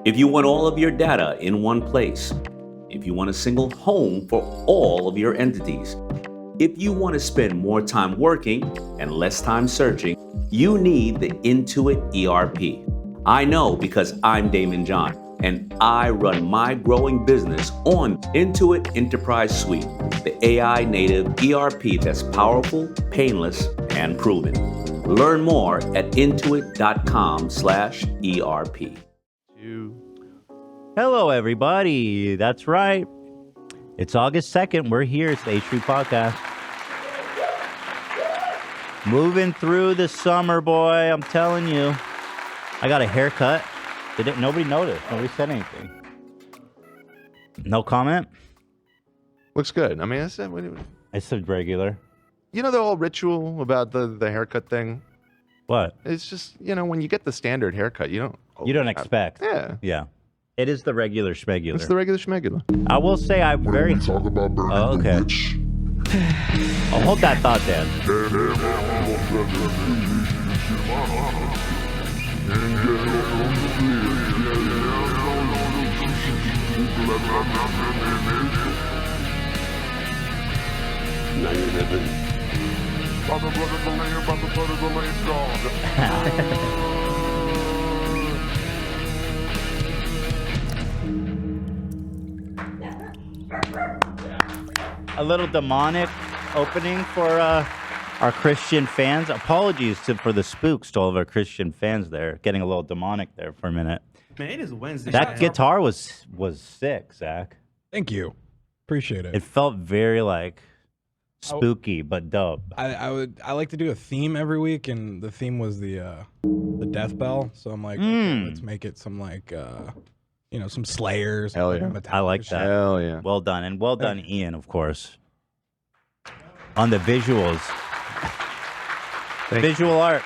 If you want all of your data in one place, if you want a single home for all of your entities, if you want to spend more time working and less time searching, you need the Intuit ERP. I know because I'm Damon John, and I run my growing business on Intuit Enterprise Suite, the AI native ERP that's powerful, painless, and proven. Learn more at intuit.com/ERP. Hello, everybody. That's right. It's August 2nd. We're here. It's the H3 Podcast. Moving through the summer, boy. I'm telling you. I got a haircut. Nobody noticed. Nobody said anything. No comment? Looks good. I mean, It's a regular. you know the whole ritual about the haircut thing? What? It's just, when you get the standard haircut, you don't expect. Yeah. Yeah. It is the regular schmegular. It's the regular schmegular. I will say I'm very... Talk about burning okay. the witch. I'll hold that thought, Dan. A little demonic opening for our Christian fans. Apologies for the spooks to all of our Christian fans there. Getting a little demonic there for a minute. Man, it is Wednesday. That guitar was sick, Zach. Thank you. Appreciate it. It felt very spooky, but dope. I like to do a theme every week, and the theme was the death bell. So I'm like, okay, let's make it some some Slayers. Hell yeah. I like that. Hell yeah. Well done. And well done, Ian, of course. On the visuals. Visual art.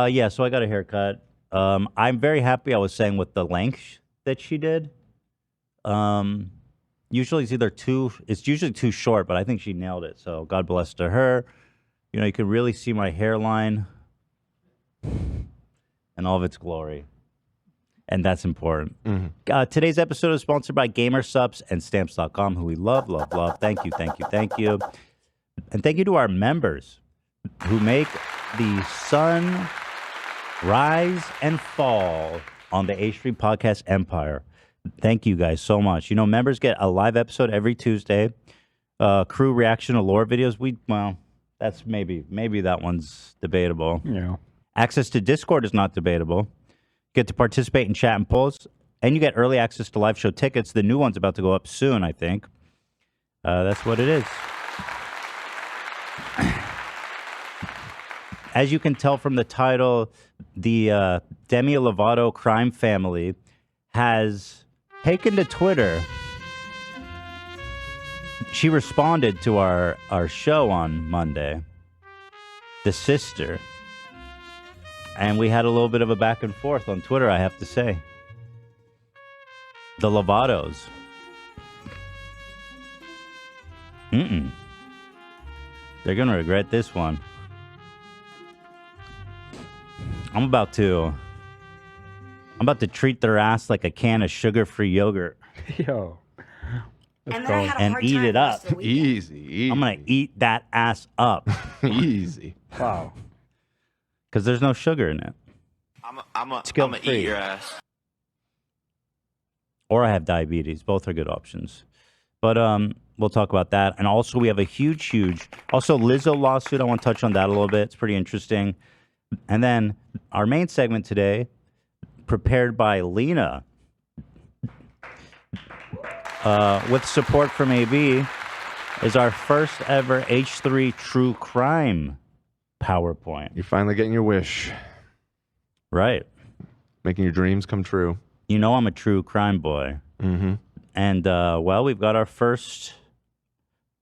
Yeah, so I got a haircut. I'm very happy, I was saying, with the length that she did. Usually it's usually too short, but I think she nailed it. So God bless to her. You can really see my hairline and all of its glory. And that's important. Mm-hmm. Today's episode is sponsored by GamerSupps and Stamps.com, who we love. Thank you. And thank you to our members who make the sun rise and fall on the H3 Podcast Empire. Thank you guys so much. Members get a live episode every Tuesday. Crew reaction to lore videos. That's maybe that one's debatable. Yeah. Access to Discord is not debatable. Get to participate in chat and polls, and you get early access to live show tickets. The new one's about to go up soon, I think. That's what it is. As you can tell from the title, the Demi Lovato crime family has taken to Twitter. She responded to our show on Monday, the sister. And we had a little bit of a back and forth on Twitter, I have to say. The Lovatos. They're going to regret this one. I'm about to treat their ass like a can of sugar-free yogurt. Yo. And eat it up. Easy. I'm going to eat that ass up. Easy. Wow. Because there's no sugar in it. I'm gonna eat your ass. Or I have diabetes. Both are good options. But we'll talk about that. And also we have a huge... Also, Lizzo lawsuit. I want to touch on that a little bit. It's pretty interesting. And then our main segment today, prepared by Lena, with support from AB, is our first ever H3 True Crime PowerPoint. You're finally getting your wish. Right. Making your dreams come true. I'm a true crime boy. Mm-hmm. And, we've got our first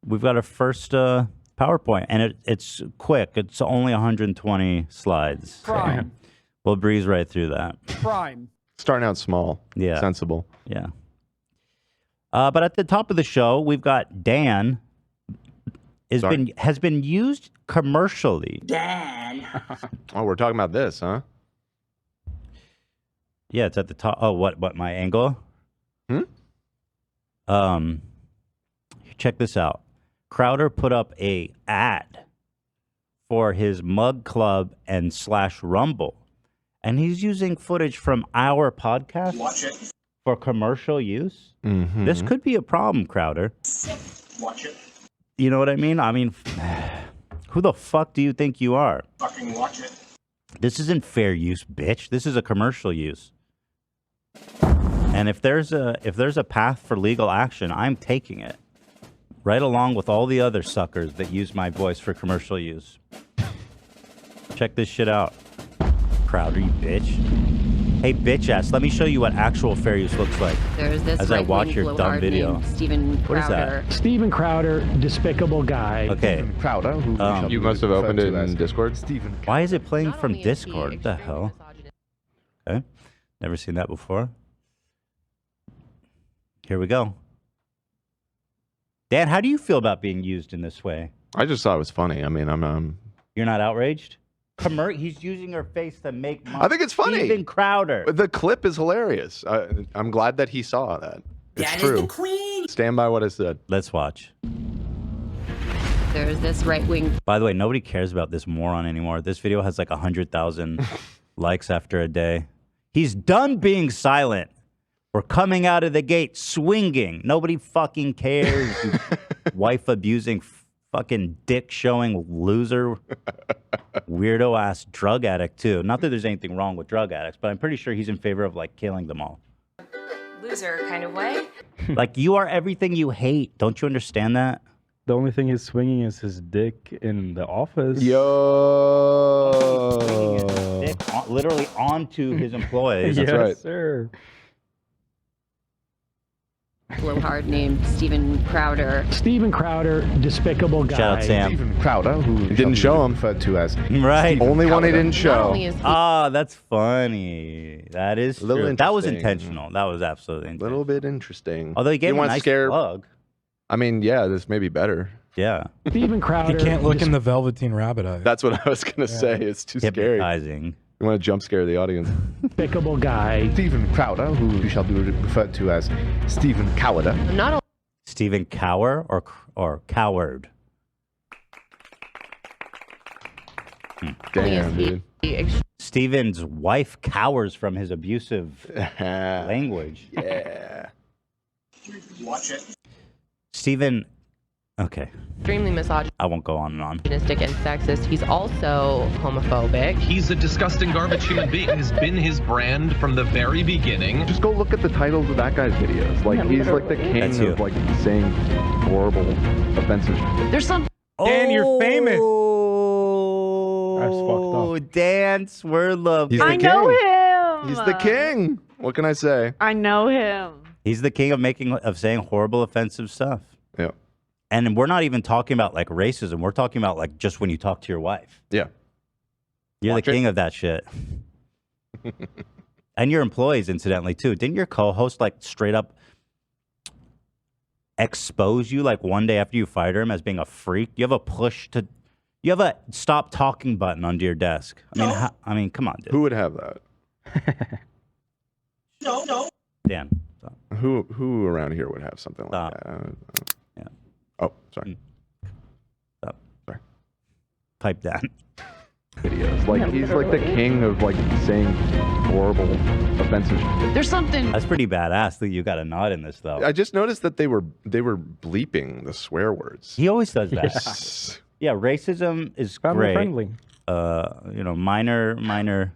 PowerPoint, and it's quick. It's only 120 slides. Prime. So we'll breeze right through that. Prime. Starting out small. Yeah. Sensible. Yeah. But at the top of the show, we've got Dan. Has been used commercially. Dan. Oh, we're talking about this, huh? Yeah, it's at the top. Oh, what my angle? Check this out. Crowder put up a ad for his mug club and / Rumble, and he's using footage from our podcast for commercial use. This could be a problem, Crowder. Watch it. You know what I mean? I mean, who the fuck do you think you are? Fucking watch it. This isn't fair use, bitch. This is a commercial use. And if there's a path for legal action, I'm taking it. Right along with all the other suckers that use my voice for commercial use. Check this shit out. Crowder, you bitch. Hey, bitch ass, let me show you what actual fair use looks like. There's this as I watch your dumb video. Steven Crowder. What is that? Steven Crowder, despicable guy. Okay. Crowder, who you must have opened it in Discord. Steven. Why is it playing from Discord? What the hell? Okay. Never seen that before. Here we go. Dan, how do you feel about being used in this way? I just thought it was funny. I mean, You're not outraged? He's using her face to make money. I think it's funny. Steven Crowder. The clip is hilarious. I'm glad that he saw that. It's That true. is the queen. Stand by what I said. Let's watch. There's this right-wing. By the way, nobody cares about this moron anymore. This video has like 100,000 likes after a day. He's done being silent. We're coming out of the gate swinging. Nobody fucking cares. You wife-abusing, fucking dick-showing loser. Weirdo-ass drug addict, too. Not that there's anything wrong with drug addicts, but I'm pretty sure he's in favor of, like, killing them all. Loser kind of way. Like, you are everything you hate. Don't you understand that? The only thing he's swinging is his dick in the office. Yo. Dick literally onto his employees. Yes, That's right. sir. Blowhard named Steven Crowder. Steven Crowder, despicable guy. Shout out Sam. Steven Crowder, who didn't show him. Referred to as Right. only one he didn't Not show. only is he Ah, that's funny. That is A little true. That was interesting. intentional. That was absolutely A intentional. little bit interesting. Although he gave him a want nice scare. plug. I mean, yeah, this may be better. Yeah. Steven Crowder. He can't look in the Velveteen Rabbit eye. That's what I was gonna say. It's too scary. Hypnotizing. You want to jump scare the audience. Despicable guy. Steven Crowder, who shall be referred to as Steven Cowarder. not only Steven Cower or Coward? Damn, dude. Steven's wife cowers from his abusive language. Yeah. Watch it. Steven, okay. extremely misogynistic I won't go on and on. and sexist. He's also homophobic. He's a disgusting garbage human being. Has been his brand from the very beginning. Just go look at the titles of that guy's videos. Like, he's like the king That's you. of like saying horrible, offensive shit. There's some. Dan, you're famous. That's fucked up. Dance, we're love. He's the I king. know him. He's the king. What can I say? I know him. He's the king of saying horrible, offensive stuff. Yeah. And we're not even talking about like racism. We're talking about like just when you talk to your wife. Yeah. You're Watch the it. king of that shit. And your employees, incidentally, too. Didn't your co-host like straight up expose you like one day after you fired him as being a freak? You have a stop talking button under your desk. I mean, come on, dude. Who would have that? No. Dan. Stop. Who around here would have something like Stop. that? Yeah. Oh, sorry. Stop. Sorry. Pipe down. Videos. Like, he's like the king of like saying horrible, offensive shit. There's something. That's pretty badass that you got a nod in this, though. I just noticed that they were bleeping the swear words. He always does that. Yeah, racism is Family great. friendly. Minor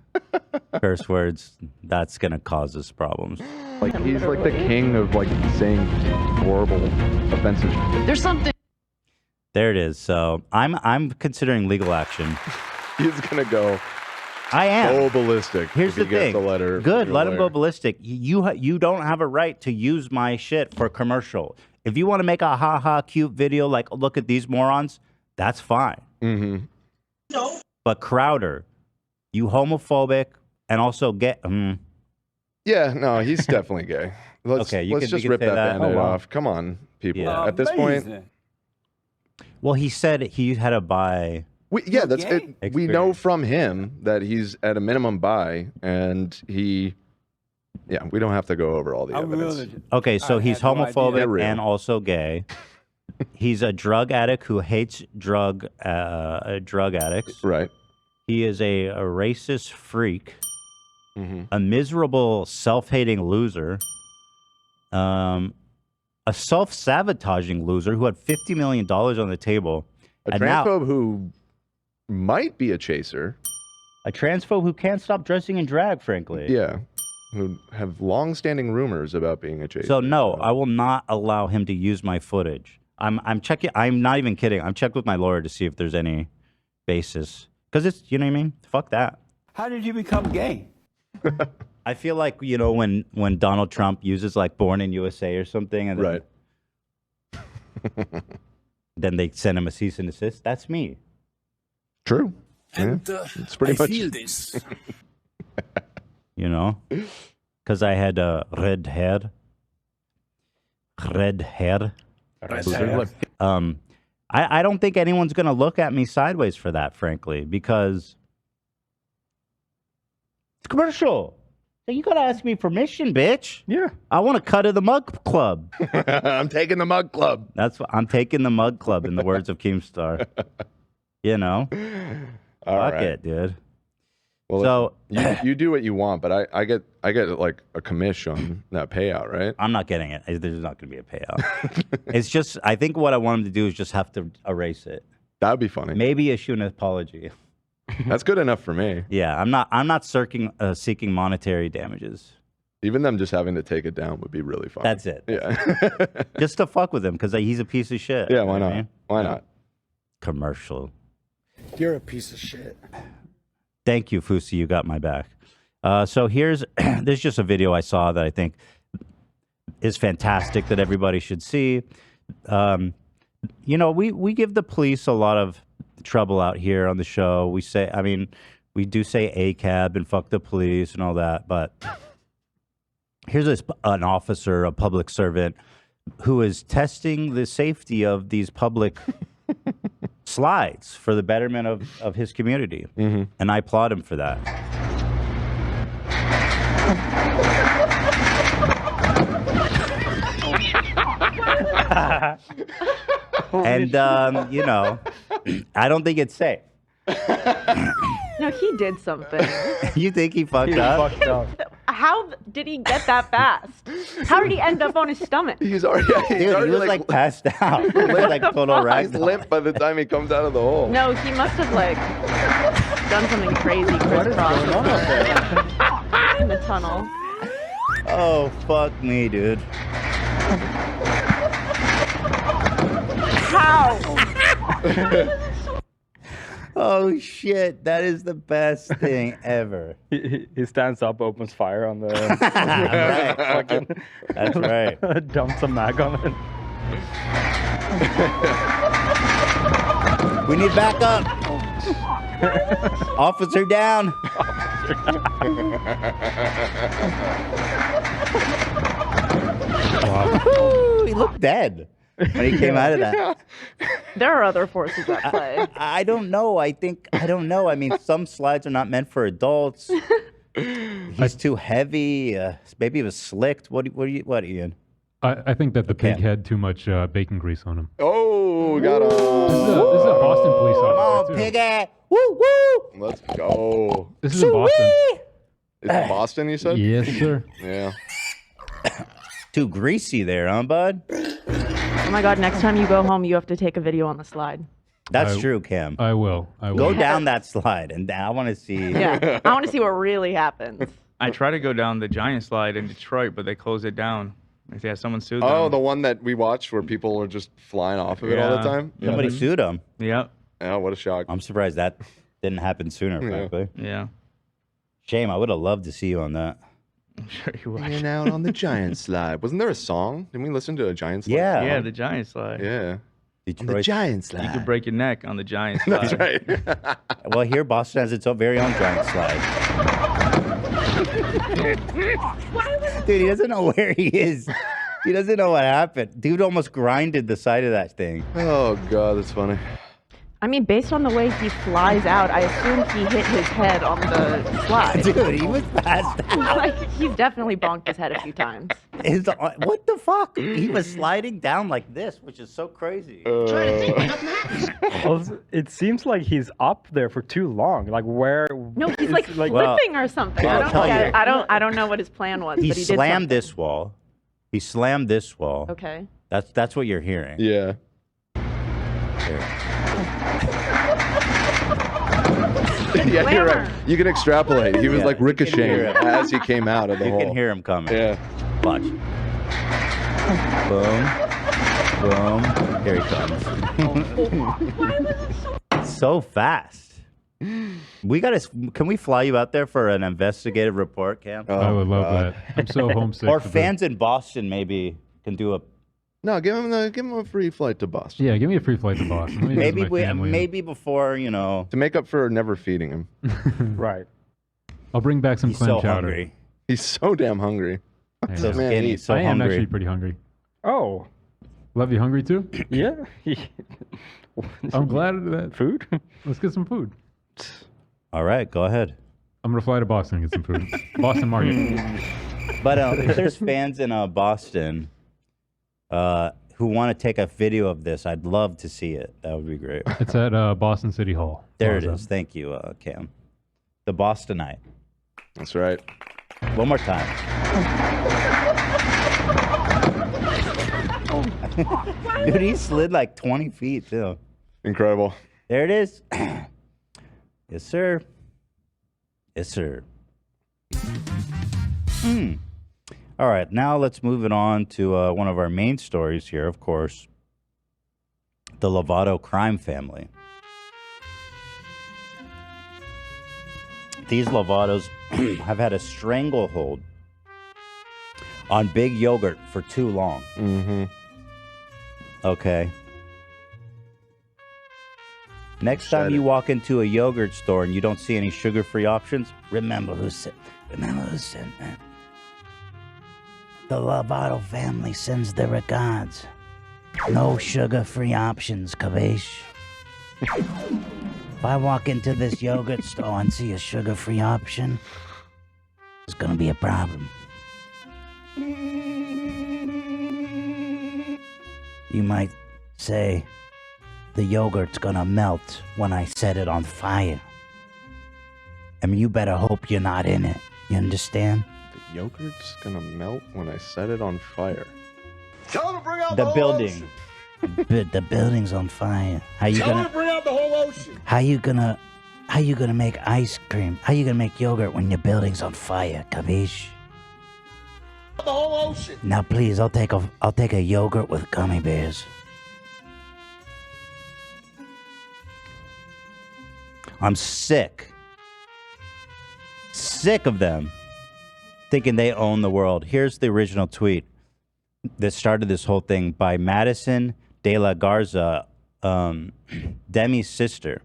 curse words, that's gonna cause us problems. Like, he's like the king of like saying horrible, offensive shit. There's something. There it is. So I'm considering legal action. He's gonna go I am. so ballistic. Here's if the he gets thing. The letter from Good, your let him go lawyer. ballistic. You don't have a right to use my shit for commercial. If you want to make a ha cute video like look at these morons, that's fine. Mm-hmm. No. But Crowder, you homophobic and also Yeah, no, he's definitely gay. Let's just rip that Band-Aid off. Come on, people. Yeah. At this point, well, he said he had a bi. that's it. We know from him that he's at a minimum bi, and he Yeah, we don't have to go over all the evidence. Okay, so he's homophobic and also gay. He's a drug addict who hates drug addicts. Right. He is a racist freak, a miserable, self-hating loser, a self-sabotaging loser who had $50 million on the table. A transphobe who might be a chaser. A transphobe who can't stop dressing in drag, frankly. Yeah. Who have long-standing rumors about being a chaser. So no, I will not allow him to use my footage. I'm checking. I'm not even kidding. I'm checked with my lawyer to see if there's any basis. Because it's, you know what I mean? Fuck that. How did you become gay? I feel like, you know, when Donald Trump uses like Born in USA or something, and then, then they send him a cease and desist. That's me. True. And it's pretty much. feel this. You know? Because I had red hair. Red hair. I don't think anyone's going to look at me sideways for that, frankly, because it's commercial. So you got to ask me permission, bitch. Yeah. I want to cut to the mug club. I'm taking the mug club. That's what I'm taking the mug club, in the words of Keemstar. You know? Fuck it, dude. Well, so you do what you want, but I get like a commission on that payout, right? I'm not getting it. There's not going to be a payout. It's just, I think what I want him to do is just have to erase it. That would be funny. Maybe issue an apology. That's good enough for me. Yeah, I'm not seeking monetary damages. Even them just having to take it down would be really fun. That's it. Yeah. Just to fuck with him because he's a piece of shit. Yeah, why not? Why not? Commercial. You're a piece of shit. Thank you, Fusi. You got my back. So there's just a video I saw that I think is fantastic that everybody should see. You know, we give the police a lot of trouble out here on the show. We say, I mean, we do say ACAB and fuck the police and all that, but here's an officer, a public servant, who is testing the safety of these public slides for the betterment of his community. And I applaud him for that. And, you know, I don't think it's safe. No, he did something. You think he fucked up? How did he get that fast? How did he end up on his stomach? He's already, he was like passed out. He was like total He's ragdoll. limp by the time he comes out of the hole. No, he must have like done something crazy crisscross in the tunnel. Oh, fuck me, dude. How? Oh, shit. That is the best thing ever. He stands up, opens fire on the... Right. That's right. Dumps a mag on it. We need backup. Officer down. Woo, he looked dead when he came out of that. There are other forces at play. I don't know. I don't know. I mean, some slides are not meant for adults. He's too heavy. Maybe he was slicked. What, Ian? I think that the pig had too much bacon grease on him. Oh, got him. This is a Boston police officer. Come on, piggy. Woo, woo. Let's go. This is in Boston. Is it Boston, you said? Yes, sir. Yeah. Too greasy there, huh, bud? Oh my God, next time you go home, you have to take a video on the slide. That's true, Cam. I will. Go down that slide, and I want to see. Yeah, I want to see what really happens. I tried to go down the giant slide in Detroit, but they closed it down. Yeah, someone sued them. Oh, the one that we watched where people are just flying off of it all the time? Somebody sued him. Yep. Yeah, what a shock. I'm surprised that didn't happen sooner, frankly. Yeah. Shame. I would have loved to see you on that. I'm sure you would. Hanging out on the giant slide. Wasn't there a song? Didn't we listen to a giant slide? Yeah. Yeah, the giant slide. Yeah. Detroit. On the giant slide. You could break your neck on the giant slide. That's right. Well, here Boston has its own very own giant slide. Dude, he doesn't know where he is. He doesn't know what happened. Dude almost grinded the side of that thing. Oh, God, that's funny. I mean, based on the way he flies out, I assume he hit his head on the slide. Dude, he was fast. Like, he's definitely bonked his head a few times. What the fuck? He was sliding down like this, which is so crazy. Well, it seems like he's up there for too long. Like where? No, he's like flipping or something. I don't know what his plan was. He but he did slammed something. this wall. He slammed this wall. Okay. That's what you're hearing. Yeah. Yeah, you're right. You can extrapolate. He was like ricocheting as he came out of the hole. You can hear him coming. Yeah. Watch. Boom. Here he comes. So fast. Can we fly you out there for an investigative report, Cam? I would love that. I'm so homesick. Or fans in Boston maybe can do a. No, give him a free flight to Boston. Yeah, give me a free flight to Boston. Maybe before, to make up for never feeding him. Right. I'll bring back some clam chowder. Hungry. He's so damn hungry. Yeah. So skinny, so I am hungry. actually pretty hungry. Oh. Love, you hungry too? Yeah. I'm glad that food. Let's get some food. All right, go ahead. I'm gonna fly to Boston and get some food. Boston Market. But if there's fans in Boston who want to take a video of this, I'd love to see it. That would be great. It's at Boston City Hall. There it is. Thank you, Cam. The Bostonite. That's right. One more time. Dude, he slid like 20 feet, too. Incredible. There it is. Yes, sir. Yes, sir. All right, now let's move it on to one of our main stories here, of course. The Lovato crime family. These Lovatos have had a stranglehold on Big Yogurt for too long. Mm-hmm. Okay. Next time you walk into a yogurt store and you don't see any sugar-free options, remember who sent that. The Lovato family sends their regards. No sugar-free options, Kavish. If I walk into this yogurt store and see a sugar-free option, it's gonna be a problem. You might say, the yogurt's gonna melt when I set it on fire. I mean, you better hope you're not in it. You understand? The yogurt's gonna melt when I set it on fire. Tell him to bring out the building. The building's on fire. How you Tell him gonna to bring out the whole ocean. How you gonna make ice cream? How you gonna make yogurt when your building's on fire, Kavish? The whole ocean. Now please, I'll take a yogurt with gummy bears. I'm sick of them thinking they own the world. Here's the original tweet that started this whole thing by Madison De La Garza, Demi's sister.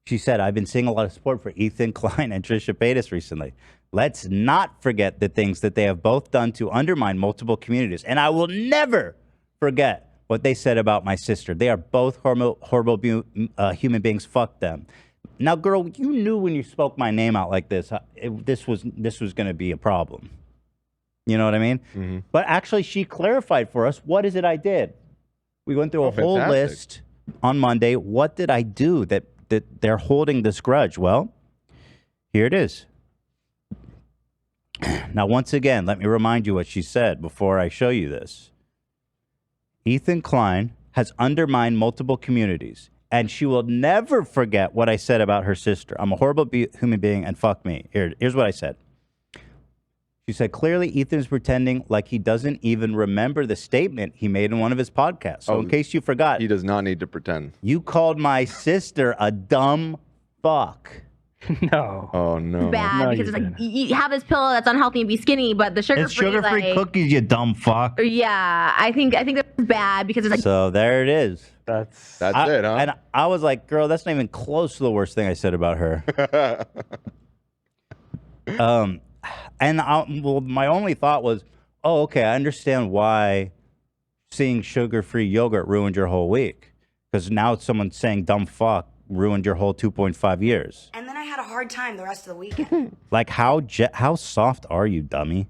She said, I've been seeing a lot of support for Ethan Klein and Trisha Paytas recently. Let's not forget the things that they have both done to undermine multiple communities. And I will never forget what they said about my sister. They are both horrible human beings. Fuck them. Now, girl, you knew when you spoke my name out like this, this was going to be a problem. You know what I mean? Mm-hmm. But actually, she clarified for us, what is it I did? We went through a whole list on Monday. What did I do that they're holding this grudge? Well, here it is. Now, once again, let me remind you what she said before I show you this. Ethan Klein has undermined multiple communities, and she will never forget what I said about her sister. I'm a horrible human being, and fuck me. Here's what I said. She said, clearly Ethan's pretending like he doesn't even remember the statement he made in one of his podcasts. So in case you forgot. He does not need to pretend. You called my sister a dumb fuck. No. Oh, no. Bad No, because you it's like you have this pill that's unhealthy and be skinny, but the sugar-free, It's sugar-free like, cookies, you dumb fuck. Yeah, I think that's bad because it's like. So there it is. That's it, huh? And I was like, girl, that's not even close to the worst thing I said about her. And my only thought was, oh, okay, I understand why seeing sugar-free yogurt ruined your whole week. Because now someone saying dumb fuck ruined your whole 2.5 years. And then I had a hard time the rest of the weekend. Like, how soft are you, dummy?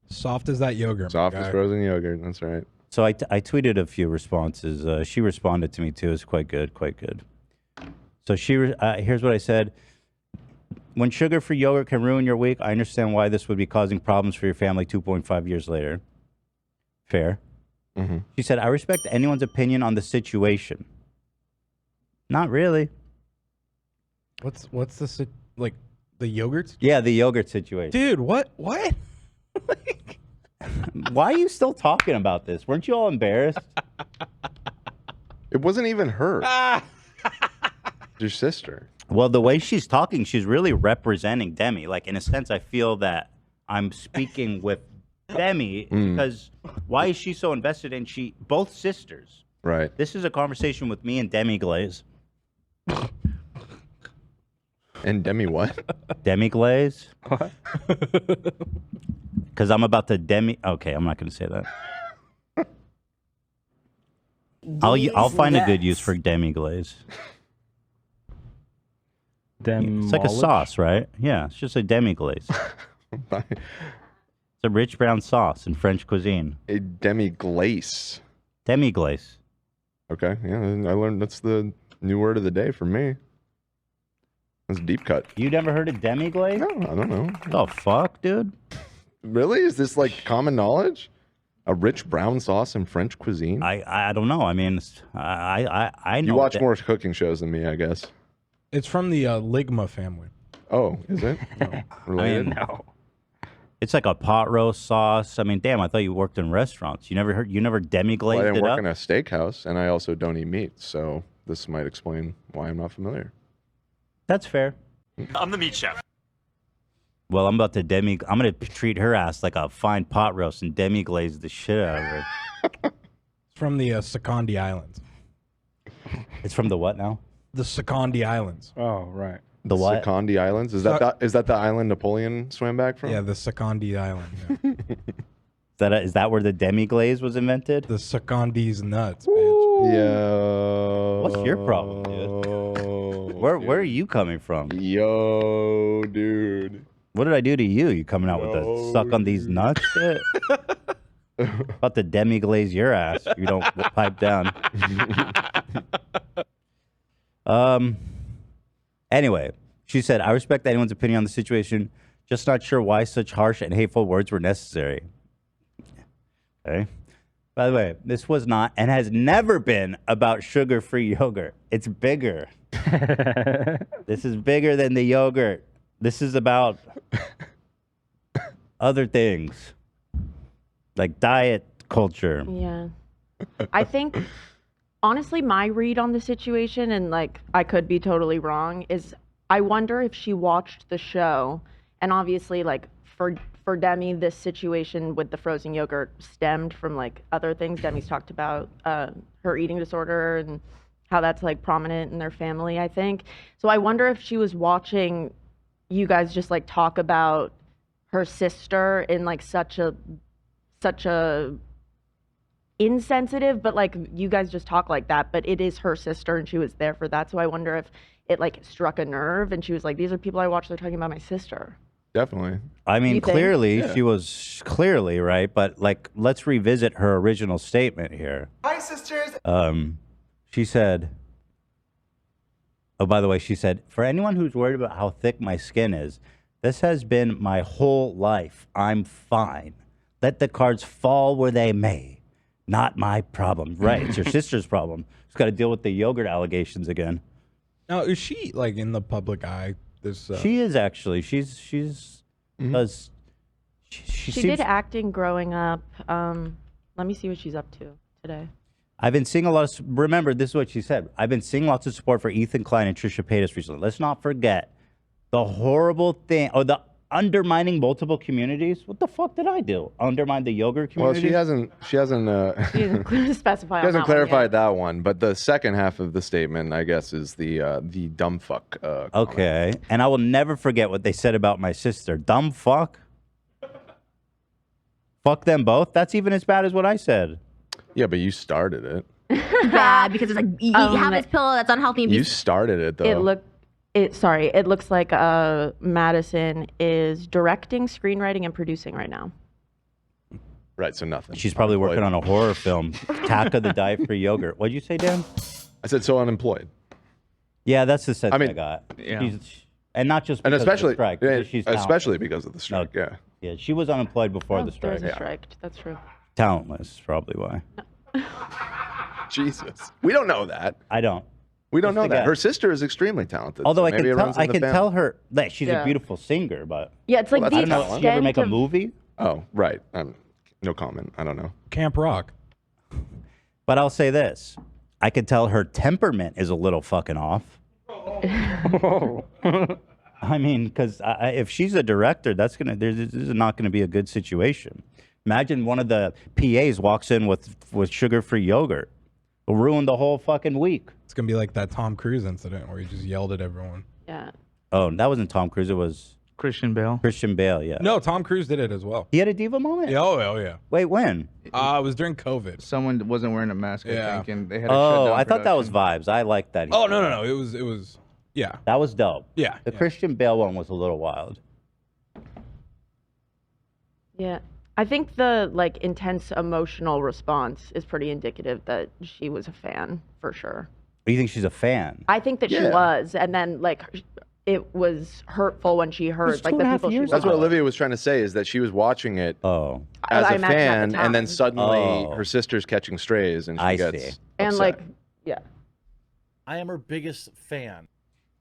Soft as that yogurt. Soft as frozen yogurt. That's right. So I tweeted a few responses. She responded to me too. It's quite good, quite good. So here's what I said. When sugar-free yogurt can ruin your week, I understand why this would be causing problems for your family 2.5 years later. Fair. Mm-hmm. She said, I respect anyone's opinion on the situation. Not really. What's the like the yogurt? Yeah, the yogurt situation. Dude, what? What? Why are you still talking about this? Weren't you all embarrassed? It wasn't even her. Your sister. Well, the way she's talking, she's really representing Demi. Like, in a sense, I feel that I'm speaking with Demi because why is she so invested in both sisters? Right. This is a conversation with me and Demi Glaze. And Demi what? Demi Glaze. Because I'm about to Okay, I'm not going to say that. I'll find a good use for Demi Glaze. It's like a sauce, right? Yeah, it's just a demi glaze. It's a rich brown sauce in French cuisine. A demi glace. Demi glace. Okay, yeah, I learned that's the new word of the day for me. That's deep cut. You never heard of demi glaze? No, I don't know. The fuck, dude? Really? Is this like common knowledge? A rich brown sauce in French cuisine? I don't know. I mean, I know. You watch more cooking shows than me, I guess. It's from the Ligma family. Oh, is it? No. Related? No. It's like a pot roast sauce. I mean, damn, I thought you worked in restaurants. You never demi glazed Well, I didn't it work up? in a steakhouse, and I also don't eat meat, so this might explain why I'm not familiar. That's fair. I'm the meat chef. Well, I'm going to treat her ass like a fine pot roast and demi glaze the shit out of her. It's from the Secondi Islands. It's from the what now? The Secondi Islands. Oh, right. The what? Secondi Islands? Is that the island Napoleon swam back from? Yeah, the Secondi Island. Yeah. Is that where the demi glaze was invented? The Secondi's nuts, bitch. Yo. What's your problem, dude? Where are you coming from? Yo, dude. What did I do to you? You coming out with the suck on these nuts shit? About to demi glaze your ass if you don't pipe down. Anyway, she said, I respect anyone's opinion on the situation, just not sure why such harsh and hateful words were necessary. Okay. By the way, this was not and has never been about sugar-free yogurt. It's bigger. This is bigger than the yogurt. This is about other things, like diet culture. Yeah. I think, honestly, my read on the situation, and like I could be totally wrong, is I wonder if she watched the show, and obviously, like for Demi, this situation with the frozen yogurt stemmed from like other things. Demi's talked about her eating disorder and how that's like prominent in their family, I think. So I wonder if she was watching you guys just like talk about her sister in like such a insensitive, but like you guys just talk like that, but it is her sister and she was there for that. So I wonder if it like struck a nerve and she was like, these are people I watch, they're talking about my sister. Definitely. I mean, You think? clearly, Yeah. she was clearly right, but like, let's revisit her original statement here. Hi, sisters. She said, oh, by the way, she said, for anyone who's worried about how thick my skin is, this has been my whole life. I'm fine. Let the cards fall where they may. Not my problem. Right. It's your sister's problem. She's got to deal with the yogurt allegations again. Now, is she like in the public eye? This She is actually. She's does. She seems, did acting growing up. Let me see what she's up to today. I've been seeing a lot of. Remember, this is what she said. I've been seeing lots of support for Ethan Klein and Trisha Paytas recently. Let's not forget the horrible thing, or the undermining multiple communities. What the fuck did I do? Undermine the yogurt Well, community? she hasn't She didn't specify. She hasn't on that one clarified that one, but the second half of the statement, I guess, is the dumb fuck. Okay, and I will never forget what they said about my sister. Dumb fuck. Fuck them both. That's even as bad as what I said. Yeah, but you started it. bad because it's like you have this pillow that's unhealthy. And You started it though. It looks like Madison is directing, screenwriting, and producing right now. Right, so nothing. She's probably working on a horror film. Taka the diet-free yogurt. What'd you say, Dan? I said so unemployed. Yeah, that's the sense I got. Yeah. And not just And because especially, of the strike. yeah, Because she's especially talented. because of the strike. Yeah. Yeah, she was unemployed before the strike. There's a strike. That's true. Talentless, probably why. Jesus, we don't know that. I don't. We don't Just know a that. guess. Her sister is extremely talented. Although so I maybe can it tell, runs in I the can family. tell her that she's Yeah. a beautiful singer, but Yeah, it's like Well, the that's I don't know. talent. Did you ever make a extent of- movie? Oh, right. No comment. I don't know. Camp Rock. But I'll say this: I can tell her temperament is a little fucking off. I mean, because if she's a director, this is not gonna be a good situation. Imagine one of the PAs walks in with sugar-free yogurt. It'll ruin the whole fucking week. It's gonna be like that Tom Cruise incident where he just yelled at everyone. Yeah. Oh, that wasn't Tom Cruise. It was Christian Bale. Christian Bale. Yeah. No, Tom Cruise did it as well. He had a diva moment. Yeah, oh yeah. Wait, when? It was during COVID. Someone wasn't wearing a mask, I Yeah. think, and they had to shut Oh, down I thought that was production. vibes. I like that. Oh no. It was. Yeah. That was dope. Yeah. The Christian Bale one was a little wild. Yeah. I think the intense emotional response is pretty indicative that she was a fan for sure. You think she's a fan? I think that she was, and then it was hurtful when she heard the people she That's loved. what Olivia was trying to say, is that she was watching it as I a imagine at the fan, and then time. suddenly her sister's catching strays, and she I gets see. And upset. yeah. I am her biggest fan.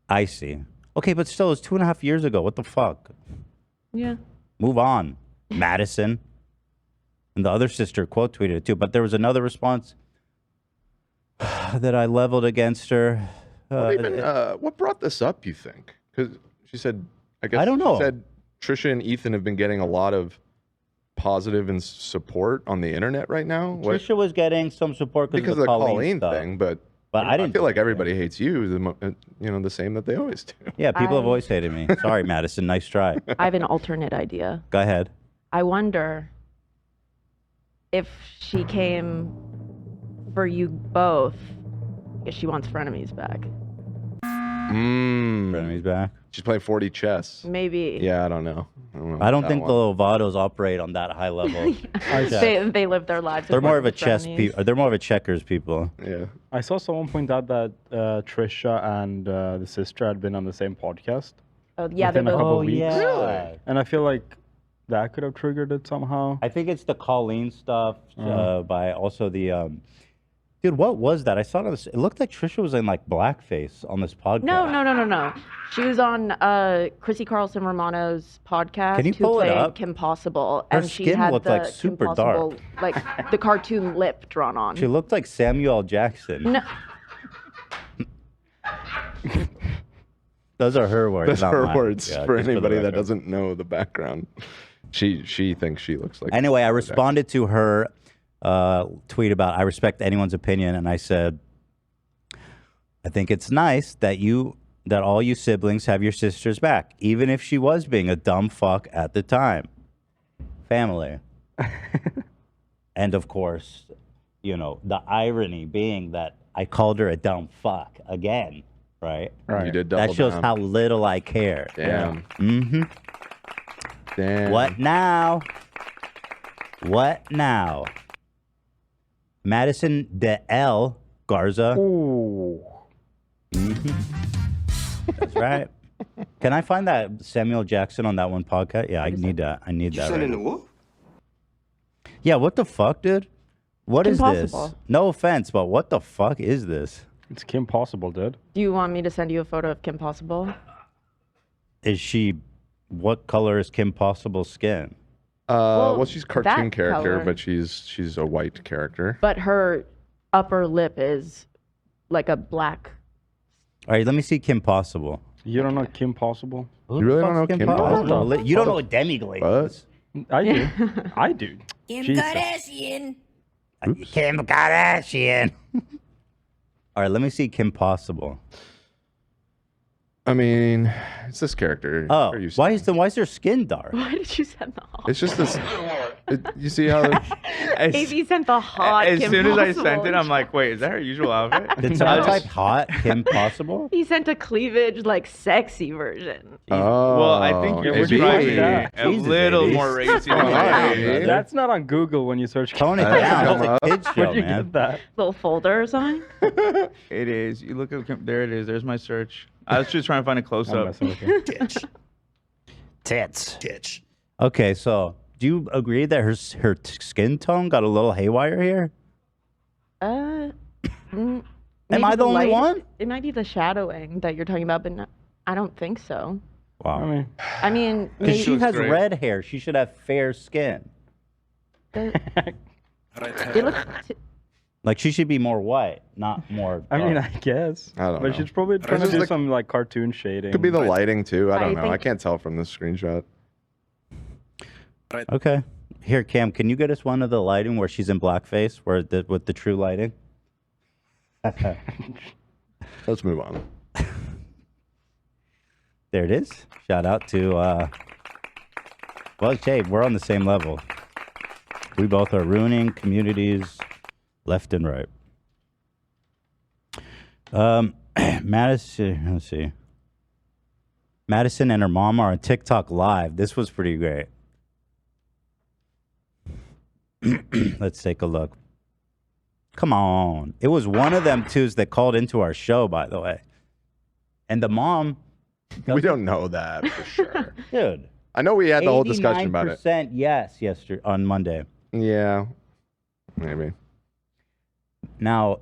I see. Okay, but still, it's 2.5 years ago. What the fuck? Yeah. Move on, Madison. And the other sister quote tweeted it too. But there was another response that I leveled against her. What brought this up, you think? Because she said, I don't know. She said Trisha and Ethan have been getting a lot of positive and support on the internet right now. Trisha was getting some support because of the Colleen stuff. thing, but I didn't. feel like everybody hates you. The same that they always do. Yeah, people have always hated me. Sorry, Madison. Nice try. I have an alternate idea. Go ahead. I wonder if she came for you both if she wants frenemies back. Frenemies back. She's playing 4D chess. Maybe. Yeah, I don't know. I don't think the Lovatos operate on that high level. They live their lives. They're as more of a frenemies. chess people. They're more of a checkers people. Yeah. I saw someone point out that Trisha and the sister had been on the same podcast. Oh yeah, within a couple of weeks. yeah. Really? And I feel like that could have triggered it somehow. I think it's the Colleen stuff by also the. Dude, what was that? I saw it. It looked like Trisha was in blackface on this podcast. No. She was on Chrissy Carlson Romano's podcast. Can you who pull it played up? Kim Possible, Her and she skin had looked the super Kim dark. Possible, the cartoon lip drawn on. She looked like Samuel L. Jackson. No. Those are her words. Those not are her mine. words Yeah, for just for the anybody that record. doesn't know the background. She thinks she looks like. Anyway, I responded to her tweet about I respect anyone's opinion, and I said, I think it's nice that all you siblings have your sister's back, even if she was being a dumb fuck at the time. Family. And of course, the irony being that I called her a dumb fuck again, right? Right. You did double That shows down. how little I care. Damn. Mm-hmm. Damn. What now? What now? Madison de L. Garza. Ooh. That's right. Can I find that Samuel Jackson on that one podcast? Yeah, I need that. I need that. Right now. Yeah, what the fuck, dude? What is this? Impossible. No offense, but what the fuck is this? It's Kim Possible, dude. Do you want me to send you a photo of Kim Possible? Is she? What color is Kim Possible's skin? Well, she's a cartoon that character, color. but she's a white character. But her upper lip is like a black. All right, let me see Kim Possible. You don't know Kim Possible? You really don't know Kim Possible? You don't know what Demi-Glaze is. I do. I do. Kim Jesus. Kardashian. Kim Kardashian. All right, let me see Kim Possible. I mean, it's this character. Oh, Are you- why is her skin dark? Why did you send the? It's just this. You see how? AB sent the hot. As Kim soon as I Possible. sent it, I'm like, wait, is that her usual outfit? Did someone type hot Kim Possible? He sent a cleavage like sexy version. Well, I think you're describing a little more racy than I am. That's not on Google when you search. Tone it down. It's a kid's show, Where'd you man. get that? Little folder or something. It is. You look at there. It is. There's my search. I was just trying to find a close up. Tits. Okay, so do you agree that her skin tone got a little haywire here? Am I the only one? It might be the shadowing that you're talking about, but I don't think so. Wow. I mean, Because maybe she has red hair. She should have fair skin. It looks Like, she should be more white, not more I mean, dark. I guess. I don't But know. she's probably trying to just do like- some like cartoon shading. Could be the lighting too. I don't know. I think- can't tell from this screenshot. Okay. Here, Cam, can you get us one of the lighting where she's in blackface, with the true lighting? Let's move on. There it is. Shout out to, well, Jay, we're on the same level. We both are ruining communities left and right. Madison, let's see. Madison and her mom are on TikTok live. This was pretty great. Let's take a look. Come on. It was one of them twos that called into our show, by the way. And the mom... We don't know that for sure. Dude. I know we had the whole discussion about it. 89% yes yesterday on Monday. Yeah. Maybe. Now,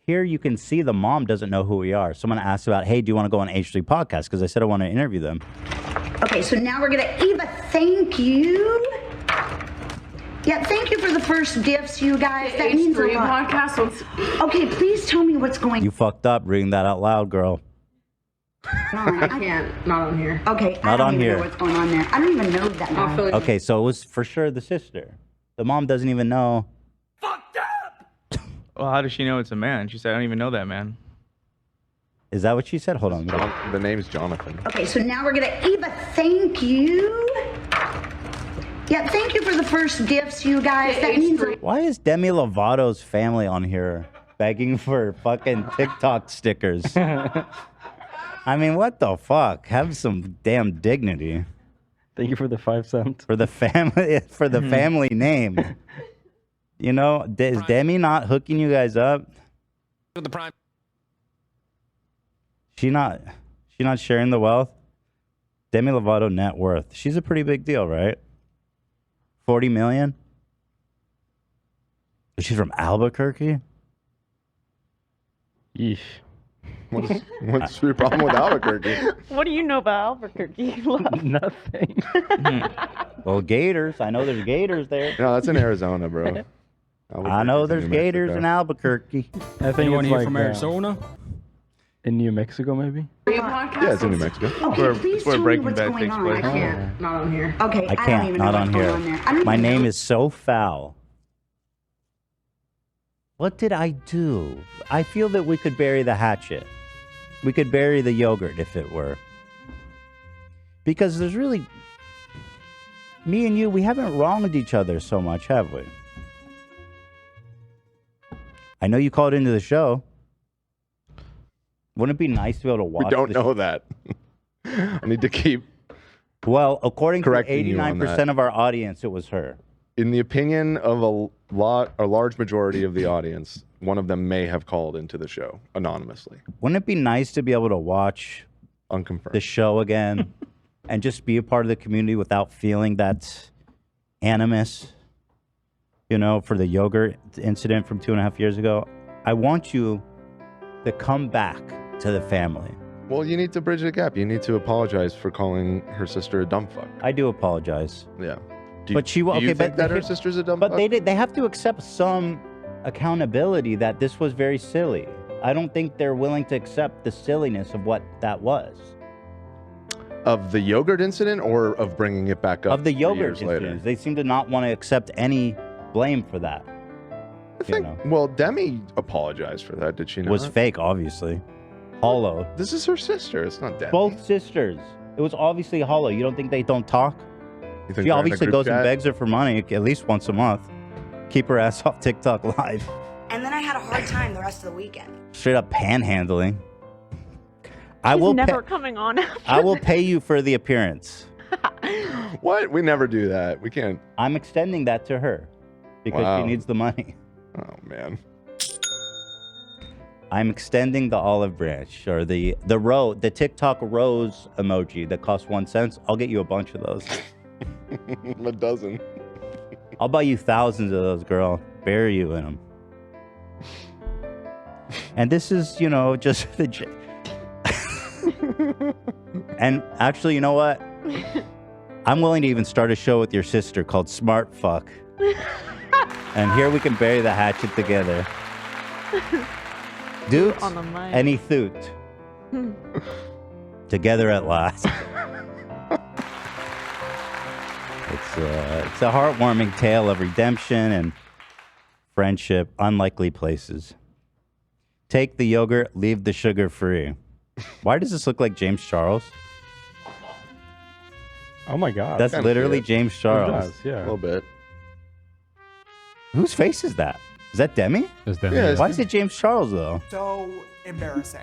here you can see the mom doesn't know who we are. Someone asked about, hey, do you want to go on H3 podcast? Because I said I want to interview them. Okay, so now we're gonna Eva, thank you. Yeah, thank you for the first gifts, you guys. That means a lot. Okay, please tell me what's going You fucked up reading that out loud, girl. on. I can't. Not on here. Okay, I Not don't on even here. know what's going on there. I don't even know that guy. Okay, so it was for sure the sister. The mom doesn't even know. Well, how does she know it's a man? She said, I don't even know that man. Is that what she said? Hold on. The name's Jonathan. Okay, so now we're gonna Eva, thank you. Yeah, thank you for the first gifts, you guys. That means a Why is Demi Lovato's family on here begging for fucking TikTok stickers? I mean, what the fuck? Have some damn dignity. Thank you for the 5 cents. For the family, for the family name. You know, is Demi not hooking you guys up? The prime. She not sharing the wealth? Demi Lovato net worth. She's a pretty big deal, right? 40 million? She's from Albuquerque? Yeesh. What's your problem with Albuquerque? What do you know about Albuquerque? Nothing. Well, gators. I know there's gators there. No, that's in Arizona, bro. I know there's gators in Albuquerque. I think Anyone it's here like, from Arizona? In New Mexico, maybe? Yeah, it's in New Mexico. Okay, please where tell me Breaking what's Bad going takes on. place. I can't. Not on here. Okay, I don't can't. even know Not what's on going here. on there. I don't My even name know. is so foul. What did I do? I feel that we could bury the hatchet. We could bury the yogurt if it were. Because there's really... Me and you, we haven't wronged each other so much, have we? I know you called into the show. Wouldn't it be nice to be able to watch We don't the know that. I need to keep Well, according to correcting you on 89% that. of our audience, it was her. In the opinion of a large majority of the audience, one of them may have called into the show anonymously. Wouldn't it be nice to be able to watch Unconfirmed. the show again and just be a part of the community without feeling that animus, you know, for the yogurt incident from 2.5 years ago? I want you to come back to the family. Well, you need to bridge the gap. You need to apologize for calling her sister a dumb fuck. I do apologize. Yeah. But she do okay, you think but that her sister's a dumb But fuck? they have to accept some accountability that this was very silly. I don't think they're willing to accept the silliness of what that was. Of the yogurt incident or of bringing it back up Of the 3 yogurt years later? incidents. They seem to not want to accept any blame for that. I think, well, Demi apologized for that, did she not? It was fake, obviously. Hollow. This is her sister. It's not Demi. Both sisters. It was obviously hollow. You don't think they don't talk? You think She they're in a obviously group goes and chat? begs her for money at least once a month. Keep her ass off TikTok live. And then I had a hard time the rest of the weekend. Straight up panhandling. I He's will never coming on after I will this. pay you for the appearance. What? We never do that. We can't. I'm extending that to her because Wow. she needs the money. Oh man. I'm extending the olive branch or the TikTok rose emoji that costs 1 cent. I'll get you a bunch of those. A dozen. I'll buy you thousands of those, girl. Bury you in them. And this is, just the. And actually, you know what? I'm willing to even start a show with your sister called Smart Fuck. And here we can bury the hatchet together. Doot On the mic. and he thoot. Together at last. It's a heartwarming tale of redemption and friendship, unlikely places. Take the yogurt, leave the sugar free. Why does this look like James Charles? Oh my God. That's Kinda literally cute. James It Charles. does, yeah. A little bit. Whose face is that? Is that Demi? That's Demi. Yeah, Why is it James Charles though? So embarrassing.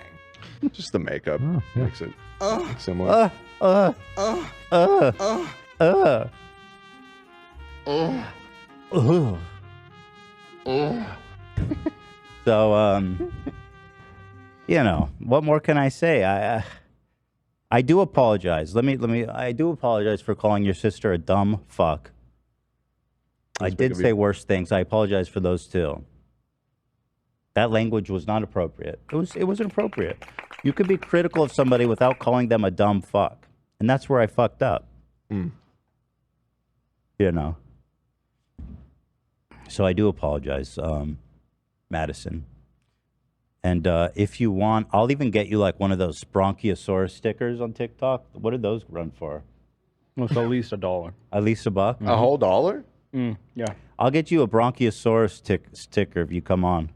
Just the makeup Oh, yeah. makes it similar. So, what more can I say? I do apologize. I do apologize for calling your sister a dumb fuck. I That's big did of say you. worse things. I apologize for those too. That language was not appropriate. It was inappropriate. You could be critical of somebody without calling them a dumb fuck. And that's where I fucked up. Mm. So I do apologize, Madison. And if you want, I'll even get you like one of those Bronchiosaurus stickers on TikTok. What did those run for? Well, it's at least $1. At least $1? A whole dollar? Yeah. I'll get you a Bronchiosaurus sticker if you come on.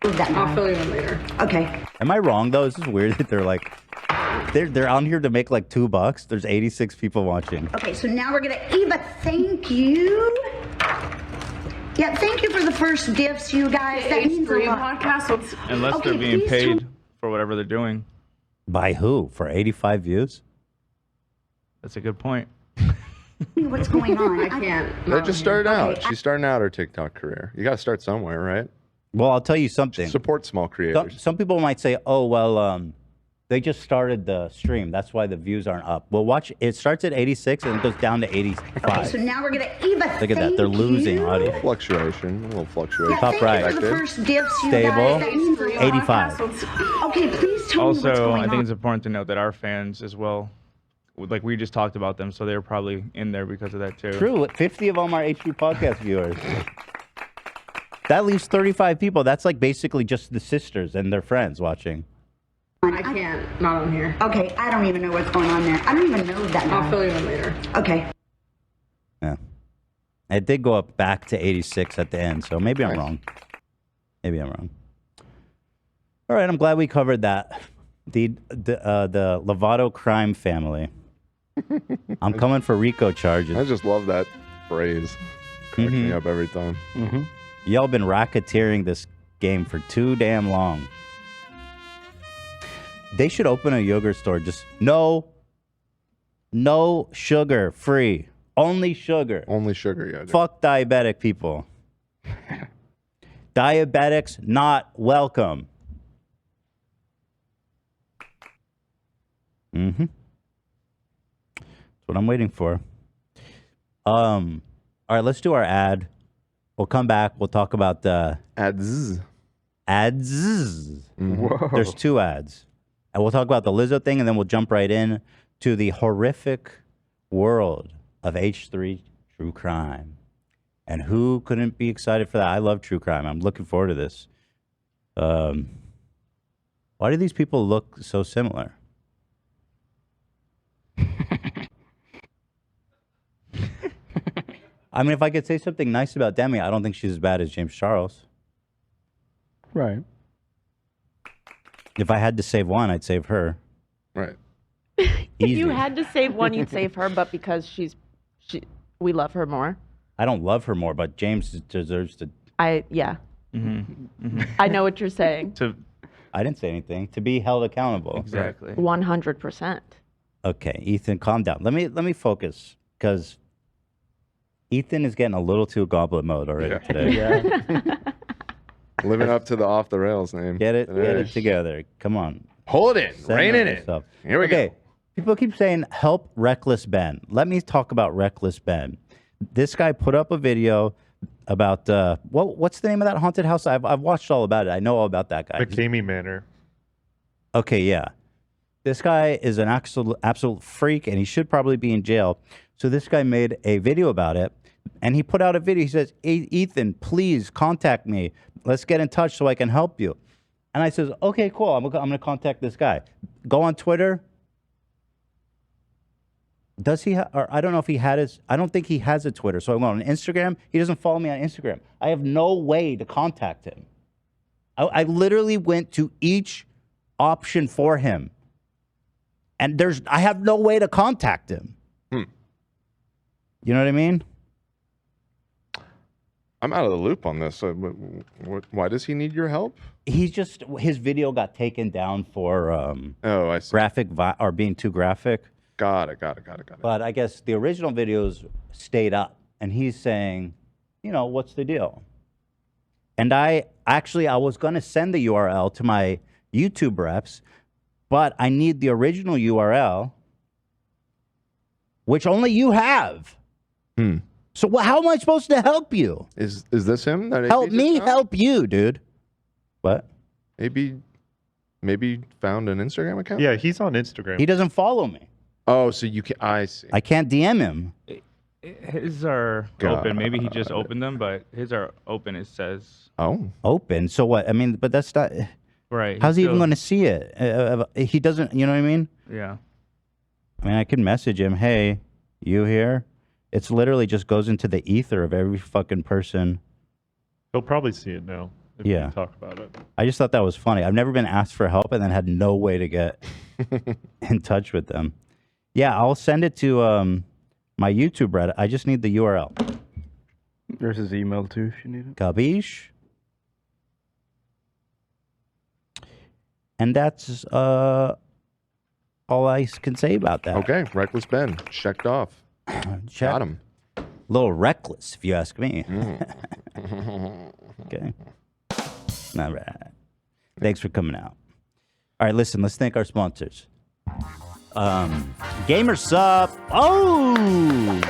I'll fill you in later. Okay. Am I wrong though? Is this weird that they're like, they're on here to make like $2? There's 86 people watching. Okay, so now we're gonna Eva, thank you. Yeah, thank you for the first gifts, you guys. That means a lot. Unless Okay, they're being please paid for whatever they're doing. By who? For 85 views? That's a good point. What's going on? I can't. They just started out. She's starting out her TikTok career. You got to start somewhere, right? Well, I'll tell you something. Support small creators. Some people might say, oh, well, they just started the stream. That's why the views aren't up. Well, watch. It starts at 86 and it goes down to 85. Okay, so now we're gonna Eva, Look at that. They're losing audience. Fluctuation. A little fluctuation. Yeah, Top thank right. you for the first gifts, you Stable. guys. That means a lot. 85. Okay, please tell me what's Also, going I think on. it's important to note that our fans as well, like we just talked about them, so they're probably in there because of that too. True. 50 of them are HB podcast viewers. That leaves 35 people. That's like basically just the sisters and their friends watching. I can't. Not on here. Okay, I don't even know what's going on there. I don't even know that guy. I'll fill you in later. Okay. Yeah. It did go up back to 86 at the end, so maybe I'm wrong. Maybe I'm wrong. All right, I'm glad we covered that. The Lovato crime family. I'm coming for RICO charges. I just love that phrase. Cracks me up every time. Y'all been racketeering this game for too damn long. They should open a yogurt store. Just no sugar, free. Only sugar. Only sugar yogurt. Fuck diabetic people. Diabetics not welcome. That's what I'm waiting for. All right, let's do our ad. We'll come back. We'll talk about the ads. Whoa. There's 2 ads. And we'll talk about the Lizzo thing, and then we'll jump right in to the horrific world of H3 true crime. And who couldn't be excited for that? I love true crime. I'm looking forward to this. Why do these people look so similar? I mean, if I could say something nice about Demi, I don't think she's as bad as James Charles. Right. If I had to save one, I'd save her. Right. If you had to save one, you'd save her, but because we love her more. I don't love her more, but James deserves to. Yeah. I know what you're saying. I didn't say anything. To be held accountable. Exactly. 100%. Okay, Ethan, calm down. Let me focus because Ethan is getting a little too goblet mode already today. Living up to the off the rails name. Get it together. Come on. Hold it. Rein in it. Yourself. Here we go. People keep saying, help Reckless Ben. Let me talk about Reckless Ben. This guy put up a video about, what's the name of that haunted house? I've watched all about it. I know all about that guy. McCamey Manor. Okay, yeah. This guy is an absolute freak, and he should probably be in jail. So this guy made a video about it, and he put out a video. He says, Ethan, please contact me. Let's get in touch so I can help you. And I says, okay, cool. I'm going to contact this guy. Go on Twitter. Does he or I don't know if he had his, I don't think he has a Twitter. So I went on Instagram. He doesn't follow me on Instagram. I have no way to contact him. I literally went to each option for him. And I have no way to contact him. You know what I mean? I'm out of the loop on this. Why does he need your help? His video got taken down for I see. graphic or being too graphic. Got it. But I guess the original videos stayed up, and he's saying, what's the deal? And I was going to send the URL to my YouTube reps, but I need the original URL, which only you have. So how am I supposed to help you? Is this him? Help me help you, dude. What? AB maybe found an Instagram account? Yeah, he's on Instagram. He doesn't follow me. Oh, so you can. I see. I can't DM him. His are open. Maybe he just opened them, but his are open. It says. Oh. Open. So what? I mean, but that's not. Right. How's he even going to see it? He doesn't. You know what I mean? Yeah. I mean, I can message him. Hey, you here? It's literally just goes into the ether of every fucking person. He'll probably see it now. If Yeah. we talk about it. I just thought that was funny. I've never been asked for help and then had no way to get in touch with them. Yeah, I'll send it to my YouTube Reddit. I just need the URL. There's his email too if you need it. Capiche? And that's all I can say about that. Okay, Reckless Ben checked off. Got him. A little reckless, if you ask me. Okay. All right. Thanks for coming out. All right, listen, let's thank our sponsors. Gamer Sup. Oh!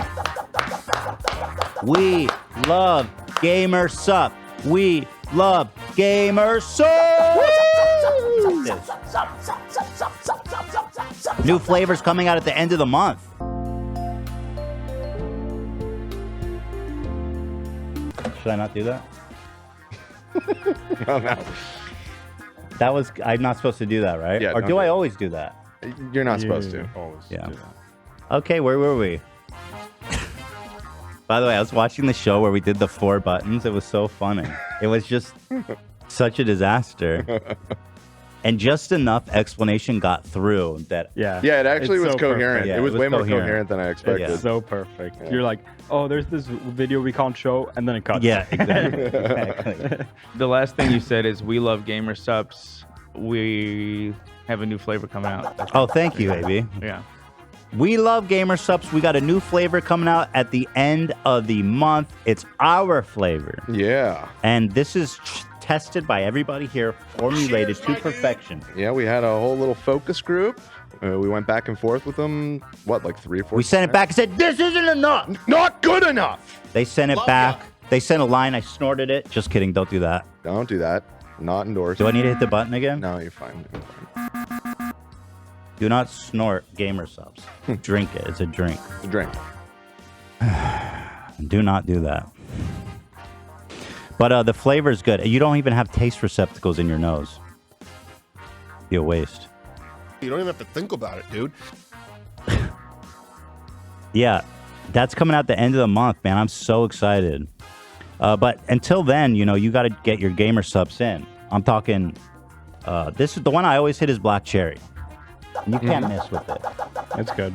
We love Gamer Sup. We love Gamer Sup. New flavors coming out at the end of the month. Should I not do that? No. That was, I'm not supposed to do that, right? Yeah, or don't do do I it. always do that? You're not supposed to. Always. Yeah. do that. Okay, where were we? By the way, I was watching the show where we did the 4 buttons. It was so funny. It was just such a disaster. And just enough explanation got through that. Yeah, it actually was coherent. Yeah, it was way more coherent than I expected. It's so perfect. You're like, oh, there's this video we can't show, and then it cuts. Yeah, exactly. The last thing you said is we love Gamer Subs. We have a new flavor coming out. Oh, thank you, AB. Yeah. We love Gamer Subs. We got a new flavor coming out at the end of the month. It's our flavor. Yeah. And this is tested by everybody here, formulated to perfection. Yeah, we had a whole little focus group. We went back and forth with them, like 3 or 4 We sent it back and said, this isn't enough. Not good enough. They sent it back. They sent a line. I snorted it. Just kidding. Don't do that. Don't do that. Not endorsed. Do I need to hit the button again? No, you're fine. Do not snort Gamer Subs. Drink it. It's a drink. It's a drink. Do not do that. But the flavor is good. You don't even have taste receptacles in your nose. Be a waste. You don't even have to think about it, dude. Yeah, that's coming out the end of the month, man. I'm so excited. But until then, you got to get your Gamer Subs in. I'm talking, this is the one I always hit is Black Cherry. And you can't miss with it. It's good.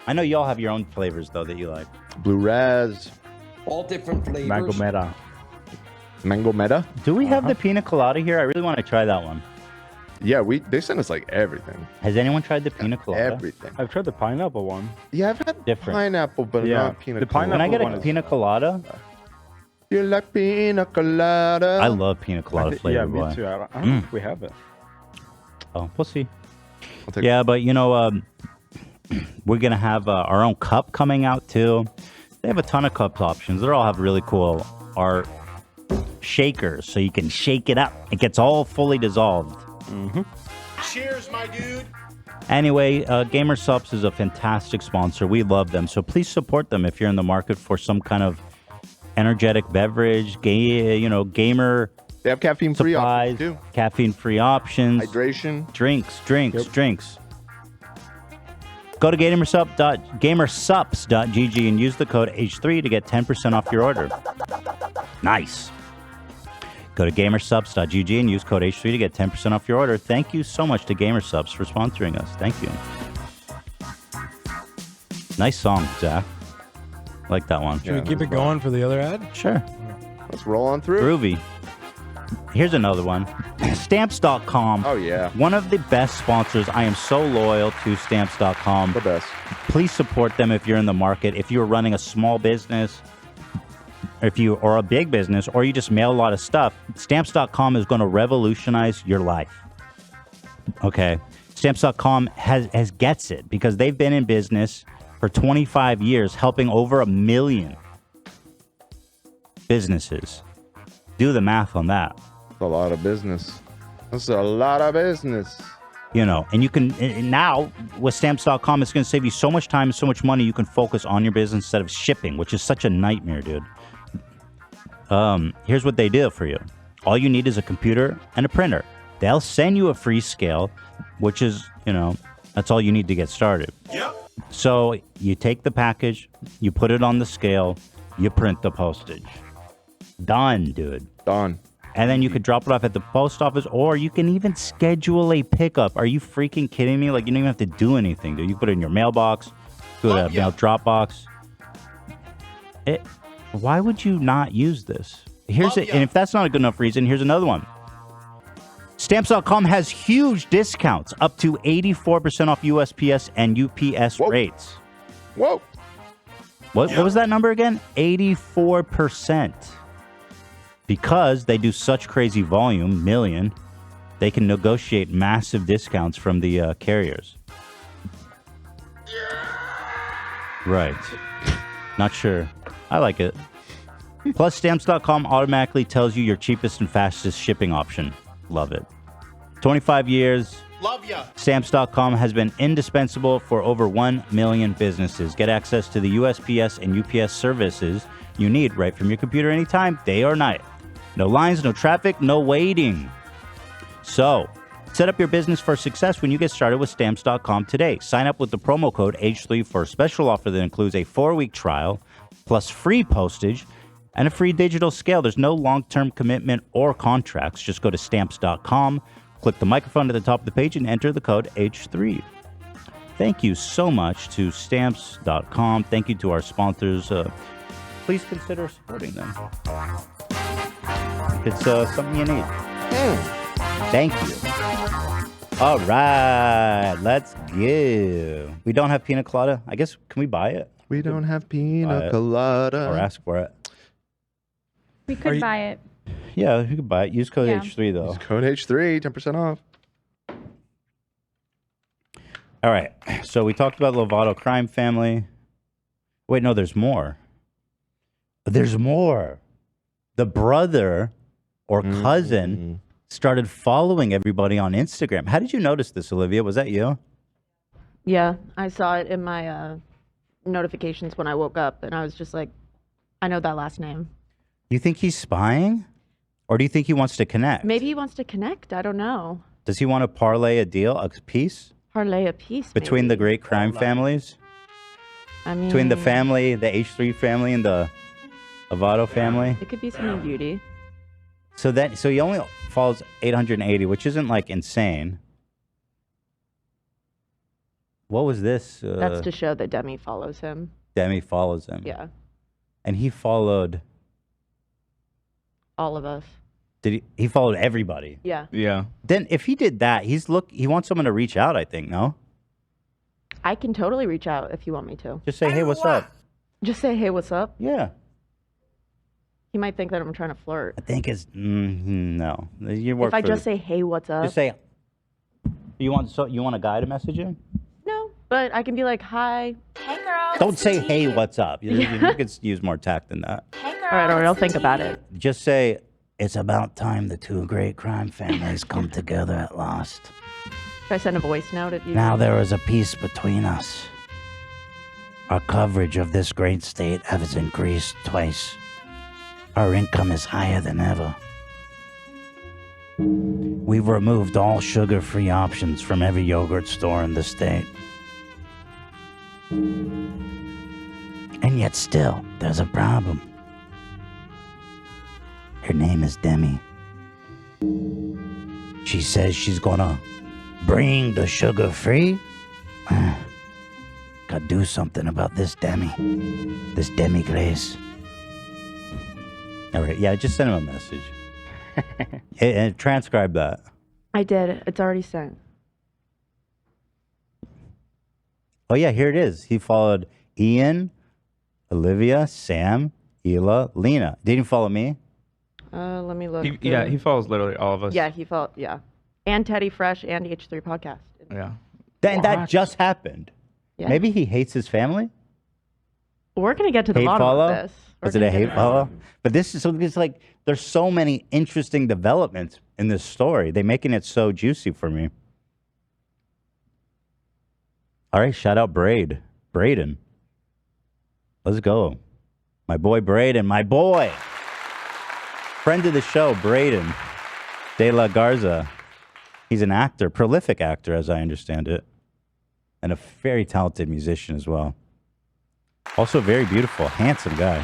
I know y'all have your own flavors though that you like. Blue Raz. All different flavors. Mango Meta. Mango Meta? Do we have the pina colada here? I really want to try that one. Yeah, they sent us like everything. Has anyone tried the pina colada? Everything. I've tried the pineapple one. Yeah, I've had Different. pineapple, but not pina colada. Can I get a pina colada? You like pina colada? I love pina colada flavor. Yeah, me boy. too. I don't know if we have it. Oh, we'll see. Yeah, but you know, we're gonna have our own cup coming out too. They have a ton of cup options. They all have really cool art shakers, so you can shake it up. It gets all fully dissolved. Cheers, my dude. Anyway, Gamer Subs is a fantastic sponsor. We love them, so please support them if you're in the market for some kind of energetic beverage, gamer. They have caffeine-free supplies, options too. Caffeine-free options, Hydration, drinks. Go to gamersups.gg and use the code H3 to get 10% off your order. Nice. Go to gamersups.gg and use code H3 to get 10% off your order. Thank you so much to Gamersubs for sponsoring us. Thank you. Nice song, Zach. Like that one. Should we keep it going for the other ad? Sure. Let's roll on through. Groovy. Here's another one. Stamps.com. Oh, yeah. One of the best sponsors. I am so loyal to Stamps.com. The best. Please support them if you're in the market. If you're running a small business, or a big business, or you just mail a lot of stuff, Stamps.com is going to revolutionize your life. Okay. Stamps.com has gets it because they've been in business for 25 years, helping over 1 million businesses. Do the math on that. That's a lot of business. That's a lot of business. You know, and you can, and now with Stamps.com, it's going to save you so much time and so much money. You can focus on your business instead of shipping, which is such a nightmare, dude. Here's what they do for you. All you need is a computer and a printer. They'll send you a free scale, which is, that's all you need to get started. Yep. So you take the package, you put it on the scale, you print the postage. Done, dude. Done. And then you could drop it off at the post office, or you can even schedule a pickup. Are you freaking kidding me? Like, you don't even have to do anything, dude. You put it in your mailbox, do it at mail drop box. Why would you not use this? And if that's not a good enough reason, here's another one. Stamps.com has huge discounts, up to 84% off USPS and UPS rates. Whoa. What was that number again? 84%. Because they do such crazy volume, million, they can negotiate massive discounts from the carriers. Right. Not sure. I like it. Plus, Stamps.com automatically tells you your cheapest and fastest shipping option. Love it. 25 years. Love ya. Stamps.com has been indispensable for over 1 million businesses. Get access to the USPS and UPS services you need right from your computer anytime, day or night. No lines, no traffic, no waiting. So, set up your business for success when you get started with Stamps.com today. Sign up with the promo code H3 for a special offer that includes a 4-week trial, plus free postage, and a free digital scale. There's no long-term commitment or contracts. Just go to Stamps.com, click the microphone at the top of the page, and enter the code H3. Thank you so much to Stamps.com. Thank you to our sponsors. Please consider supporting them. It's something you need. Thank you. All right, let's go. We don't have pina colada. I guess, can we buy it? We don't have pina colada. Or ask for it. We could buy it. Yeah, you could buy it. Use code H3, though. Use code H3, 10% off. All right, so we talked about Lovato crime family. Wait, no, there's more. There's more. The brother or cousin started following everybody on Instagram. How did you notice this, Olivia? Was that you? Yeah, I saw it in my notifications when I woke up, and I was just like, I know that last name. You think he's spying? Or do you think he wants to connect? Maybe he wants to connect. I don't know. Does he want to parlay a deal, a piece? Parlay a piece, between the great crime families? I mean, between the family, the H3 family, and the Lovato family? It could be something beauty. So he only follows 880, which isn't like insane. What was this? That's to show that Demi follows him. Demi follows him. Yeah. And he followed. All of us. Did he? He followed everybody. Yeah. Yeah. Then if he did that, he wants someone to reach out. I think no. I can totally reach out if you want me to. Just say, hey, what's up? Just say, hey, what's up? Yeah. He might think that I'm trying to flirt. I think it's no. You work If I for just say, hey, what's up? just say. You want a guy to message you? No, but I can be like, hi. Hey, girl. Don't say, hey, what's up? You could use more tact than that. All right, I'll think about it. Just say, it's about time the two great crime families come together at last. Should I send a voice note at you? Now there is a peace between us. Our coverage of this great state has increased twice. Our income is higher than ever. We've removed all sugar-free options from every yogurt store in the state. And yet still, there's a problem. Her name is Demi. She says she's gonna bring the sugar-free. Gotta do something about this Demi. This Demi Glaze. All right, yeah, just send him a message. and transcribe that. I did. It's already sent. Oh, yeah, here it is. He followed Ian, Olivia, Sam, Hila, Lena. Did he follow me? Let me look. He follows literally all of us. Yeah, he followed. Yeah, and Teddy Fresh and H3 podcast. Yeah. That just happened. Yeah. Maybe he hates his family. We're gonna get to the Hate bottom follow? of this. Was it a hate follow? But this is so. It's like there's so many interesting developments in this story. They're making it so juicy for me. All right, shout out Braden. Let's go, my boy Braden, my boy. Friend of the show, Braden De La Garza. He's an actor, prolific actor, as I understand it, and a very talented musician as well. Also very beautiful, handsome guy.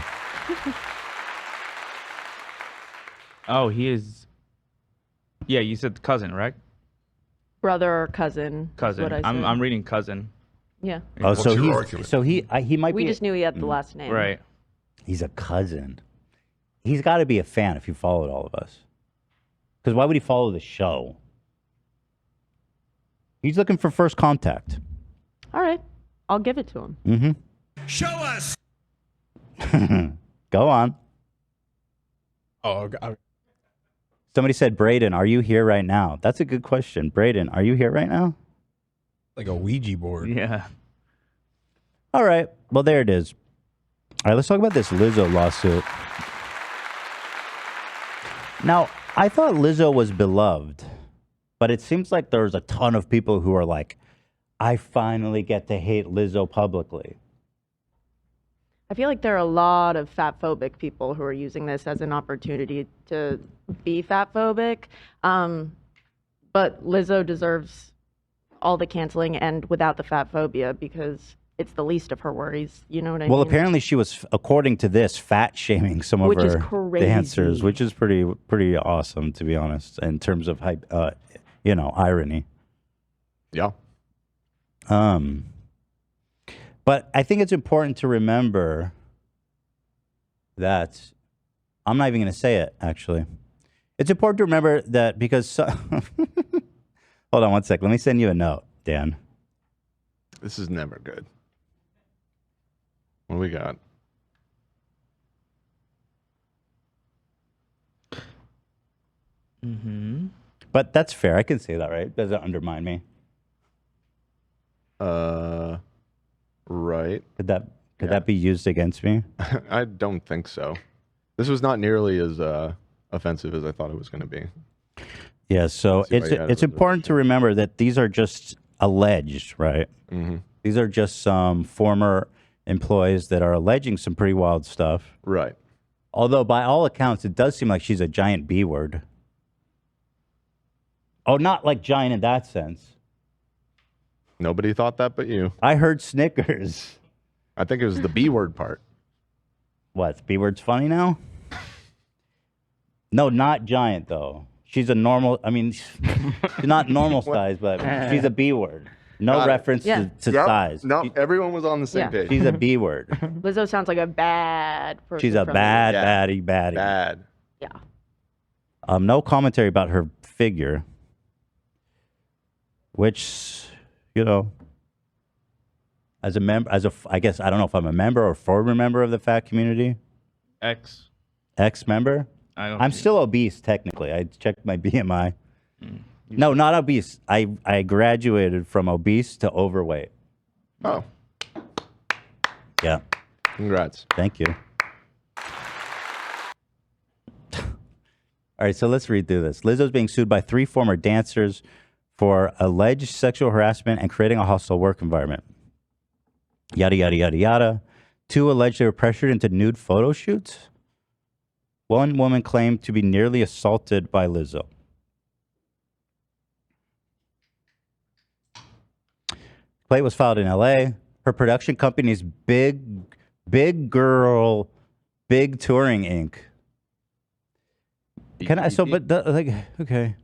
Oh, he is. Yeah, you said cousin, right? Brother or cousin. is Cousin. What I said. I'm reading cousin. Yeah. Oh, so he might We be. just knew he had the last name. Right. He's a cousin. He's got to be a fan if he followed all of us. Because why would he follow the show? He's looking for first contact. All right, I'll give it to him. Mm-hmm. Show us. Go on. Oh, Somebody said, Braden, are you here right now? That's a good question. Braden, are you here right now? like a Ouija board. Yeah. All right. Well, there it is. All right, let's talk about this Lizzo lawsuit. Now, I thought Lizzo was beloved, but it seems like there's a ton of people who are like, I finally get to hate Lizzo publicly. I feel like there are a lot of fat-phobic people who are using this as an opportunity to be fat-phobic. But Lizzo deserves all the canceling and without the fat phobia because it's the least of her worries. You know what I mean? Well, apparently she was, according to this, fat-shaming some of Which is her crazy. dancers, which is pretty awesome, to be honest, in terms of, irony. Yeah. But I think it's important to remember that I'm not even going to say it, actually. It's important to remember that because... Hold on one sec. Let me send you a note, Dan. This is never good. What do we got? Mm-hmm. But that's fair. I can say that, right? Doesn't undermine me. Right. Could that be used against me? I don't think so. This was not nearly as offensive as I thought it was going to be. Yeah, so it's important to remember that these are just alleged, right? Mm-hmm. These are just some former employees that are alleging some pretty wild stuff. Right. Although by all accounts, it does seem like she's a giant B word. Oh, not like giant in that sense. Nobody thought that but you. I heard Snickers. I think it was the B word part. What? B word's funny now? No, not giant though. She's a normal. I mean, she's not normal size, but she's a B word. No reference Yeah. to size. No, everyone was on the same Yeah. page. She's a B word. Lizzo sounds like a bad person. She's a from bad, the- baddie. Bad. Yeah. No commentary about her figure, which, you know, as a member, I guess, I don't know if I'm a member or former member of the fat community. Ex-member? I'm still obese, technically. I checked my BMI. No, not obese. I graduated from obese to overweight. Oh. Yeah. Congrats. Thank you. All right, so let's read through this. Lizzo's being sued by 3 former dancers for alleged sexual harassment and creating a hostile work environment. Yada, yada, yada, yada. 2 alleged they were pressured into nude photo shoots. 1 woman claimed to be nearly assaulted by Lizzo. Complaint was filed in L.A. Her production company is Big Touring Inc. Can I? So, but okay.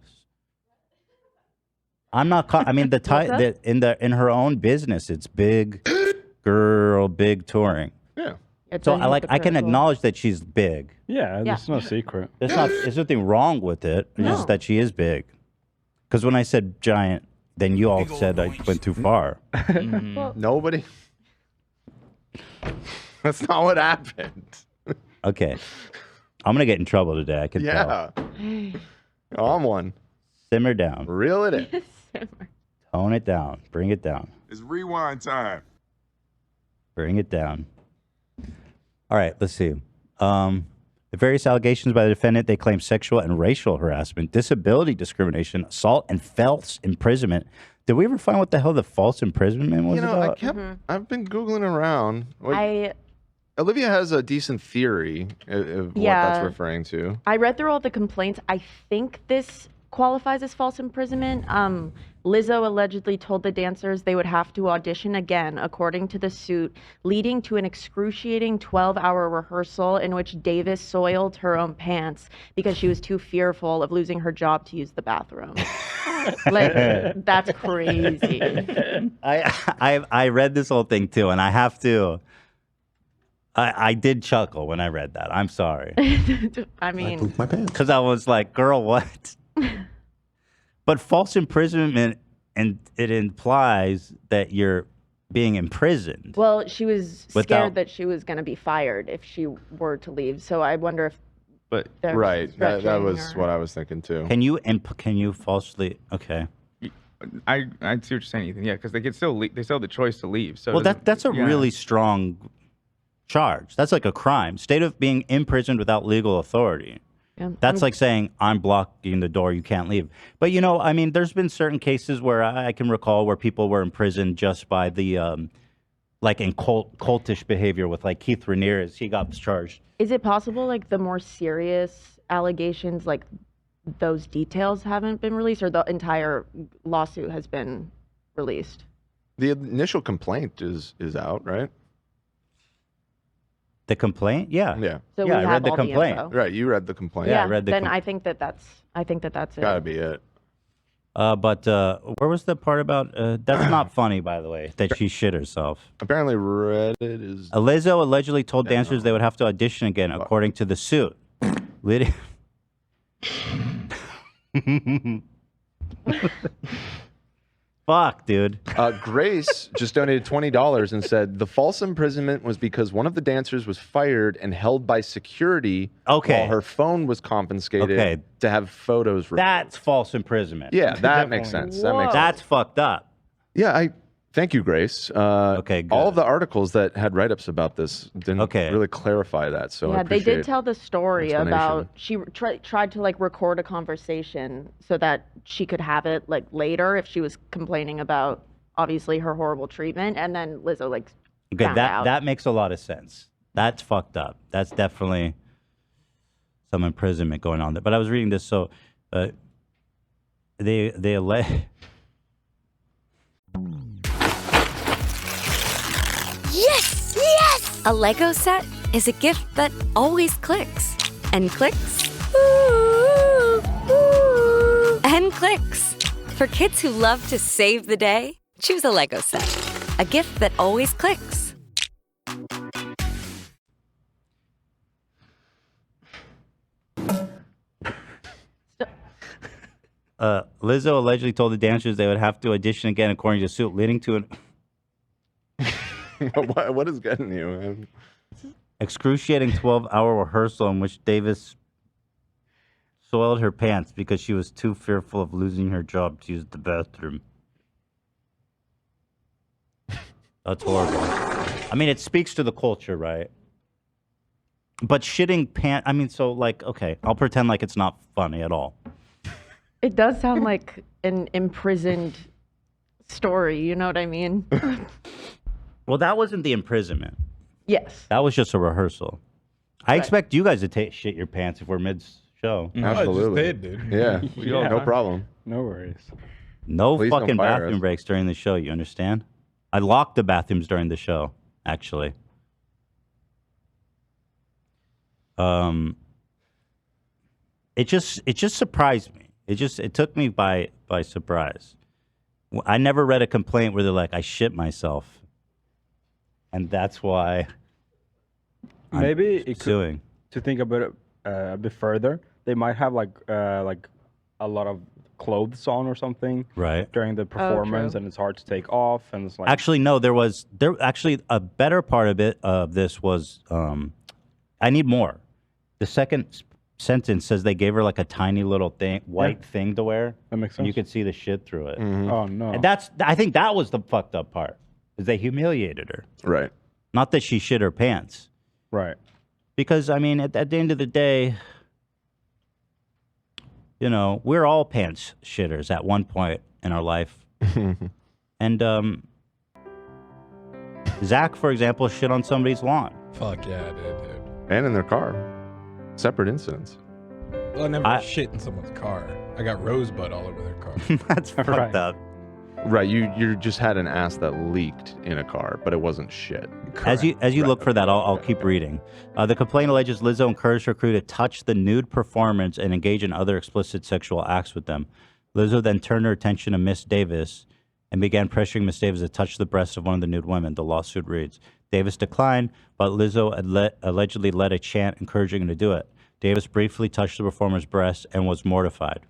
I'm not. I mean, in her own business, it's Big Touring. Yeah. So I can acknowledge that she's big. Yeah, there's no secret. There's nothing wrong with it. It's just that she is big. Because when I said giant, then you all said I went too far. Nobody. That's not what happened. Okay. I'm gonna get in trouble today. I can Yeah. tell. On one. Simmer down. Reel it in. Tone it down. Bring it down. It's rewind time. Bring it down. All right, let's see. The various allegations by the defendant, they claim sexual and racial harassment, disability discrimination, assault, and false imprisonment. Did we ever find what the hell the false imprisonment was about? I've been Googling around. Olivia has a decent theory of what that's referring to. I read through all the complaints. I think this qualifies as false imprisonment. Lizzo allegedly told the dancers they would have to audition again, according to the suit, leading to an excruciating 12-hour rehearsal in which Davis soiled her own pants because she was too fearful of losing her job to use the bathroom. Like, that's crazy. I read this whole thing too, and I have to. I did chuckle when I read that. I'm sorry. I mean, because I was like, "Girl, what?" But false imprisonment, and it implies that you're being imprisoned. well, she was scared that she was going to be fired if she were to leave. So I wonder if. But they're Right. That stretching was her. what I was thinking too. Can you falsely? Okay. I see what you're saying, Ethan. Yeah, because they could still they still have the choice to leave. So Well, it doesn't- that's a yeah. really strong charge. That's like a crime. State of being imprisoned without legal authority. Yeah, That's like saying, I'm blocking the door, you can't leave. But, you know, I mean, there's been certain cases where I can recall where people were imprisoned just by the, like in cultish behavior with like Keith Ramirez. He got charged. Is it possible, like, the more serious allegations, like, those details haven't been released, or the entire lawsuit has been released? The initial complaint is out, right? The complaint? Yeah. Yeah. So yeah, we I have read the all the complaint. info. Right, you read the complaint. Yeah, I read the then I think that's it. Gotta be it. But where was the part about, that's not funny, by the way, that she shit herself. Apparently Reddit is... Lizzo allegedly told dancers they would have to audition again, according to the suit. Lydia... Fuck, dude. Grace just donated $20 and said the false imprisonment was because one of the dancers was fired and held by security while her phone was confiscated to have photos removed. That's false imprisonment. Yeah, that makes sense. That makes That's sense. fucked up. Yeah, thank you, Grace. Okay, good. All of the articles that had write-ups about this didn't really clarify that, so I Yeah, they appreciate did tell the story explanation. about she tried to like record a conversation so that she could have it like later if she was complaining about obviously her horrible treatment, and then Lizzo like Okay, found out. that makes a lot of sense. That's fucked up. That's definitely some imprisonment going on there. But I was reading this, so they Yes! Yes! A Lego set is a gift that always clicks. And clicks. Ooh, ooh, and clicks. For kids who love to save the day, choose a Lego set. A gift that always clicks. Lizzo allegedly told the dancers they would have to audition again according to suit, leading to an what is getting you, man? excruciating 12-hour rehearsal in which Davis soiled her pants because she was too fearful of losing her job to use the bathroom. That's horrible. I mean, it speaks to the culture, right? But shitting pants, I mean, so like, okay, I'll pretend like it's not funny at all. It does sound like an imprisoned story, you know what I mean? Well, that wasn't the imprisonment. Yes. That was just a rehearsal. I expect you guys to shit your pants if we're mid-show. Absolutely. I just did, dude. Yeah. Yeah. No problem. No worries. No Please don't fucking fire bathroom us. breaks during the show, you understand? I locked the bathrooms during the show, actually. It just surprised me. It took me by surprise. I never read a complaint where they're like, I shit myself. And that's why Maybe it suing. to think about it a bit further, they might have like a lot of clothes on or something Right. during the performance, true. and it's hard to take off, and it's like Actually, no, there actually a better part of this was I need more. The second sentence says they gave her like a tiny little white thing to wear. That makes And you sense. could see the shit through it. Oh no. And I think that was the fucked up part. Is they humiliated her. Right. Not that she shit her pants. Right. Because I mean, at the end of the day, you know, we're all pants shitters at one point in our life. And Zach, for example, shit on somebody's lawn. Fuck yeah, dude. And in their car. Separate incidents. Well, I never shit in someone's car. I got rosebud all over their car. That's fucked up. Right, you just had an ass that leaked in a car, but it wasn't shit. As you look for that, I'll keep reading. The complaint alleges Lizzo encouraged her crew to touch the nude performers and engage in other explicit sexual acts with them. Lizzo then turned her attention to Miss Davis and began pressuring Miss Davis to touch the breasts of one of the nude women. The lawsuit reads, Davis declined, but Lizzo allegedly led a chant encouraging her to do it. Davis briefly touched the performer's breasts and was mortified.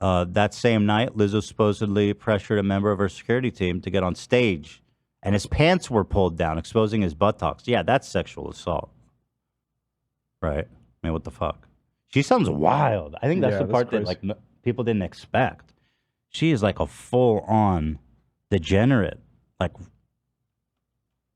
That same night, Lizzo supposedly pressured a member of her security team to get on stage, and his pants were pulled down, exposing his buttocks. Yeah, that's sexual assault. Right? I mean, what the fuck? She sounds wild. I think that's the part that like people didn't expect. She is like a full-on degenerate. Like,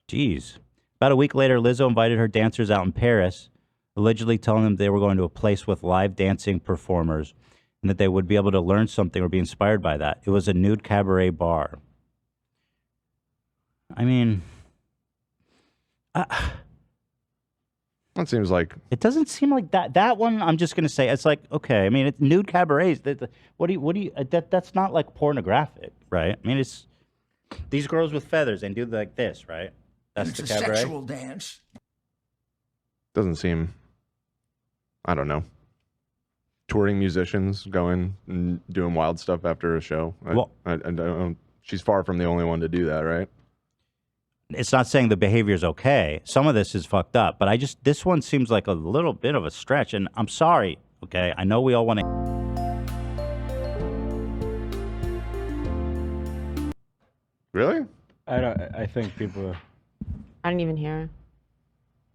geez. About a week later, Lizzo invited her dancers out in Paris, allegedly telling them they were going to a place with live dancing performers and that they would be able to learn something or be inspired by that. It was a nude cabaret bar. I mean, that seems like it doesn't seem like that. That one, I'm just gonna say, it's like okay. I mean, it's nude cabarets. What do you? That's not like pornographic, right? I mean, it's these girls with feathers and do like this, right? That's It's the a cabaret. sexual dance. Doesn't seem, I don't know. Touring musicians going and doing wild stuff after a show. I don't, she's far from the only one to do that, right? It's not saying the behavior is okay. Some of this is fucked up, but this one seems like a little bit of a stretch. And I'm sorry, okay? I know we all want to. Really? I think people. I didn't even hear.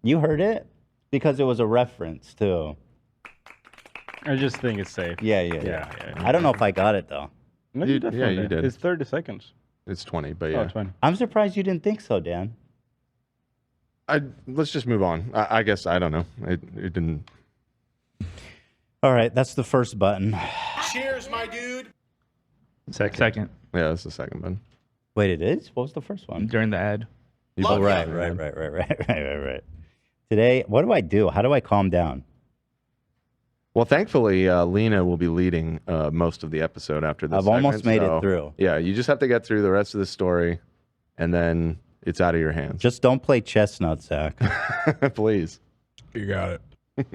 You heard it because it was a reference too. I just think it's safe. Yeah. I don't know if I got it though. No, you definitely you did. It's 30 seconds. It's 20, but Oh, yeah. 20. I'm surprised you didn't think so, Dan. Let's just move on. I guess I don't know. It didn't. All right, that's the first button. Cheers, my dude. Second. Yeah, that's the second button. Wait, it is? What was the first one? During the ad. Oh, right. Today, what do I do? How do I calm down? Well, thankfully, Lena will be leading most of the episode after this. I've almost made it through. Yeah, you just have to get through the rest of the story, and then it's out of your hands. Just don't play chestnut, Zach. Please. You got it.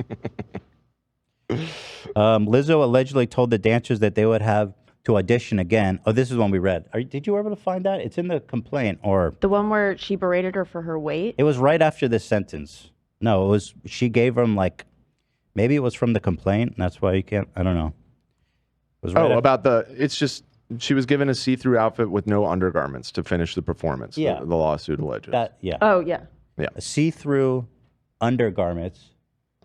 Lizzo allegedly told the dancers that they would have to audition again. Oh, this is one we read. Did you ever able to find that? It's in the complaint, or The one where she berated her for her weight? it was right after this sentence. No, it was she gave them like maybe it was from the complaint. And that's why you can't. I don't know. It was right after- about it's just she was given a see-through outfit with no undergarments to finish the performance. Yeah. The lawsuit alleges. yeah. Oh, yeah. Yeah. See-through undergarments.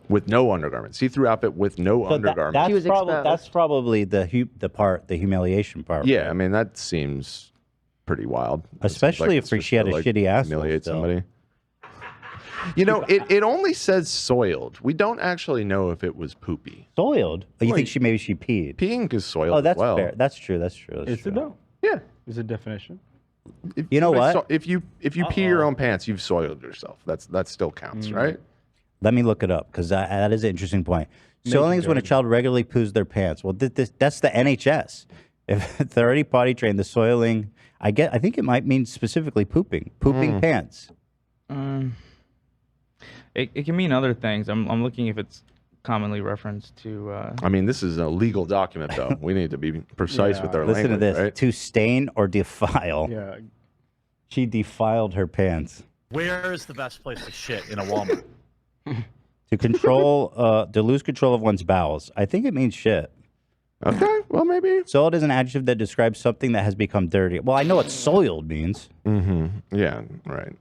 With no undergarments. See-through outfit with no So undergarments. that's probably the humiliation part. Yeah, I mean that seems pretty wild. Especially if it's just she had to, a shitty asshole humiliate still. somebody. You know, it only says soiled. We don't actually know if it was poopy. Soiled? Oh, you think maybe she peed? Peeing is soiled. Oh, that's as well. fair. That's true. That's true. Is it though? Yeah. Is it definition? You know what? If you pee your own pants, you've soiled yourself. That still counts, right? Let me look it up because that is an interesting point. Make Soiling it is when a dirty. child regularly poos their pants. Well, that's the NHS. If they're already potty trained, the soiling, I think it might mean specifically pooping pants. It can mean other things. I'm looking if it's commonly referenced to. I mean, this is a legal document, though. We need to be precise with our Listen language. to this: right? to stain or defile. Yeah. She defiled her pants. Where is the best place to shit in a Walmart? To control, to lose control of one's bowels. I think it means shit. Okay, well maybe. Soiled is an adjective that describes something that has become dirty. Well, I know what soiled means. Mm-hmm. Yeah, right.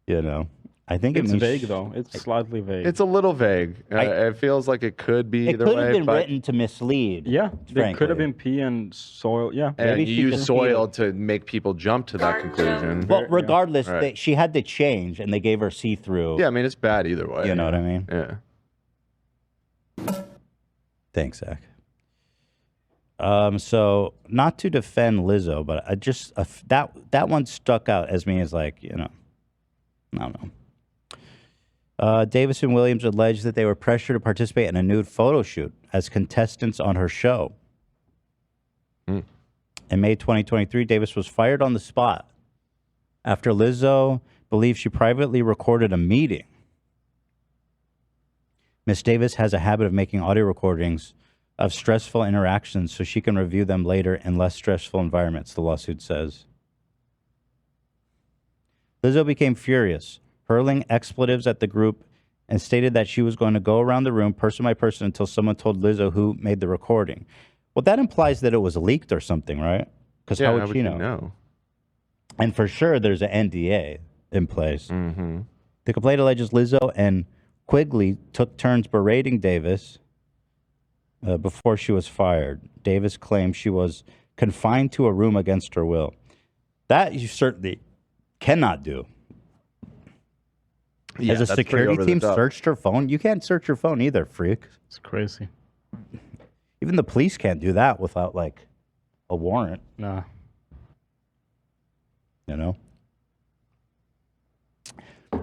You know, I think It's it means vague though. It's slightly vague. It's a little vague. It feels like it could be It either could way. have been but, written to mislead. Yeah, they could have frankly. been pee and soil. Yeah, and Maybe you she use just soil to make people jump to that conclusion. Well, regardless, Right. she had to change, and they gave her see-through. Yeah, I mean it's bad either way. You know what I mean? Yeah. Thanks, Zach. So not to defend Lizzo, but I just that one stuck out as me as like, you know, I don't know. Davis and Williams alleged that they were pressured to participate in a nude photo shoot as contestants on her show. In May 2023, Davis was fired on the spot after Lizzo believed she privately recorded a meeting. Miss Davis has a habit of making audio recordings of stressful interactions so she can review them later in less stressful environments, the lawsuit says. Lizzo became furious, hurling expletives at the group, and stated that she was going to go around the room person by person until someone told Lizzo who made the recording. Well, that implies that it was leaked or something, right? Because Yeah, how how would she would you know? know? And for sure, there's an NDA in place. Mm-hmm. The complaint alleges Lizzo and Quigley took turns berating Davis before she was fired. Davis claimed she was confined to a room against her will. That you certainly cannot do. Yeah, As a that's pretty security over the team top. searched her phone, you can't search your phone either, freak. It's crazy. Even the police can't do that without like a warrant. Nah. You know?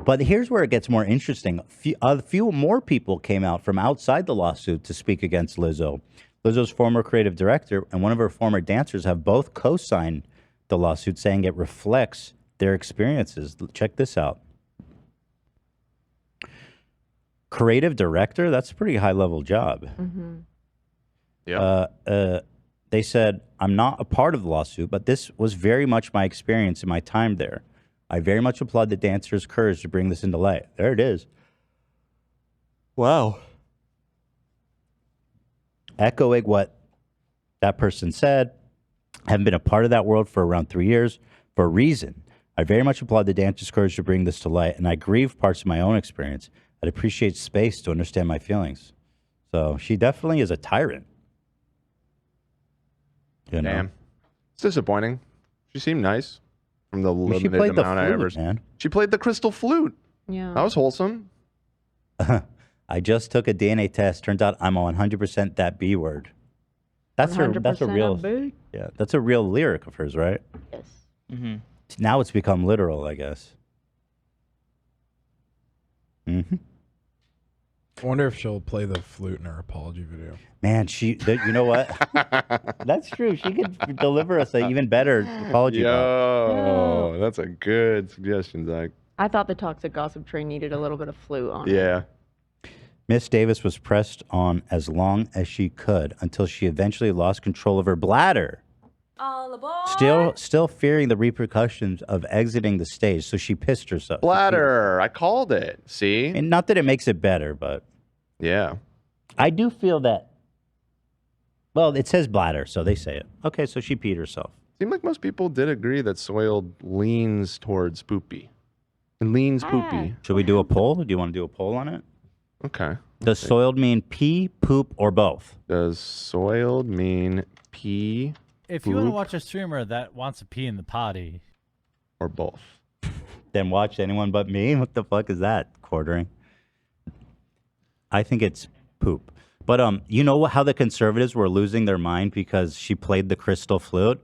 But here's where it gets more interesting. A few more people came out from outside the lawsuit to speak against Lizzo. Lizzo's former creative director and one of her former dancers have both co-signed the lawsuit, saying it reflects their experiences. Check this out. Creative director? That's a pretty high-level job. Mm-hmm. Yeah. They said, I'm not a part of the lawsuit, but this was very much my experience in my time there. I very much applaud the dancers' courage to bring this into light. There it is. Wow. Echoing what that person said, I haven't been a part of that world for around 3 years for a reason. I very much applaud the dancers' courage to bring this to light, and I grieve parts of my own experience. I'd appreciate space to understand my feelings. So she definitely is a tyrant. You know? Damn. It's disappointing. She seemed nice from the Well, she limited played the amount I flute, ever. man. She played the crystal flute. Yeah. That was wholesome. I just took a DNA test. Turns out I'm 100% that B word. That's her. That's a 100% real. a B? Yeah, that's a real lyric of hers, right? Yes. Mm-hmm. Now it's become literal, I guess. Mm-hmm. I wonder if she'll play the flute in her apology video. Man, you know what? That's true. She could deliver us an even better apology. Yo, that's a good suggestion, Zach. I thought the toxic gossip train needed a little bit of flute on it. Yeah. Miss Davis was pressed on as long as she could until she eventually lost control of her bladder. Still fearing the repercussions of exiting the stage, so she pissed herself. Bladder. I called it. See? And not that it makes it better, but yeah. I do feel that. Well, it says bladder, so they say it. Okay, so she peed herself. Seemed like most people did agree that soiled leans towards poopy. It leans poopy. Should we do a poll? Do you want to do a poll on it? Okay. Does soiled mean pee, poop, or both? Does soiled mean pee, If you want to poop, watch a streamer that wants to pee in the potty, or both? Then watch anyone but me? What the fuck is that? Quartering. I think it's poop. But you know how the conservatives were losing their mind because she played the crystal flute?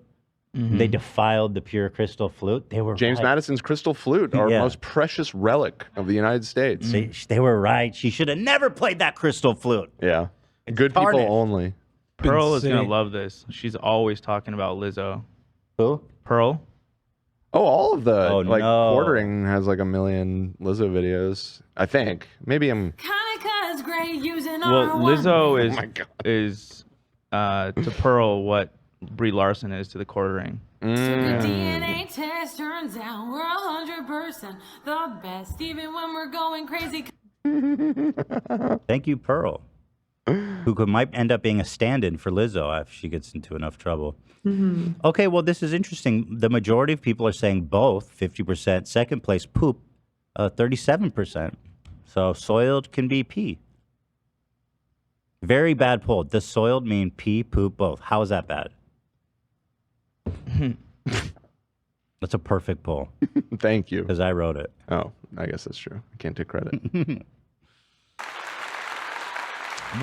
They defiled the pure crystal flute. They were James right. Madison's crystal flute, our Yeah. most precious relic of the United States. They were right. She should have never played that crystal flute. Yeah. Good tarnished. people only. Pearl is gonna City. love this. She's always talking about Lizzo. Who? Pearl. Oh, all of the Oh, like no. quartering has like 1 million Lizzo videos. I think. Maybe I'm. Well, Lizzo is Oh my God. is to Pearl what Brie Larson is to the quartering. DNA test turns out we're 100% the best, even when we're going crazy. Thank you, Pearl, who might end up being a stand-in for Lizzo if she gets into enough trouble. Okay, well, this is interesting. The majority of people are saying both, 50%. Second place, poop, 37%. So soiled can be pee. Very bad poll. Does soiled mean pee, poop, both? How is that bad? That's a perfect poll. Thank you. Because I wrote it. Oh, I guess that's true. I can't take credit.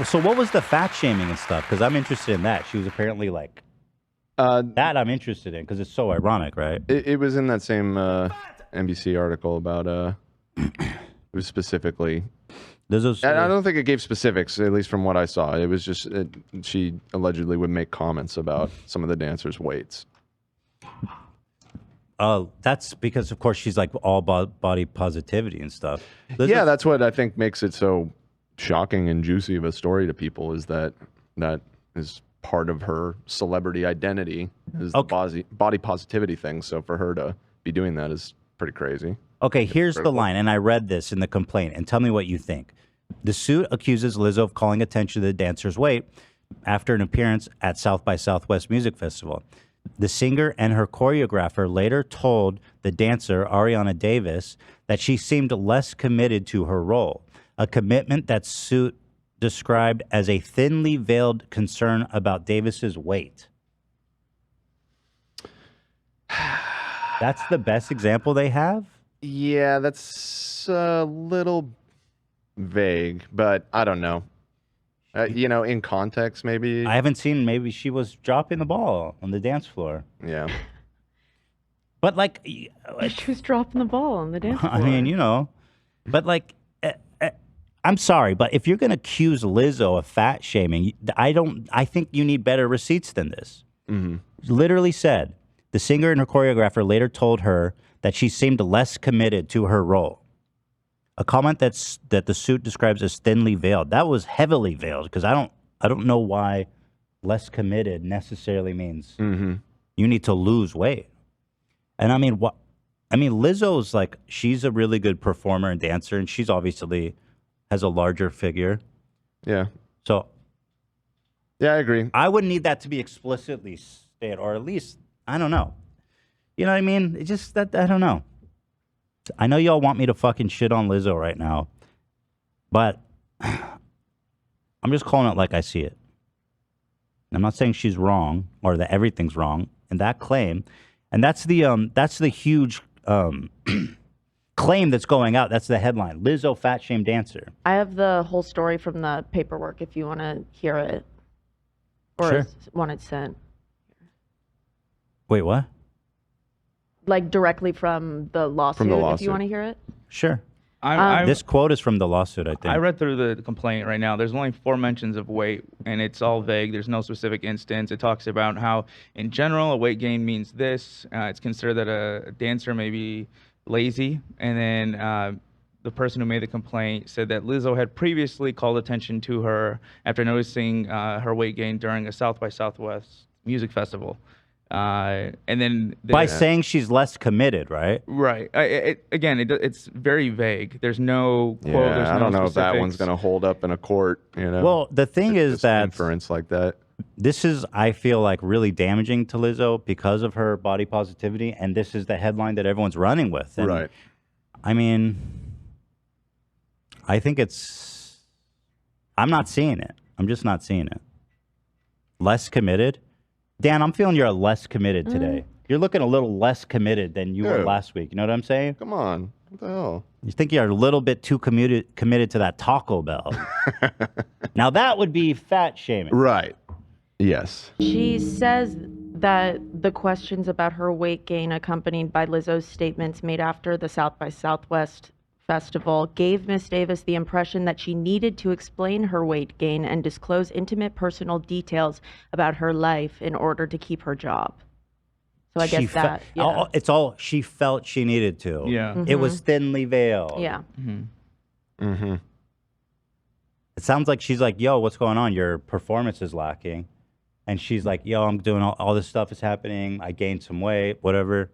So what was the fat shaming and stuff? Because I'm interested in that. She was apparently like, that I'm interested in because it's so ironic, right? It was in that same NBC article about it was specifically. I don't think it gave specifics, at least from what I saw. It was just she allegedly would make comments about some of the dancers' weights. That's because, of course, she's like all body positivity and stuff. Yeah, that's what I think makes it so shocking and juicy of a story to people is that is part of her celebrity identity is the body positivity thing. So for her to be doing that is pretty crazy. Okay, here's the line, and I read this in the complaint, and tell me what you think. The suit accuses Lizzo of calling attention to the dancer's weight after an appearance at South by Southwest Music Festival. The singer and her choreographer later told the dancer, Ariana Davis, that she seemed less committed to her role, a commitment that suit described as a thinly veiled concern about Davis's weight. That's the best example they have? Yeah, that's a little vague, but I don't know. In context, maybe. I haven't seen. Maybe she was dropping the ball on the dance floor. Yeah. But like, She was dropping the ball on the dance floor. I mean, but like, I'm sorry, but if you're going to accuse Lizzo of fat shaming, I think you need better receipts than this. Literally said, the singer and her choreographer later told her that she seemed less committed to her role. A comment that the suit describes as thinly veiled. That was heavily veiled because I don't know why less committed necessarily means you need to lose weight. And I mean, Lizzo's like, she's a really good performer and dancer, and she's obviously has a larger figure. Yeah. So. Yeah, I agree. I would need that to be explicitly stated, or at least, I don't know. You know what I mean? It's just that, I don't know. I know y'all want me to fucking shit on Lizzo right now, but I'm just calling it like I see it. I'm not saying she's wrong or that everything's wrong in that claim. And that's the huge claim that's going out. That's the headline. Lizzo fat shame dancer. I have the whole story from the paperwork if you want to hear it. Or Sure. want it sent. Wait, what? Like directly from the lawsuit, if you want to hear it. Sure. I This quote is from the lawsuit, I think. I read through the complaint right now. There's only 4 mentions of weight, and it's all vague. There's no specific instance. It talks about how, in general, a weight gain means this. It's considered that a dancer may be lazy, and then the person who made the complaint said that Lizzo had previously called attention to her after noticing her weight gain during a South by Southwest music festival. And then by saying she's less committed, right? Right. It's very vague. There's no quote. Yeah, There's I no don't know if that specifics. one's going to hold up in a court. You know. Well, the thing is that inference like that. This is, I feel like, really damaging to Lizzo because of her body positivity, and this is the headline that everyone's running with. And, right. I mean, I think I'm not seeing it. I'm just not seeing it. Less committed. Dan, I'm feeling you're less committed today. You're looking a little less committed than you were last week. You know what I'm saying? Come on. What the hell? You think you're a little bit too committed to that Taco Bell. Now, that would be fat shaming. Right. Yes. She says that the questions about her weight gain, accompanied by Lizzo's statements made after the South by Southwest festival, gave Miss Davis the impression that she needed to explain her weight gain and disclose intimate personal details about her life in order to keep her job. So I guess that, yeah. It's all she felt she needed to. Yeah. It was thinly veiled. Yeah. It sounds like she's like, yo, what's going on? Your performance is lacking. And she's like, yo, I'm doing all this stuff is happening. I gained some weight, whatever.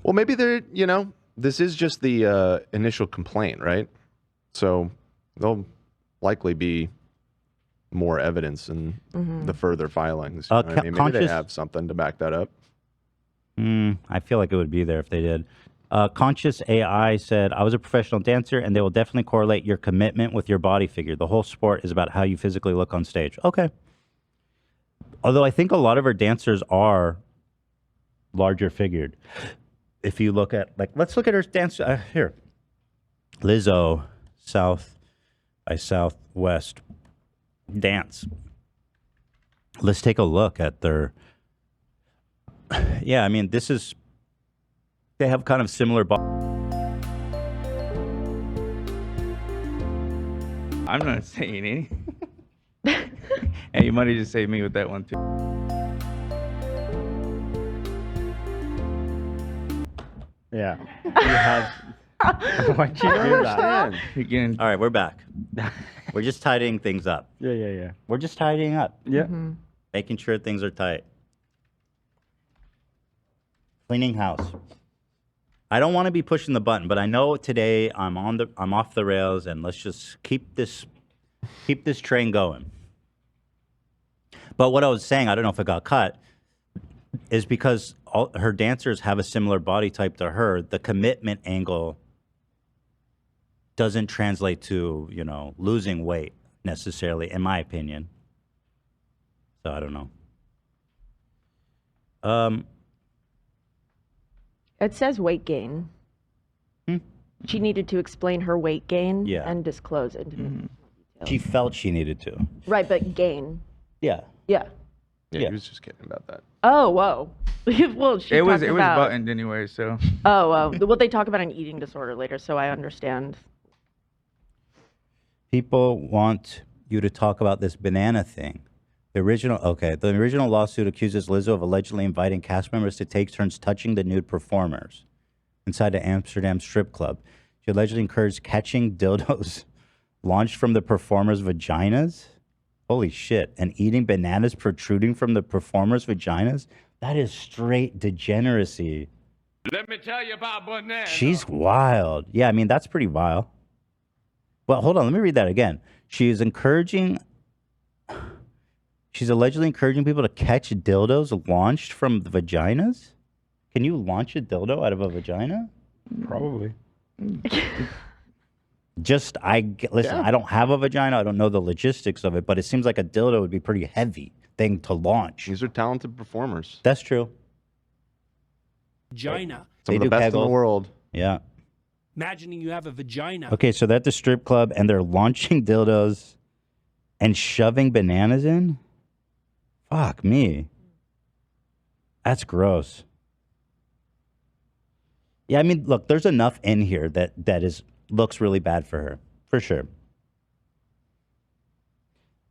Well, maybe this is just the initial complaint, right? So there'll likely be more evidence in the further filings. You know what I mean? Maybe they have something to back that up. I feel like it would be there if they did. Conscious AI said, I was a professional dancer, and they will definitely correlate your commitment with your body figure. The whole sport is about how you physically look on stage. Okay. Although I think a lot of our dancers are larger figured. If you look at, let's look at her dance here. Lizzo, South by Southwest dance. Let's take a look at their. Yeah, I mean, they have kind of similar. I'm not saying any. Hey, you might have just saved me with that one too. Yeah. You have. Why'd you do that? Again. All right, we're back. We're just tidying things up. Yeah. We're just tidying up. Yeah. Making sure things are tight. Cleaning house. I don't want to be pushing the button, but I know today I'm off the rails, and let's just keep this train going. But what I was saying, I don't know if it got cut, is because her dancers have a similar body type to her, the commitment angle doesn't translate to, losing weight necessarily, in my opinion. So I don't know. It says weight gain. She needed to explain her weight gain and disclose it. She felt she needed to. Right, but gain. Yeah. Yeah. Yeah, he was just kidding about that. Oh, whoa. Well, it was buttoned anyway, so. Oh, well, they talk about an eating disorder later, so I understand. People want you to talk about this banana thing. The original lawsuit accuses Lizzo of allegedly inviting cast members to take turns touching the nude performers inside the Amsterdam strip club. She allegedly encouraged catching dildos launched from the performers' vaginas. Holy shit. And eating bananas protruding from the performers' vaginas? That is straight degeneracy. Let me tell you about bananas. She's wild. Yeah, I mean, that's pretty vile. Well, hold on. Let me read that again. She's allegedly encouraging people to catch dildos launched from the vaginas? Can you launch a dildo out of a vagina? Probably. Listen, I don't have a vagina. I don't know the logistics of it, but it seems like a dildo would be a pretty heavy thing to launch. These are talented performers. That's true. Vagina. Some of the best in the world. Yeah. Imagining you have a vagina. Okay, so they're at the strip club and they're launching dildos and shoving bananas in? Fuck me. That's gross. Yeah, I mean, look, there's enough in here that looks really bad for her, for sure.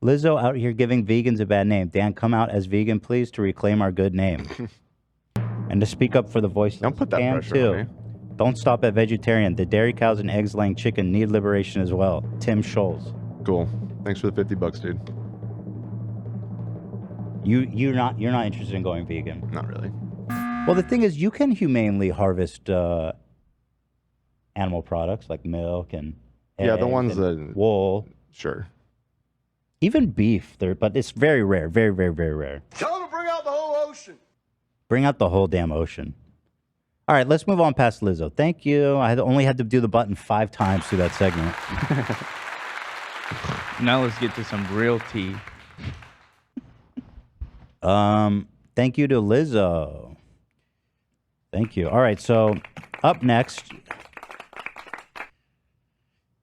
Lizzo out here giving vegans a bad name. Dan, come out as vegan, please, to reclaim our good name. And to speak up for the voiceless. Don't put that pressure too. on me. Don't stop at vegetarian. The dairy cows and eggs laying chicken need liberation as well. Tim Scholes. Cool. Thanks for the $50, dude. You're not interested in going vegan? Not really. Well, the thing is, you can humanely harvest animal products like milk and Yeah, the eggs ones and that wool. Sure. Even beef, but it's very rare, very, very, very rare. Tell him to bring out the whole ocean. Bring out the whole damn ocean. All right, let's move on past Lizzo. Thank you. I only had to do the button 5 times through that segment. Now let's get to some real tea. Thank you to Lizzo. Thank you. All right, so up next,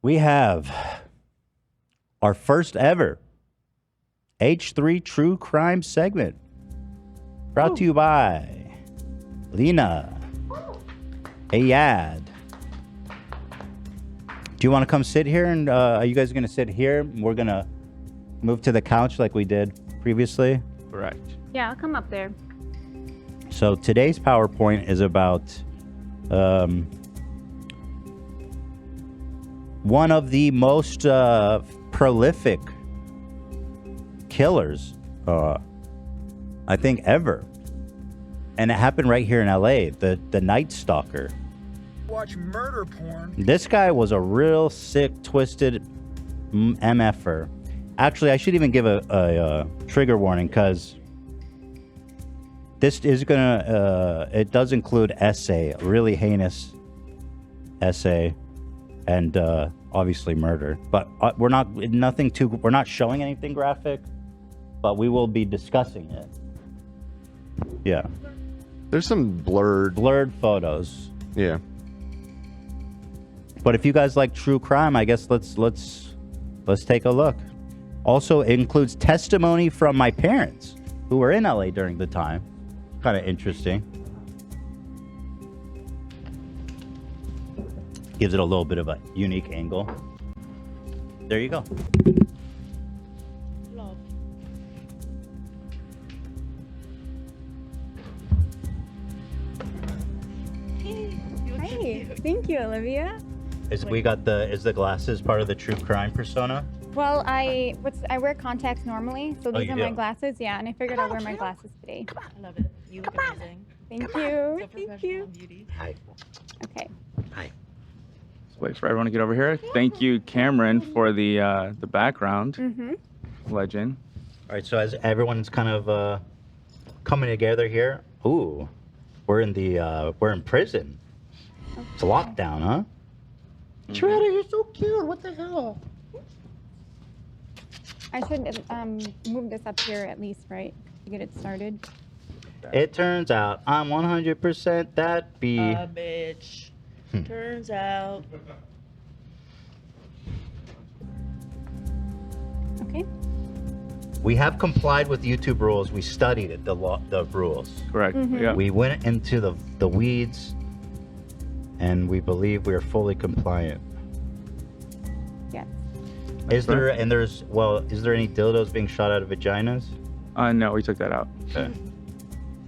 we have our first ever H3 True Crime segment. Brought to you by Lena. Ayad. Do you want to come sit here? And are you guys going to sit here? We're going to move to the couch like we did previously. Correct. Yeah, I'll come up there. So today's PowerPoint is about one of the most prolific killers, I think, ever. And it happened right here in LA, the Night Stalker. Watch murder porn. This guy was a real sick, twisted MFer. Actually, I should even give a trigger warning because this is gonna, it does include essay, really heinous essay, and obviously murder. But we're not showing anything graphic, but we will be discussing it. Yeah. There's some blurred photos. Yeah. But if you guys like true crime, I guess let's take a look. Also, it includes testimony from my parents who were in LA during the time. Kind of interesting. Gives it a little bit of a unique angle. There you go. Hi, thank you, Olivia. Is the glasses part of the true crime persona? Well, I wear contacts normally, so these you are my do? glasses. Yeah, and I figured I'll wear my glasses today. I love it. You look amazing. Thank you. Thank you. Beauty. Hi. Okay. Hi. Let's wait for everyone to get over here. Thank you, Cameron, for the background. Mm-hmm. Legend. All right, so as everyone's kind of coming together here, ooh, we're in prison. It's a lockdown, huh? Shredder, you're so cute. What the hell? I should move this up here at least, right, to get it started. It turns out I'm 100% that B. Bitch. Turns out. Okay. We have complied with YouTube rules. We studied it, the rules. Correct. Yeah. We went into the weeds, and we believe we are fully compliant. Yes. Is there any dildos being shot out of vaginas? No, we took that out. Okay.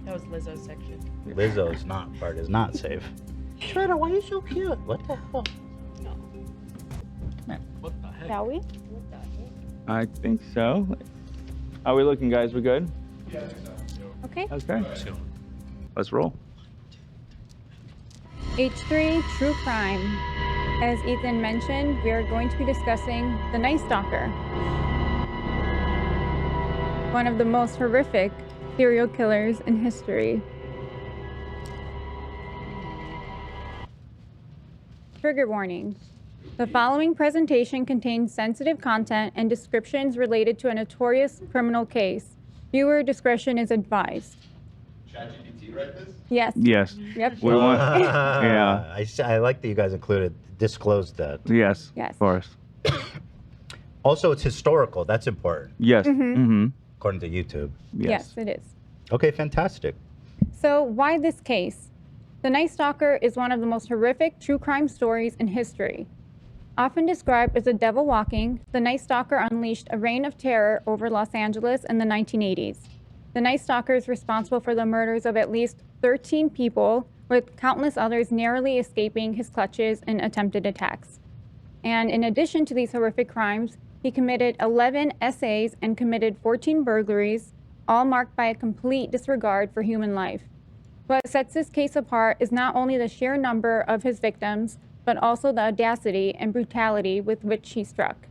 That was Lizzo's section. Lizzo's part is not safe. Shredder, why are you so cute? What the hell? What the heck? Shall we? What the heck? I think so. How are we looking, guys? We good? Yeah, I think so. Okay. Okay. Let's roll. H3 True Crime. As Ethan mentioned, we are going to be discussing the Night Stalker, one of the most horrific serial killers in history. Trigger warning. The following presentation contains sensitive content and descriptions related to a notorious criminal case. Viewer discretion is advised. ChatGPT read this? Yes. Yes. Yep. We want. Yeah. I like that you guys disclosed that. Yes. Yes. Of course. Also, it's historical. That's important. Yes. Mhm. Mm-hmm. According to YouTube. Yes, it is. Okay, fantastic. So why this case? The Night Stalker is one of the most horrific true crime stories in history. Often described as a devil walking, the Night Stalker unleashed a reign of terror over Los Angeles in the 1980s. The Night Stalker is responsible for the murders of at least 13 people, with countless others narrowly escaping his clutches in attempted attacks. And in addition to these horrific crimes, he committed 11 essays and committed 14 burglaries, all marked by a complete disregard for human life. What sets this case apart is not only the sheer number of his victims, but also the audacity and brutality with which he struck.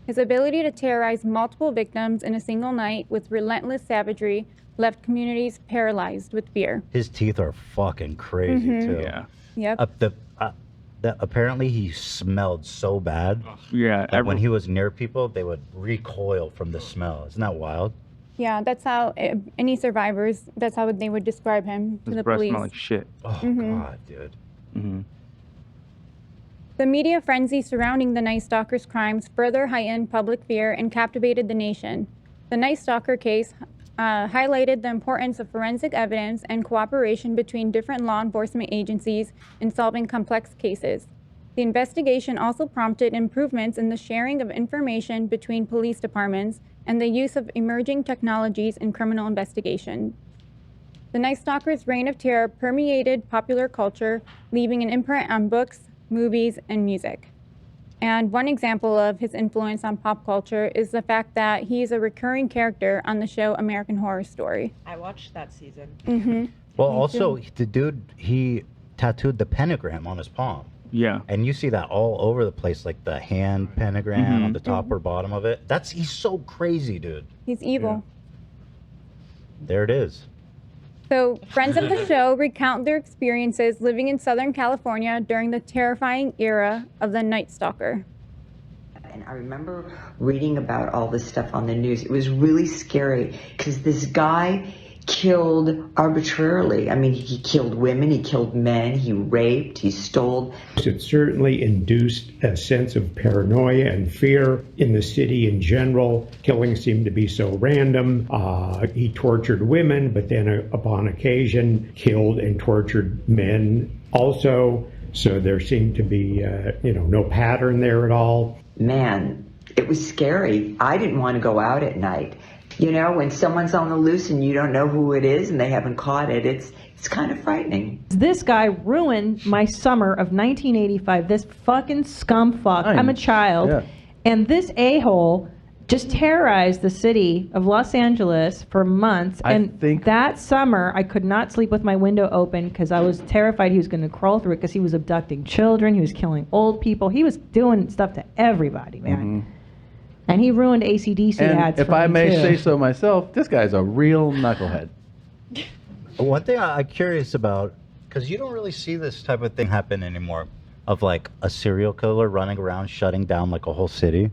His ability to terrorize multiple victims in a single night with relentless savagery left communities paralyzed with fear. His teeth are fucking crazy too. Yeah. Yep. Apparently he smelled so bad. Yeah. That when he was near people, they would recoil from the smell. Isn't that wild? Yeah, that's how any survivors, that's how they would describe him to His the breath police. smell like shit. Oh God, dude. The media frenzy surrounding the Night Stalker's crimes further heightened public fear and captivated the nation. The Night Stalker case highlighted the importance of forensic evidence and cooperation between different law enforcement agencies in solving complex cases. The investigation also prompted improvements in the sharing of information between police departments and the use of emerging technologies in criminal investigation. The Night Stalker's reign of terror permeated popular culture, leaving an imprint on books, movies, and music. And one example of his influence on pop culture is the fact that he is a recurring character on the show American Horror Story. I watched that season. Well, Me also, too. the dude, he tattooed the pentagram on his palm. Yeah. And you see that all over the place, like the hand pentagram on the top or bottom of it. He's so crazy, dude. He's evil. There it is. So, friends of the show recount their experiences living in Southern California during the terrifying era of the Night Stalker. And I remember reading about all this stuff on the news. It was really scary because this guy killed arbitrarily. I mean, he killed women, he killed men, he raped, he stole. It certainly induced a sense of paranoia and fear in the city in general. Killings seemed to be so random. He tortured women, but then upon occasion killed and tortured men also. So there seemed to be, no pattern there at all. Man, it was scary. I didn't want to go out at night. You know, when someone's on the loose and you don't know who it is and they haven't caught it, it's kind of frightening. This guy ruined my summer of 1985. This fucking scumfuck. I'm a child. Yeah. And this a-hole just terrorized the city of Los Angeles for months. That summer, I could not sleep with my window open because I was terrified he was going to crawl through it because he was abducting children. He was killing old people. He was doing stuff to everybody, man. And he ruined AC/DC ads. If I may say so myself, this guy's a real knucklehead. One thing I'm curious about, because you don't really see this type of thing happen anymore, of like a serial killer running around shutting down like a whole city.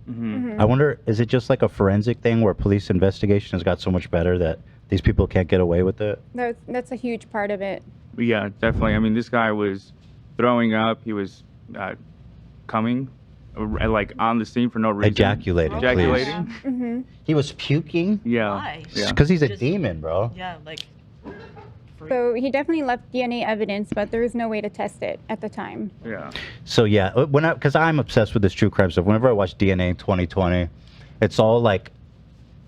I wonder, is it just like a forensic thing where police investigation has got so much better that these people can't get away with it? That's a huge part of it. Yeah, definitely. I mean, this guy was throwing up. He was coming, like on the scene for no reason. Ejaculating. Mm-hmm. He was puking? Yeah. Why? Because he's a demon, bro. Yeah, like. So he definitely left DNA evidence, but there was no way to test it at the time. Yeah. So yeah, because I'm obsessed with this true crime stuff. Whenever I watch DNA in 2020, it's all like,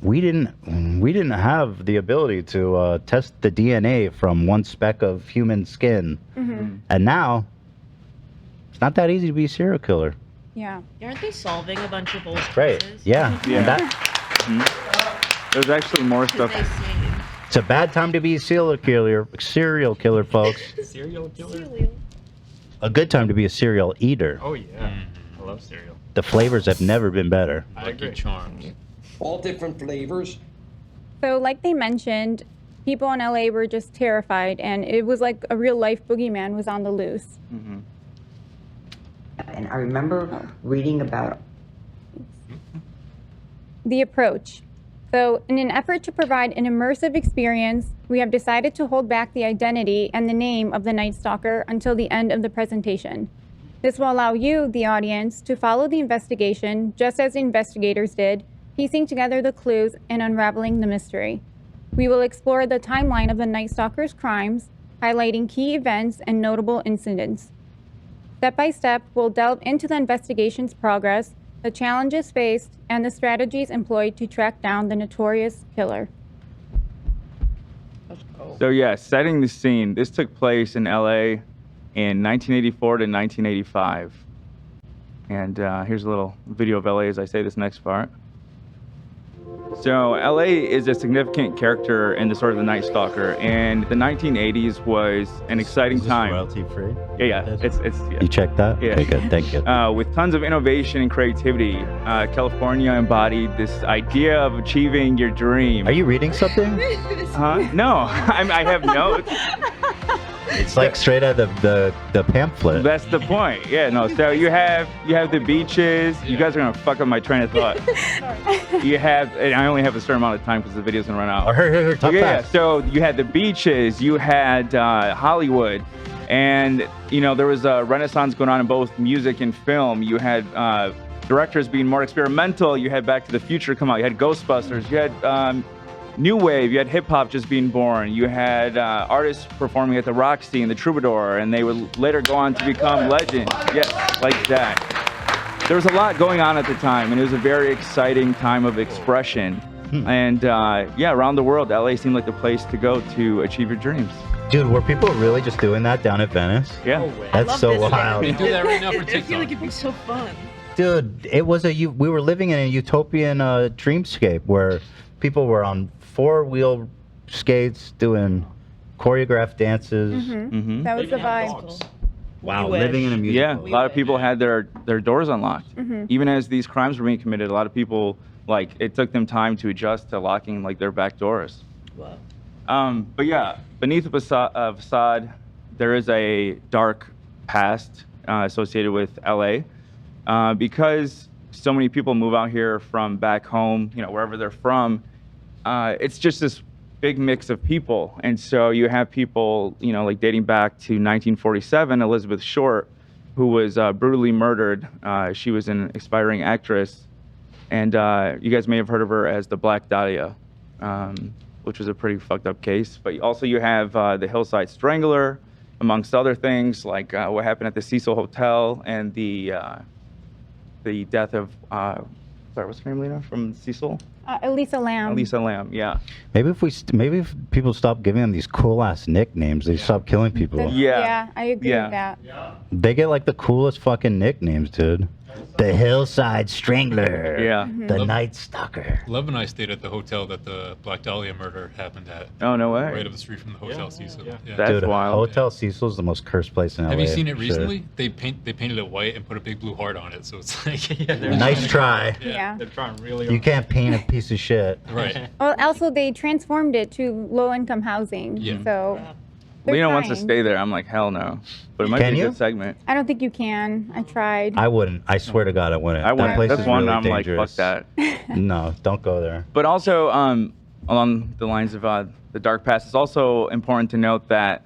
we didn't have the ability to test the DNA from one speck of human skin, and now it's not that easy to be a serial killer. Yeah. Aren't they solving a bunch of old Right. cases? Yeah. Yeah. And that, There's actually more stuff. it's a bad time to be a serial killer, folks. Serial killer? A good time to be a serial eater. Oh, yeah. I love cereal. The flavors have never been better. Lucky Charms. All different flavors. So like they mentioned, people in LA were just terrified, and it was like a real life boogeyman was on the loose. And I remember reading about The approach. So in an effort to provide an immersive experience, we have decided to hold back the identity and the name of the Night Stalker until the end of the presentation. This will allow you, the audience, to follow the investigation just as the investigators did, piecing together the clues and unraveling the mystery. We will explore the timeline of the Night Stalker's crimes, highlighting key events and notable incidents. Step by step, we'll delve into the investigation's progress, the challenges faced, and the strategies employed to track down the notorious killer. Let's go. So yeah, setting the scene. This took place in LA in 1984 to 1985. And here's a little video of LA as I say this next part. So LA is a significant character in the story of the Night Stalker, and the 1980s was an exciting time. Royalty free? Yeah. Yeah. You checked that? Yeah. Okay, good. Thank you. With tons of innovation and creativity, California embodied this idea of achieving your dream. Are you reading something? Huh? No, I have notes. It's like straight out of the pamphlet. That's the point. Yeah, no. So you have the beaches. You guys are gonna fuck up my train of thought. You have, and I only have a certain amount of time because the video's gonna run out. Here, talk fast. So you had the beaches. You had Hollywood, and there was a renaissance going on in both music and film. You had directors being more experimental. You had Back to the Future come out. You had Ghostbusters. You had New Wave, you had hip hop just being born. You had artists performing at the Roxy and the Troubadour, and they would later go on to become legends. Yes, like that. There was a lot going on at the time, and it was a very exciting time of expression. And around the world, LA seemed like the place to go to achieve your dreams. Dude, were people really just doing that down at Venice? Yeah. That's so wild. We do that right now for TikTok. I feel like it'd be so fun. Dude, it was we were living in a utopian dreamscape where people were on four-wheel skates doing choreographed dances. That was the vibe. Wow, living in a musical. Yeah, a lot of people had their doors unlocked. Mhm. Even as these crimes were being committed, a lot of people, it took them time to adjust to locking, their back doors. Wow. But yeah, beneath the facade, there is a dark past associated with LA. Because so many people move out here from back home, wherever they're from, it's just this big mix of people. And so you have people, dating back to 1947, Elizabeth Short, who was brutally murdered. She was an aspiring actress. And you guys may have heard of her as the Black Dahlia, which was a pretty fucked up case. But also you have the Hillside Strangler, amongst other things, like what happened at the Cecil Hotel and the death of, what's her name, Lena, from Cecil? Elisa Lam. Elisa Lam, yeah. Maybe if people stop giving them these cool ass nicknames, they stop killing people. Yeah, I agree with that. They get the coolest fucking nicknames, dude. The Hillside Strangler. Yeah. The Night Stalker. Love and I stayed at the hotel that the Black Dahlia murder happened at. Oh, no way. Right up the street from the Hotel Cecil. Yeah. That's Dude, wild. Hotel Cecil is the most cursed place in LA. Have you seen it for recently? sure. They painted it white and put a big blue heart on it, so it's like Nice try. Yeah. They're trying really You can't paint a piece of shit. Right. Well, also they transformed it to low-income housing. Yeah. So they're Lena wants to trying. stay there. I'm like, hell no. But it might Can be a you? good segment. I don't think you can. I tried. I wouldn't. I swear to God, I wouldn't. I That wouldn't. place That's is one really I'm dangerous. like, fuck that. No, don't go there. But also, along the lines of the dark past, it's also important to note that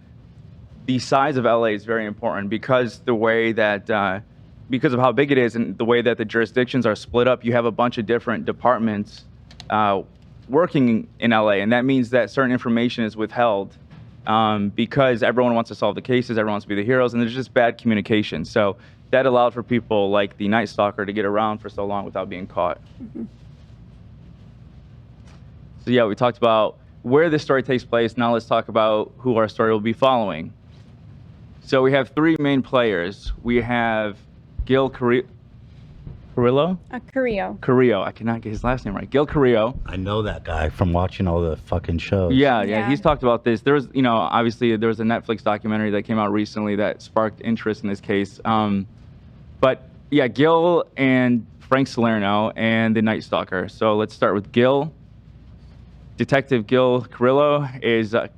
the size of LA is very important because the way that, because of how big it is and the way that the jurisdictions are split up, you have a bunch of different departments working in LA, and that means that certain information is withheld because everyone wants to solve the cases, everyone wants to be the heroes, and there's just bad communication. So that allowed for people like the Night Stalker to get around for so long without being caught. So yeah, we talked about where this story takes place. Now let's talk about who our story will be following. So we have three main players. We have Gil Carrillo? Carrillo. I cannot get his last name right. Gil Carrillo. I know that guy from watching all the fucking shows. Yeah. He's talked about this. There was, obviously there was a Netflix documentary that came out recently that sparked interest in this case. But yeah, Gil and Frank Salerno and the Night Stalker. So let's start with Gil. Detective Gil Carrillo is a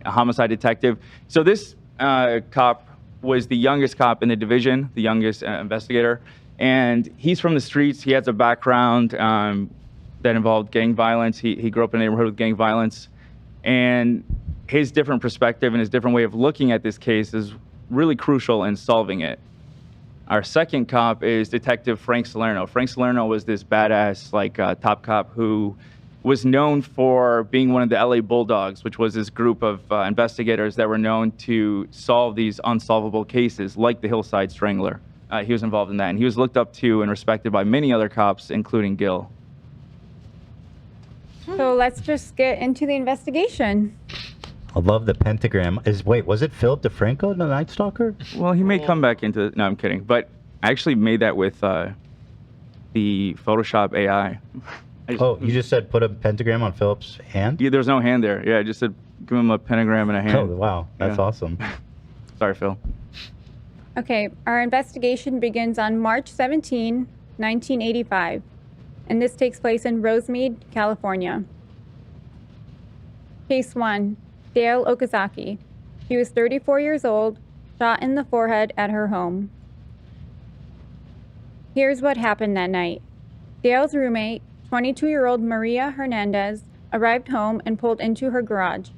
homicide detective. So this cop was the youngest cop in the division, the youngest investigator. And he's from the streets. He has a background that involved gang violence. He grew up in a neighborhood with gang violence. And his different perspective and his different way of looking at this case is really crucial in solving it. Our second cop is Detective Frank Salerno. Frank Salerno was this badass, top cop who was known for being one of the LA Bulldogs, which was this group of investigators that were known to solve these unsolvable cases, like the Hillside Strangler. He was involved in that, and he was looked up to and respected by many other cops, including Gil. So let's just get into the investigation. I love the pentagram. Was it Philip DeFranco, the Night Stalker? Well, he may come back into. No, I'm kidding. But I actually made that with the Photoshop AI. You just said put a pentagram on Philip's hand? Yeah, there's no hand there. Yeah, I just said give him a pentagram and a hand. Oh, wow. That's awesome. Sorry, Phil. Okay, our investigation begins on March 17, 1985, and this takes place in Rosemead, California. Case 1, Dale Okazaki. She was 34 years old, shot in the forehead at her home. Here's what happened that night. Dale's roommate, 22-year-old Maria Hernandez, arrived home and pulled into her garage.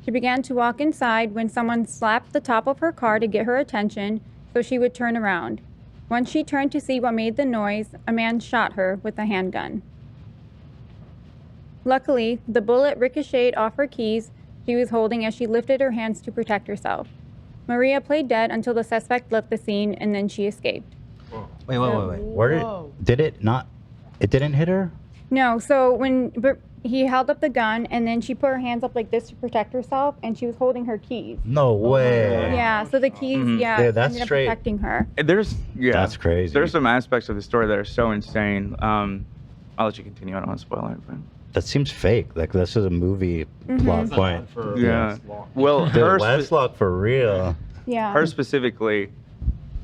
She began to walk inside when someone slapped the top of her car to get her attention so she would turn around. Once she turned to see what made the noise, a man shot her with a handgun. Luckily, the bullet ricocheted off her keys she was holding as she lifted her hands to protect herself. Maria played dead until the suspect left the scene and then she escaped. Wait. Did it not? It didn't hit her? No, so but he held up the gun and then she put her hands up like this to protect herself and she was holding her keys. No way. Yeah, so the keys, Dude, that's ended up straight. protecting her. That's crazy. There's some aspects of the story that are so insane. I'll let you continue. I don't want to spoil it. But. That seems fake. Like this is a movie plot point. Yeah. Well, Dude, her Westlock for real. Yeah. Her specifically.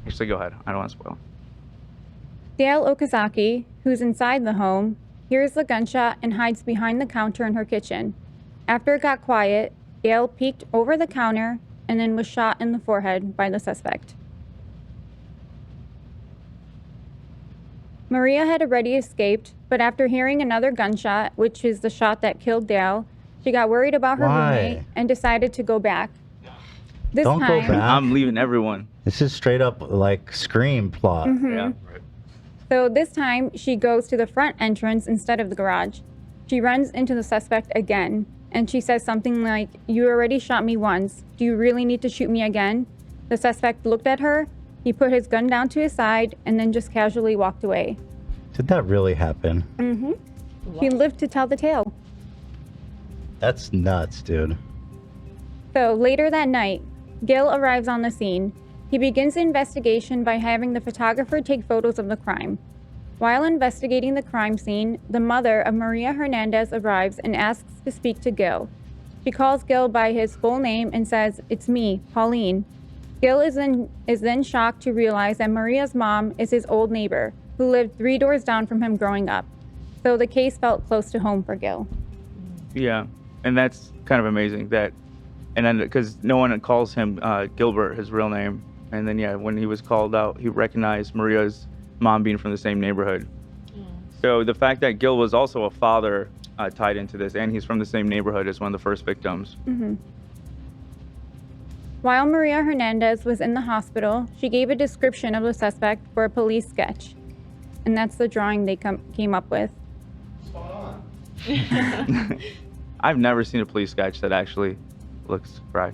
Actually, go ahead. I don't want to spoil. Dale Okazaki, who's inside the home, hears the gunshot and hides behind the counter in her kitchen. After it got quiet, Dale peeked over the counter and then was shot in the forehead by the suspect. Maria had already escaped, but after hearing another gunshot, which is the shot that killed Dale, she got worried about her roommate and decided to go back. Don't go back. I'm leaving everyone. This is straight up like Scream plot. Yeah. So this time, she goes to the front entrance instead of the garage. She runs into the suspect again, and she says something like, "You already shot me once. Do you really need to shoot me again?" The suspect looked at her, he put his gun down to his side, and then just casually walked away. Did that really happen? Mm-hmm. He lived to tell the tale. That's nuts, dude. So later that night, Gil arrives on the scene. He begins the investigation by having the photographer take photos of the crime. While investigating the crime scene, the mother of Maria Hernandez arrives and asks to speak to Gil. She calls Gil by his full name and says, "It's me, Pauline." Gil is then shocked to realize that Maria's mom is his old neighbor, who lived 3 doors down from him growing up. So the case felt close to home for Gil. Yeah, and that's kind of amazing that, and then because no one calls him Gilbert, his real name. And then, when he was called out, he recognized Maria's mom being from the same neighborhood. So the fact that Gil was also a father tied into this, and he's from the same neighborhood as one of the first victims. Mm-hmm. While Maria Hernandez was in the hospital, she gave a description of the suspect for a police sketch. And that's the drawing they came up with. I've never seen a police sketch that actually looks right.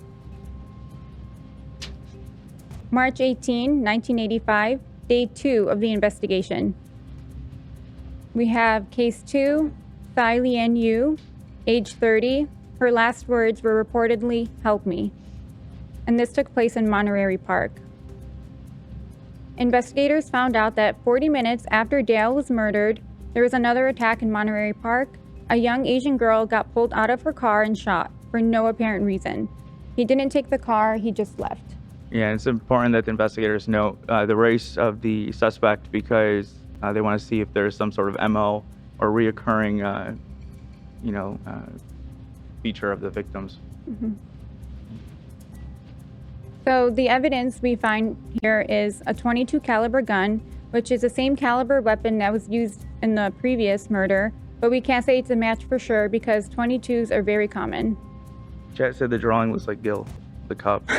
March 18, 1985, day 2 of the investigation. We have case 2, Thai Lien Yu, age 30. Her last words were reportedly, "Help me." And this took place in Monterey Park. Investigators found out that 40 minutes after Dale was murdered, there was another attack in Monterey Park. A young Asian girl got pulled out of her car and shot for no apparent reason. He didn't take the car, he just left. Yeah, it's important that the investigators know the race of the suspect because they want to see if there's some sort of MO or reoccurring, feature of the victims. Mm-hmm. So the evidence we find here is a .22 caliber gun, which is the same caliber weapon that was used in the previous murder, but we can't say it's a match for sure because .22s are very common. Chat said the drawing looks like Gil, the cop.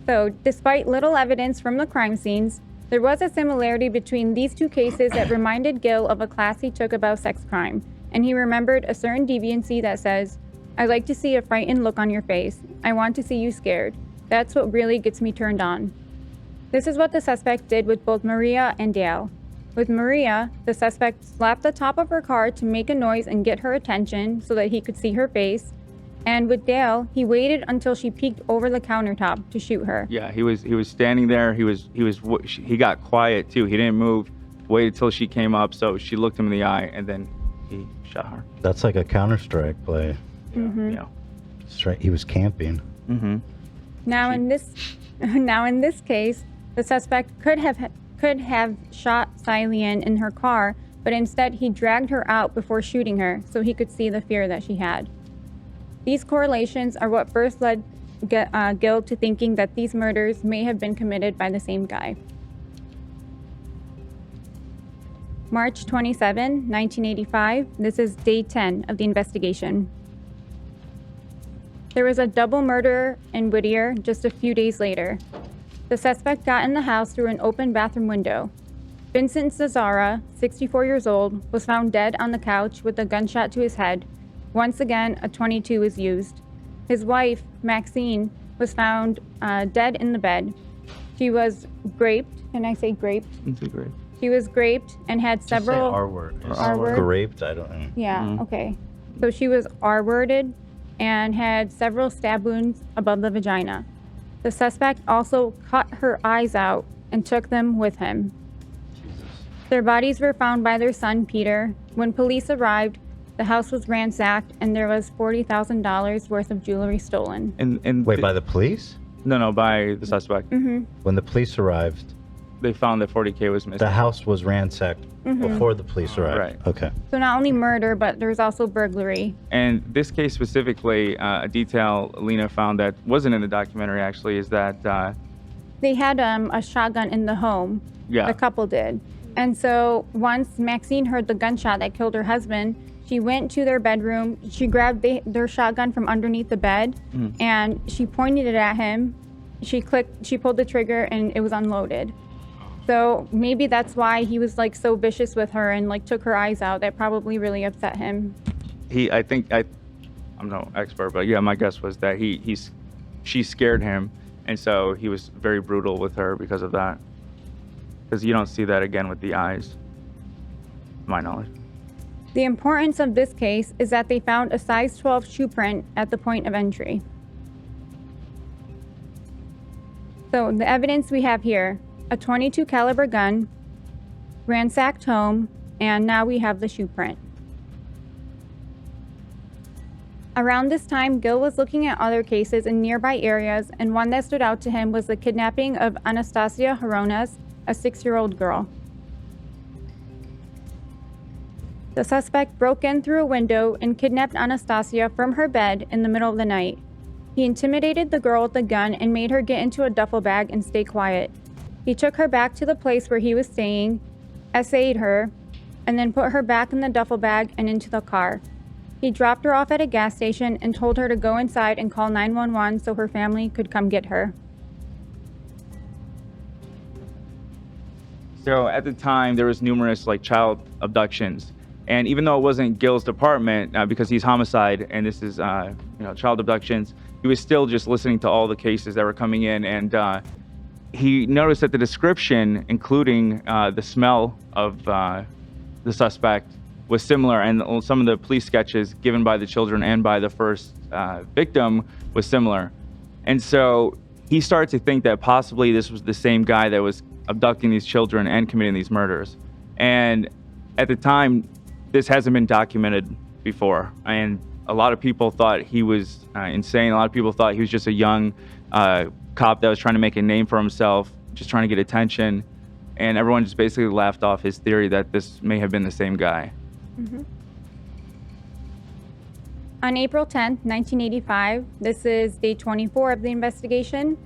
So, despite little evidence from the crime scenes, there was a similarity between these two cases that reminded Gil of a class he took about sex crime, and he remembered a certain deviancy that says, "I like to see a frightened look on your face. I want to see you scared. That's what really gets me turned on." This is what the suspect did with both Maria and Dale. With Maria, the suspect slapped the top of her car to make a noise and get her attention so that he could see her face. And with Dale, he waited until she peeked over the countertop to shoot her. Yeah, he was standing there. He got quiet too. He didn't move. Waited till she came up, so she looked him in the eye, and then he shot her. That's like a Counter-Strike play. Yeah. Straight. He was camping. Mm-hmm. Now in this case, the suspect could have shot Cillian in her car, but instead he dragged her out before shooting her so he could see the fear that she had. These correlations are what first led Gil to thinking that these murders may have been committed by the same guy. March 27, 1985. This is day 10 of the investigation. There was a double murder in Whittier just a few days later. The suspect got in the house through an open bathroom window. Vincent Zazzara, 64 years old, was found dead on the couch with a gunshot to his head. Once again, a .22 was used. His wife, Maxine, was found dead in the bed. She was raped. Can I say raped? Great. She was raped and had several. Just say R word. R word? Raped? I don't know. Yeah, okay. So she was R-worded and had several stab wounds above the vagina. The suspect also cut her eyes out and took them with him. Their bodies were found by their son, Peter. When police arrived, the house was ransacked and there was $40,000 worth of jewelry stolen. And Wait, by the police? No, by the suspect. Mm-hmm. When the police arrived, they found that $40K was missing. the house was ransacked before the police arrived. Right. Okay. So not only murder, but there's also burglary. And this case specifically, a detail Lena found that wasn't in the documentary actually is that They had a shotgun in the home. Yeah. The couple did. And so once Maxine heard the gunshot that killed her husband, she went to their bedroom. She grabbed their shotgun from underneath the bed and she pointed it at him. She pulled the trigger and it was unloaded. So maybe that's why he was like so vicious with her and like took her eyes out. That probably really upset him. I'm no expert, but yeah, my guess was that she scared him, and so he was very brutal with her because of that. Because you don't see that again with the eyes, to my knowledge. The importance of this case is that they found a size 12 shoe print at the point of entry. So the evidence we have here, a .22 caliber gun, ransacked home, and now we have the shoe print. Around this time, Gil was looking at other cases in nearby areas, and one that stood out to him was the kidnapping of Anastasia Horonas, a 6-year-old girl. The suspect broke in through a window and kidnapped Anastasia from her bed in the middle of the night. He intimidated the girl with the gun and made her get into a duffel bag and stay quiet. He took her back to the place where he was staying, essayed her, and then put her back in the duffel bag and into the car. He dropped her off at a gas station and told her to go inside and call 911 so her family could come get her. So at the time, there was numerous child abductions, and even though it wasn't Gil's department because he's homicide and this is child abductions, he was still just listening to all the cases that were coming in, and he noticed that the description, including the smell of the suspect, was similar, and some of the police sketches given by the children and by the first victim was similar. And so he started to think that possibly this was the same guy that was abducting these children and committing these murders. And at the time, this hasn't been documented before, and a lot of people thought he was insane. A lot of people thought he was just a young cop that was trying to make a name for himself, just trying to get attention, and everyone just basically laughed off his theory that this may have been the same guy. Mm-hmm. On April 10th, 1985, this is day 24 of the investigation,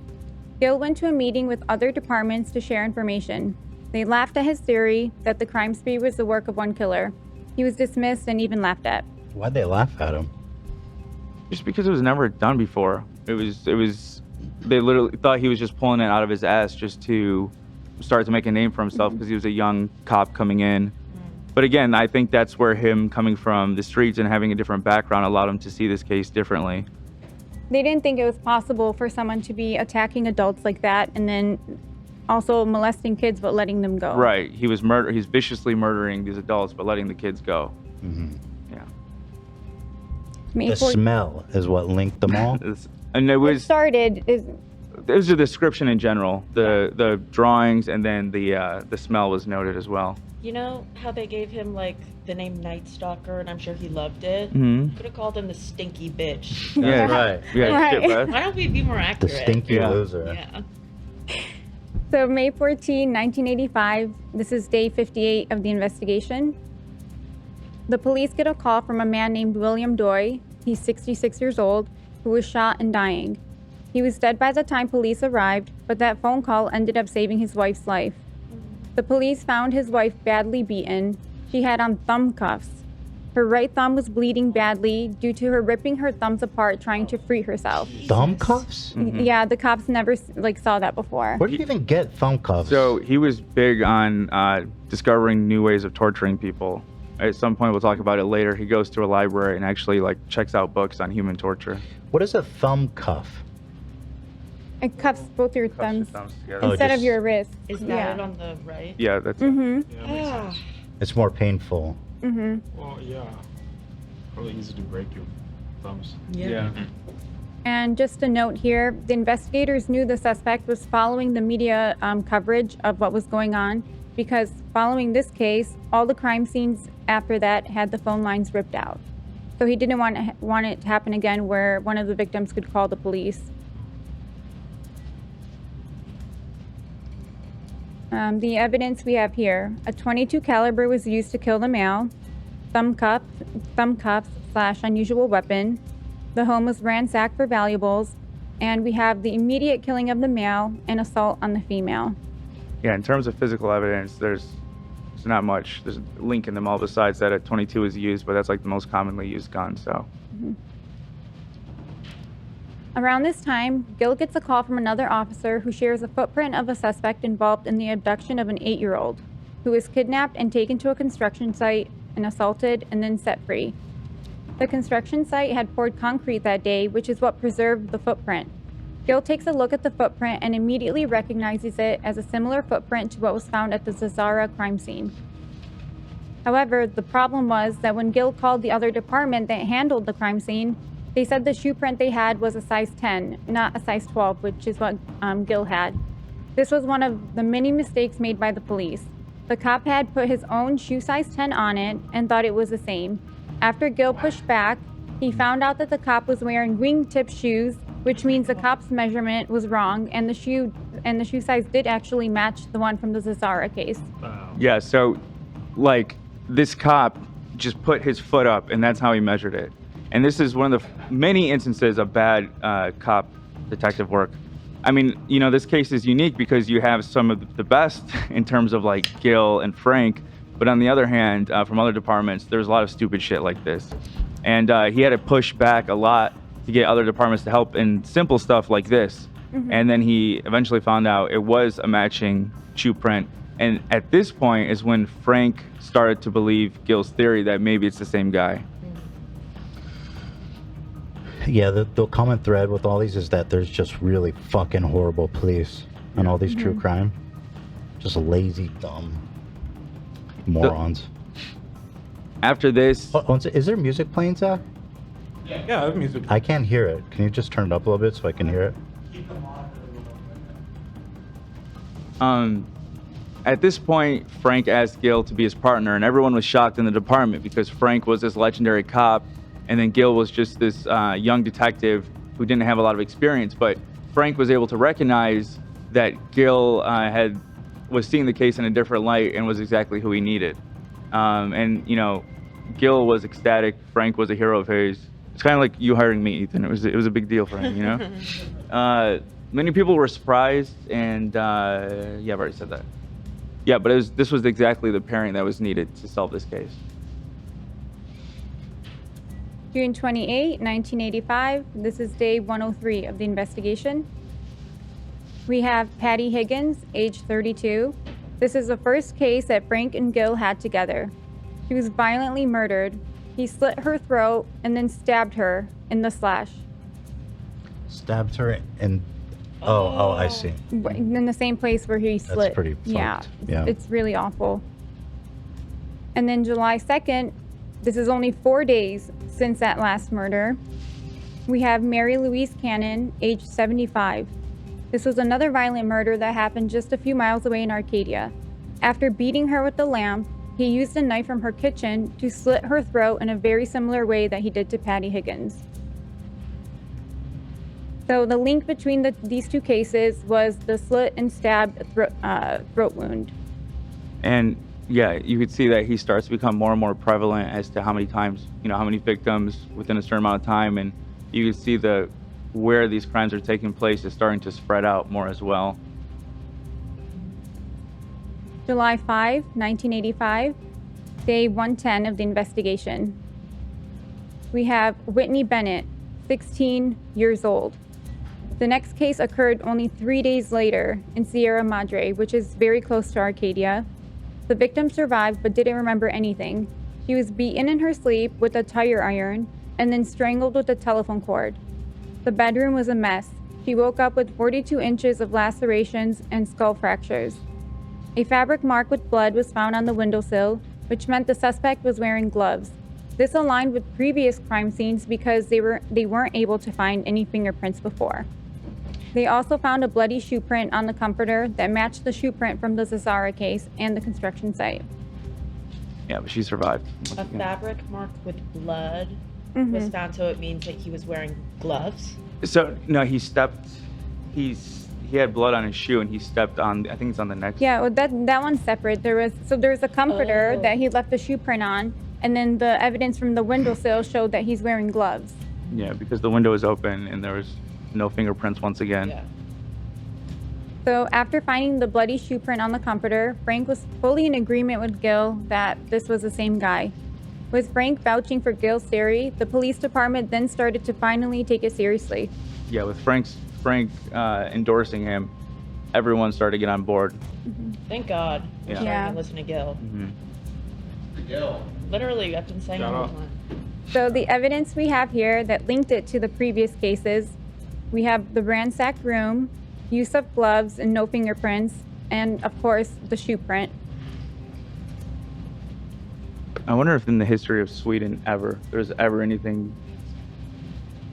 Gil went to a meeting with other departments to share information. They laughed at his theory that the crime spree was the work of one killer. He was dismissed and even laughed at. Why'd they laugh at him? Just because it was never done before. It was. They literally thought he was just pulling it out of his ass just to start to make a name for himself because he was a young cop coming in. But again, I think that's where him coming from the streets and having a different background allowed him to see this case differently. They didn't think it was possible for someone to be attacking adults like that and then also molesting kids but letting them go. Right. He's viciously murdering these adults but letting the kids go. Mm-hmm. Yeah. The smell is what linked them all. And it was a description in general. The drawings and then the smell was noted as well. You know how they gave him like the name Night Stalker, and I'm sure he loved it. Mhm. Could have called him the Stinky Bitch. Yeah, right. Yeah, shit, bro. Why don't we be more accurate? The stinky loser. Yeah. So May 14, 1985, this is day 58 of the investigation. The police get a call from a man named William Doy. He's 66 years old, who was shot and dying. He was dead by the time police arrived, but that phone call ended up saving his wife's life. The police found his wife badly beaten. She had on thumb cuffs. Her right thumb was bleeding badly due to her ripping her thumbs apart trying to free herself. Thumb cuffs? Yeah, the cops never saw that before. Where do you even get thumb cuffs? So he was big on discovering new ways of torturing people. At some point, we'll talk about it later. He goes to a library and actually checks out books on human torture. What is a thumb cuff? It cuffs both your thumbs together. instead of your wrist. Is that Yeah. it on the right? Yeah, that's Ah. It's more painful. Mm-hmm. Well, yeah. Probably easy to break your thumbs. Yeah. And just a note here, the investigators knew the suspect was following the media coverage of what was going on because following this case, all the crime scenes after that had the phone lines ripped out. So he didn't want it to happen again where one of the victims could call the police. The evidence we have here, a .22 caliber was used to kill the male, thumb cuffs / unusual weapon. The home was ransacked for valuables, and we have the immediate killing of the male and assault on the female. Yeah, in terms of physical evidence, there's not much. There's a link in them all besides that a .22 is used, but that's the most commonly used gun, so. Mm-hmm. Around this time, Gil gets a call from another officer who shares a footprint of a suspect involved in the abduction of an 8-year-old who was kidnapped and taken to a construction site and assaulted and then set free. The construction site had poured concrete that day, which is what preserved the footprint. Gil takes a look at the footprint and immediately recognizes it as a similar footprint to what was found at the Zazara crime scene. However, the problem was that when Gil called the other department that handled the crime scene, they said the shoe print they had was a size 10, not a size 12, which is what Gil had. This was one of the many mistakes made by the police. The cop had put his own shoe size 10 on it and thought it was the same. After Gil pushed back, he found out that the cop was wearing wingtip shoes, which means the cop's measurement was wrong, and the shoe size did actually match the one from the Zazara case. Yeah, so this cop just put his foot up and that's how he measured it. And this is one of the many instances of bad cop detective work. I mean, this case is unique because you have some of the best in terms of Gil and Frank, but on the other hand, from other departments, there's a lot of stupid shit like this. And he had to push back a lot to get other departments to help in simple stuff like this. Mm-hmm. And then he eventually found out it was a matching shoe print. And at this point is when Frank started to believe Gil's theory that maybe it's the same guy. Yeah, the common thread with all these is that there's just really fucking horrible police on all these true crime. Just lazy, dumb morons. After this... Is there music playing, Zach? Yeah, I have music. I can't hear it. Can you just turn it up a little bit so I can hear it? At this point, Frank asked Gil to be his partner, and everyone was shocked in the department because Frank was this legendary cop, and then Gil was just this young detective who didn't have a lot of experience. But Frank was able to recognize that Gil was seeing the case in a different light and was exactly who he needed. And Gil was ecstatic. Frank was a hero of his. It's kind of like you hiring me, Ethan. It was a big deal for him, Many people were surprised, and I've already said that. Yeah, but this was exactly the pairing that was needed to solve this case. June 28, 1985. This is day 103 of the investigation. We have Patty Higgins, age 32. This is the first case that Frank and Gil had together. She was violently murdered. He slit her throat and then stabbed her in the slash. Stabbed her and Oh, I see. In the same place where he slit. That's pretty Yeah, fucked. Yeah. it's really awful. And then July 2nd, this is only 4 days since that last murder. We have Mary Louise Cannon, age 75. This was another violent murder that happened just a few miles away in Arcadia. After beating her with the lamp, he used a knife from her kitchen to slit her throat in a very similar way that he did to Patty Higgins. So the link between these two cases was the slit and stabbed throat wound. And yeah, you could see that he starts to become more and more prevalent as to how many times, how many victims within a certain amount of time. And you can see where these crimes are taking place is starting to spread out more as well. July 5, 1985, day 110 of the investigation. We have Whitney Bennett, 16 years old. The next case occurred only 3 days later in Sierra Madre, which is very close to Arcadia. The victim survived but didn't remember anything. She was beaten in her sleep with a tire iron and then strangled with a telephone cord. The bedroom was a mess. She woke up with 42 inches of lacerations and skull fractures. A fabric mark with blood was found on the windowsill, which meant the suspect was wearing gloves. This aligned with previous crime scenes because they weren't able to find any fingerprints before. They also found a bloody shoe print on the comforter that matched the shoe print from the Cesara case and the construction site. Yeah, but she survived. A fabric mark with blood Mm-hmm. was found, so it means that he was wearing gloves. So no, he had blood on his shoe and he stepped on, I think it's on the next. Yeah, well, that one's separate. There was a comforter that he left the shoe print on, and then the evidence from the windowsill showed that he's wearing gloves. Yeah, because the window was open and there was no fingerprints once again. Yeah. So after finding the bloody shoe print on the comforter, Frank was fully in agreement with Gil that this was the same guy. With Frank vouching for Gil's theory, the police department then started to finally take it seriously. Yeah, with Frank endorsing him, everyone started to get on board. Thank God. Yeah. I'm starting to listen to Gil. Gil. Literally, I've been saying it all the time. So the evidence we have here that linked it to the previous cases, we have the ransacked room, use of gloves and no fingerprints, and of course, the shoe print. I wonder if in the history of Sweden there's ever anything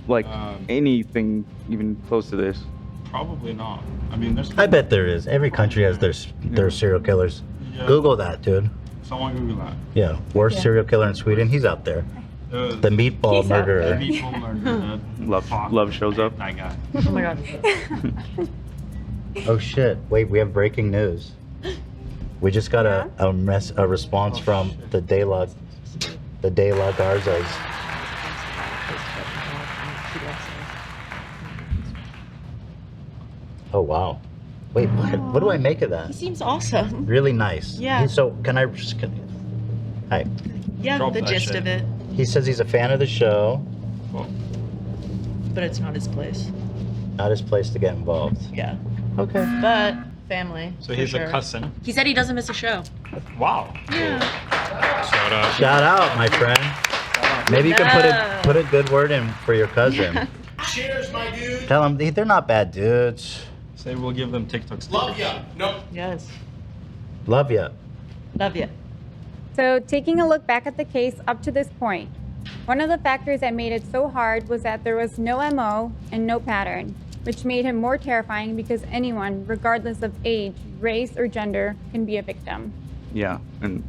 like anything even close to this. Probably not. I mean, there's. I bet there is. Every country has their serial killers. Yeah. Google that, dude. Someone Google that. Yeah, worst serial killer in Sweden. He's out there. The meatball murderer. The meatball murderer. Love shows up. That guy. Oh my God. Oh shit! Wait, we have breaking news. We just got a response from the De La Garzas. Oh wow! Wait, what do I make of that? He seems awesome. Really nice. Yeah. So hi. Yeah, Drop the that gist shit. of it. He says he's a fan of the show. But it's not his place. Not his place to get involved. Yeah. Okay. But family. So for he's sure. a cousin. He said he doesn't miss a show. Wow. Yeah. Shout out. Shout out, my friend. Maybe you can put a good word in for your cousin. Cheers, my dude. Tell them they're not bad dudes. Say we'll give them TikTok stickers. Love ya. No. Yes. Love ya. Love you. So taking a look back at the case up to this point, one of the factors that made it so hard was that there was no MO and no pattern, which made him more terrifying because anyone, regardless of age, race, or gender, can be a victim. Yeah, and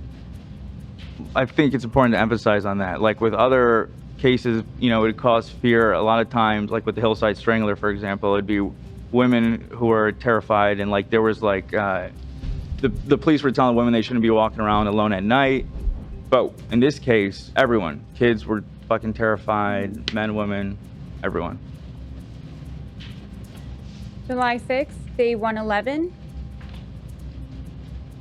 I think it's important to emphasize on that. Like with other cases, it would cause fear a lot of times, like with the Hillside Strangler, for example, it'd be women who are terrified, and like there was like, the police were telling women they shouldn't be walking around alone at night. But in this case, everyone, kids were fucking terrified, men, women, everyone. July 6th, day 111.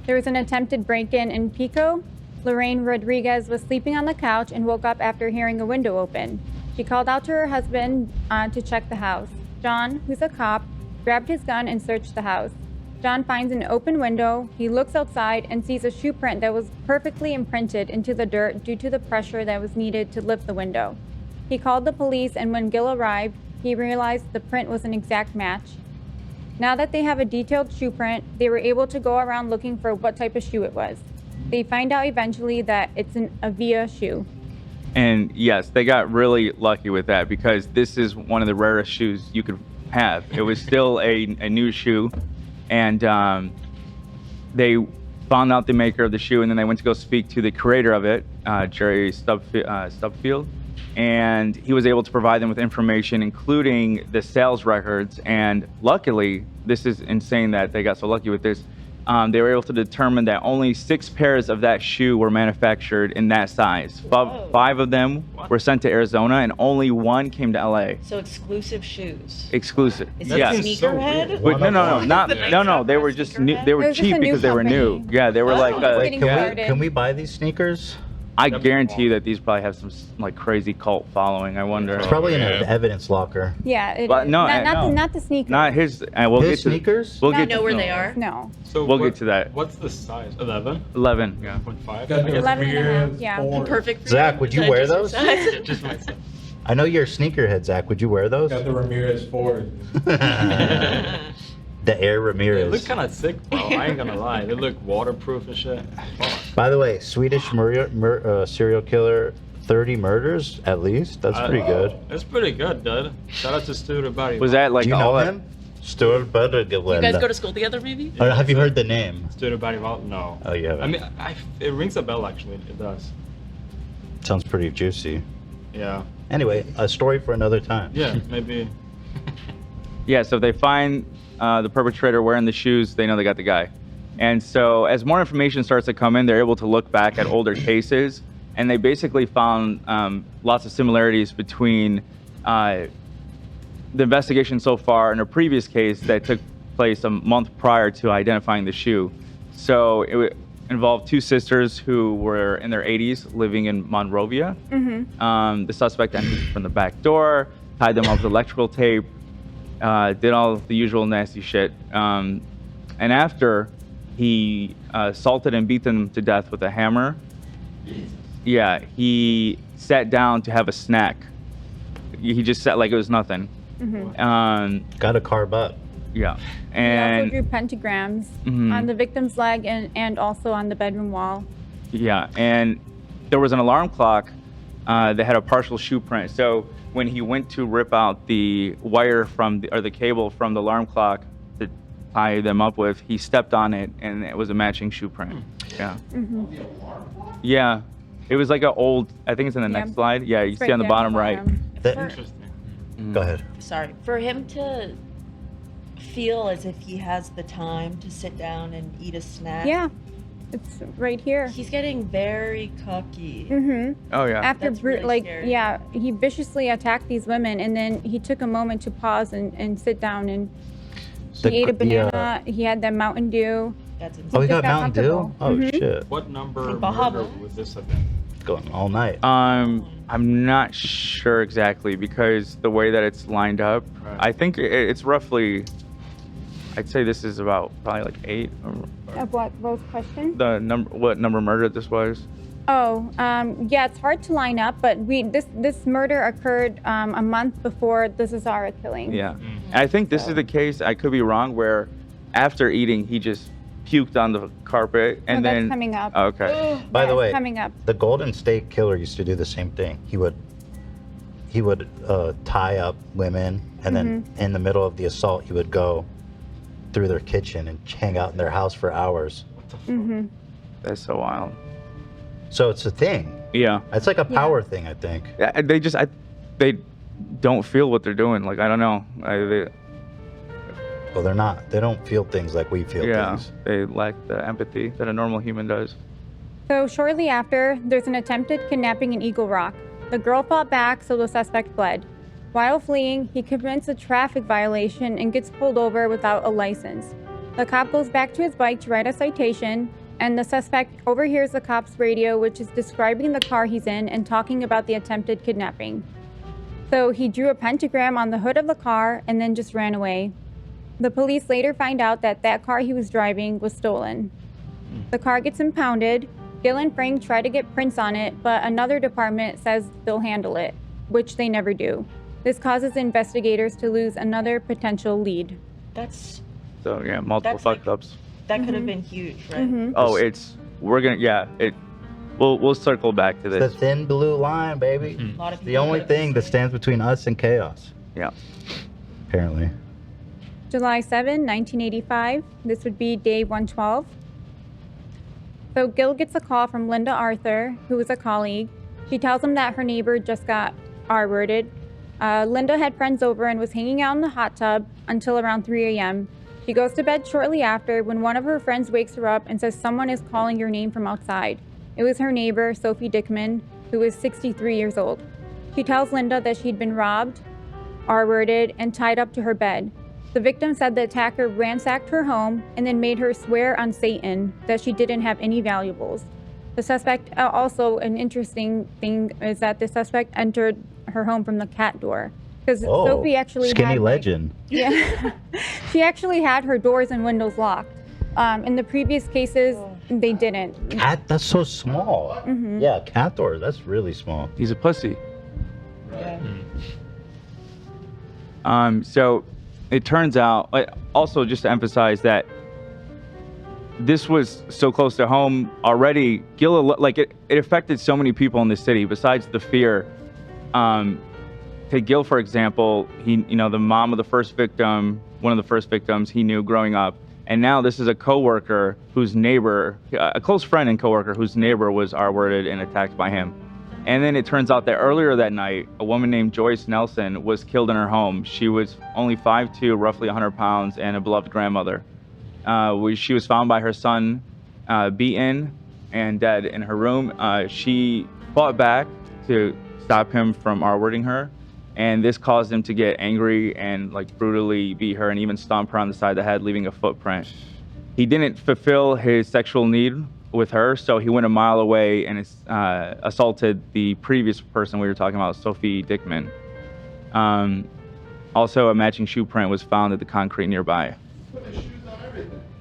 There was an attempted break-in in Pico. Lorraine Rodriguez was sleeping on the couch and woke up after hearing a window open. She called out to her husband to check the house. John, who's a cop, grabbed his gun and searched the house. John finds an open window. He looks outside and sees a shoe print that was perfectly imprinted into the dirt due to the pressure that was needed to lift the window. He called the police, and when Gil arrived, he realized the print was an exact match. Now that they have a detailed shoe print, they were able to go around looking for what type of shoe it was. They find out eventually that it's an Avia shoe. And yes, they got really lucky with that because this is one of the rarest shoes you could have. It was still a new shoe, and they found out the maker of the shoe, and then they went to go speak to the creator of it, Jerry Stubfield, and he was able to provide them with information, including the sales records. And luckily, this is insane that they got so lucky with this. They were able to determine that only 6 pairs of that shoe were manufactured in that size. 5 of them were sent to Arizona, and only 1 came to LA. So exclusive shoes. Exclusive. Is he Yeah. a sneakerhead? But no, they were just new, they were cheap because they were new. Yeah, they were Can we buy these sneakers? I guarantee you that these probably have some like crazy cult following. I wonder. It's probably in an evidence locker. Yeah, it, But no, not the sneakers. Not his. We'll His get to sneakers? We'll Do you get know to, where they are? No. So we'll get to that. What's the size? 11? 11. Yeah. 1.5? Got the 11 and a half, yeah. Perfect for Zach, you. would you Should I wear just those? decide? Just myself. I know you're a sneakerhead, Zach. Would you wear those? Got the Ramirez Ford. The Air They Ramirez. look kind of sick, bro. I ain't gonna lie. They look waterproof and shit. By the way, Swedish serial killer, 30 murders at least. That's pretty good. That's pretty good, dude. Shout out to Stuart Buddy. Was that like Do you know all that? him? Stuart Buttergeld. You guys go to school together, maybe? Or have you heard the name? Stuart Buddy? No. Oh, you haven't. I mean, it rings a bell, actually. It does. Sounds pretty juicy. Yeah. Anyway, a story for another time. Yeah, maybe. Yeah, so if they find the perpetrator wearing the shoes, they know they got the guy. And so as more information starts to come in, they're able to look back at older cases, and they basically found lots of similarities between the investigation so far and a previous case that took place a month prior to identifying the shoe. So it involved 2 sisters who were in their 80s living in Monrovia. Mm-hmm. The suspect entered from the back door, tied them up with electrical tape, did all the usual nasty shit. And after, he assaulted and beat them to death with a hammer. Yeah, he sat down to have a snack. He just sat like it was nothing. Mm-hmm. Got to carb up. Yeah. He And also drew pentagrams Mhm. on the victim's leg and also on the bedroom wall. yeah, and there was an alarm clock that had a partial shoe print. So when he went to rip out the wire from the cable from the alarm clock to tie them up with, he stepped on it and it was a matching shoe print. Yeah. Mm-hmm. Yeah. It was like an old, I think it's in the next slide. Yeah, you It's see right on the there bottom right. Go ahead. Sorry. For him to feel as if he has the time to sit down and eat a snack. Yeah, it's right here. He's getting very cocky. Mm-hmm. Oh, yeah. After That's really scary. yeah, he viciously attacked these women, and then he took a moment to pause and sit down, and he ate a banana. He had that Mountain Dew. That's insane. Oh, he got just got Mountain Dew? comfortable. Oh, Mhm. shit. What number Bahama. murder would this have been? Going all night. I'm not sure exactly because the way that it's lined up, Right. I think it's roughly, I'd say this is about probably like 8. Of what those questions? What number murder this was? Oh, yeah, it's hard to line up, but this murder occurred a month before the Cesara killing. Yeah. And I think this is the case, I could be wrong, where after eating, he just puked on the carpet and No, that's then. coming up. Okay. By the Yeah, way, it's coming up. the Golden State Killer used to do the same thing. He would tie up women, and then in the middle of the assault, he would go through their kitchen and hang out in their house for hours. Mm-hmm. That's so wild. So it's a thing. Yeah. It's like a power thing, I think. Yeah, they don't feel what they're doing. Like, I don't know. Well, they're not. They don't feel things like we feel Yeah, things. they lack the empathy that a normal human does. So shortly after, there's an attempted kidnapping in Eagle Rock. The girl fought back, so the suspect fled. While fleeing, he commits a traffic violation and gets pulled over without a license. The cop goes back to his bike to write a citation, and the suspect overhears the cop's radio, which is describing the car he's in and talking about the attempted kidnapping. So he drew a pentagram on the hood of the car and then just ran away. The police later find out that that car he was driving was stolen. The car gets impounded. Gil and Frank try to get prints on it, but another department says they'll handle it, which they never do. This causes investigators to lose another potential lead. That's So yeah, multiple That's fuck ups. That could have been huge, right? Oh, we'll circle back to The this. thin blue line, baby. A lot of It's the people only could have thing that stands between us and chaos. Yeah. Apparently. July 7, 1985. This would be day 112. So Gil gets a call from Linda Arthur, who is a colleague. She tells him that her neighbor just got R-worded. Linda had friends over and was hanging out in the hot tub until around 3 a.m. She goes to bed shortly after when one of her friends wakes her up and says someone is calling your name from outside. It was her neighbor, Sophie Dickman, who is 63 years old. She tells Linda that she'd been robbed, R-worded, and tied up to her bed. The victim said the attacker ransacked her home and then made her swear on Satan that she didn't have any valuables. The suspect, also an interesting thing is that the suspect entered her home from the cat door. Because Sophie actually skinny had, legend. Yeah, she actually had her doors and windows locked. In the previous cases, they didn't. Cat, that's so small. Mhm. Yeah, cat doors, that's really small. He's a pussy. Yeah. So it turns out, also just to emphasize that this was so close to home already. Gil, like it affected so many people in the city. Besides the fear, take Gil for example. The mom of the first victim, one of the first victims he knew growing up, and now this is a coworker whose neighbor, a close friend and coworker whose neighbor was R-worded and attacked by him. And then it turns out that earlier that night, a woman named Joyce Nelson was killed in her home. She was only 5'2", roughly 100 pounds, and a beloved grandmother. She was found by her son, beaten and dead in her room. She fought back to stop him from R-wording her, and this caused him to get angry and brutally beat her and even stomp her on the side of the head, leaving a footprint. He didn't fulfill his sexual need with her, so he went a mile away and assaulted the previous person we were talking about, Sophie Dickman. Also, a matching shoe print was found at the concrete nearby.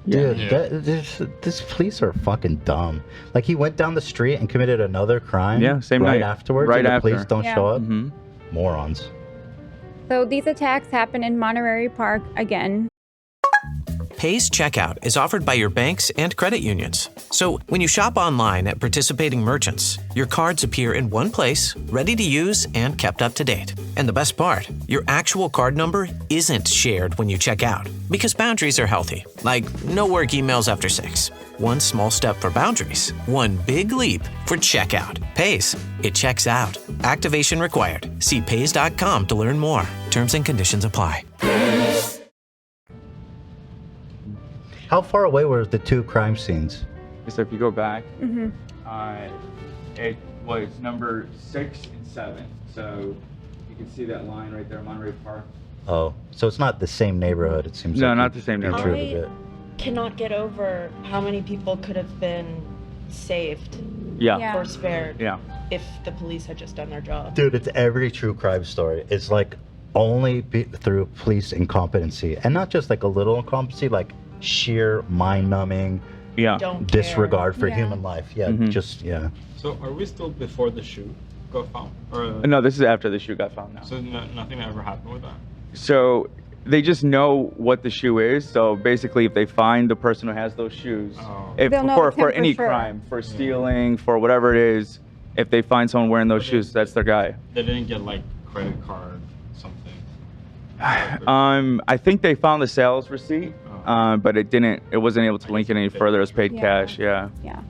Dude, this police are fucking dumb. Like, he went down the street and committed another crime. Yeah, same right night. afterwards. Right and after. the police don't Yeah. show up. Mm-hmm. Morons. So these attacks happen in Monterey Park again. Pace Checkout is offered by your banks and credit unions. So when you shop online at participating merchants, your cards appear in one place, ready to use and kept up to date. And the best part, your actual card number isn't shared when you check out. Because boundaries are healthy, like no work emails after 6. One small step for boundaries, one big leap for checkout. Pace, it checks out. Activation required. See pace.com to learn more. Terms and conditions apply. How far away were the two crime scenes? So if you go back, Mm-hmm. it was number 6 and 7. So you can see that line right there, Monterey Park. Oh, so it's not the same neighborhood, it seems No, like. not the same neighborhood. Intrude a bit. Cannot get over how many people could have been saved or spared if the police had just done their job. Dude, it's every true crime story. It's only through police incompetency. And not just a little incompetency, sheer mind-numbing disregard for human life. Yeah, So are we still before the shoe got found? Or, No, this is after the shoe got found now. So nothing ever happened with that? So they just know what the shoe is. So basically, if they find the person who has those shoes, They'll know it's for him any for sure. crime, for stealing, for whatever it is, if they find someone wearing those shoes, that's their guy. They didn't get credit card something. I think they found the sales receipt, but it wasn't able to link it any further. It was paid cash. Yeah. Yeah.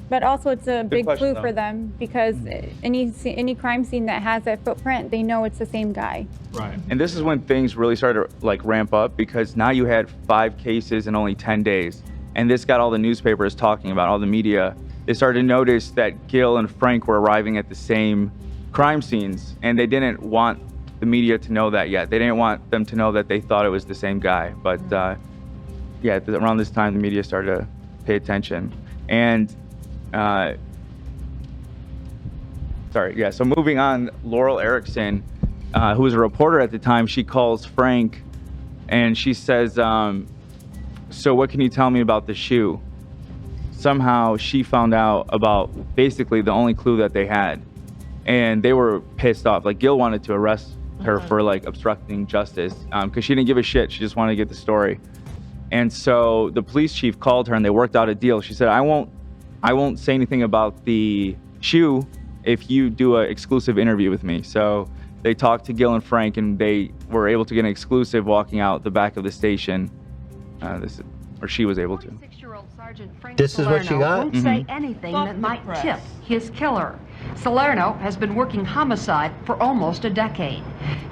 But also, it's a big question, clue though. for them because any crime scene that has that footprint, they know it's the same guy. Right. And this is when things really started to ramp up because now you had 5 cases in only 10 days. And this got all the newspapers talking about, all the media. They started to notice that Gil and Frank were arriving at the same crime scenes, and they didn't want the media to know that yet. They didn't want them to know that they thought it was the same guy. But around this time, the media started to pay attention. And so moving on, Laurel Erickson, who was a reporter at the time, she calls Frank and she says, so what can you tell me about the shoe? Somehow she found out about basically the only clue that they had, and they were pissed off. Gil wanted to arrest her for obstructing justice because she didn't give a shit. She just wanted to get the story. And so the police chief called her and they worked out a deal. She said, I won't say anything about the shoe if you do an exclusive interview with me. So they talked to Gil and Frank, and they were able to get an exclusive walking out the back of the station. She was able to. This is what she got? Won't say anything that might tip his killer. Salerno has been working homicide for almost a decade.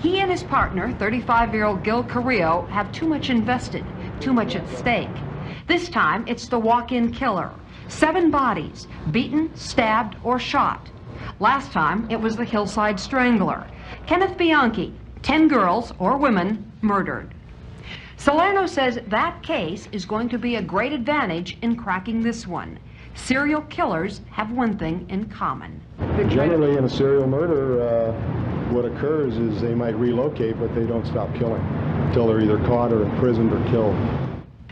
He and his partner, 35-year-old Gil Carrillo, have too much invested, too much at stake. This time, it's the walk-in killer. 7 bodies, beaten, stabbed, or shot. Last time, it was the Hillside Strangler. Kenneth Bianchi, 10 girls or women murdered. Salerno says that case is going to be a great advantage in cracking this one. Serial killers have one thing in common. Generally, in a serial murder, what occurs is they might relocate, but they don't stop killing until they're either caught or imprisoned or killed.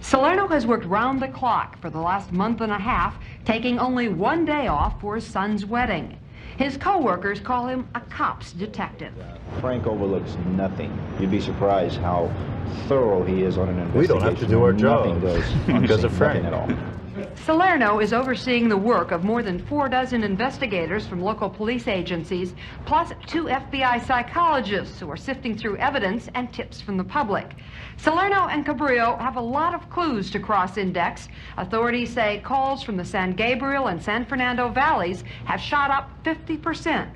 Salerno has worked round the clock for the last month and a half, taking only 1 day off for his son's wedding. His co-workers call him a cops detective. Frank overlooks nothing. You'd be surprised how thorough he is on an investigation. We don't have to do our job Nothing goes because of unseen, Frank. nothing at all. Salerno is overseeing the work of more than 4 dozen investigators from local police agencies, plus 2 FBI psychologists who are sifting through evidence and tips from the public. Salerno and Cabrillo have a lot of clues to cross-index. Authorities say calls from the San Gabriel and San Fernando valleys have shot up 50%.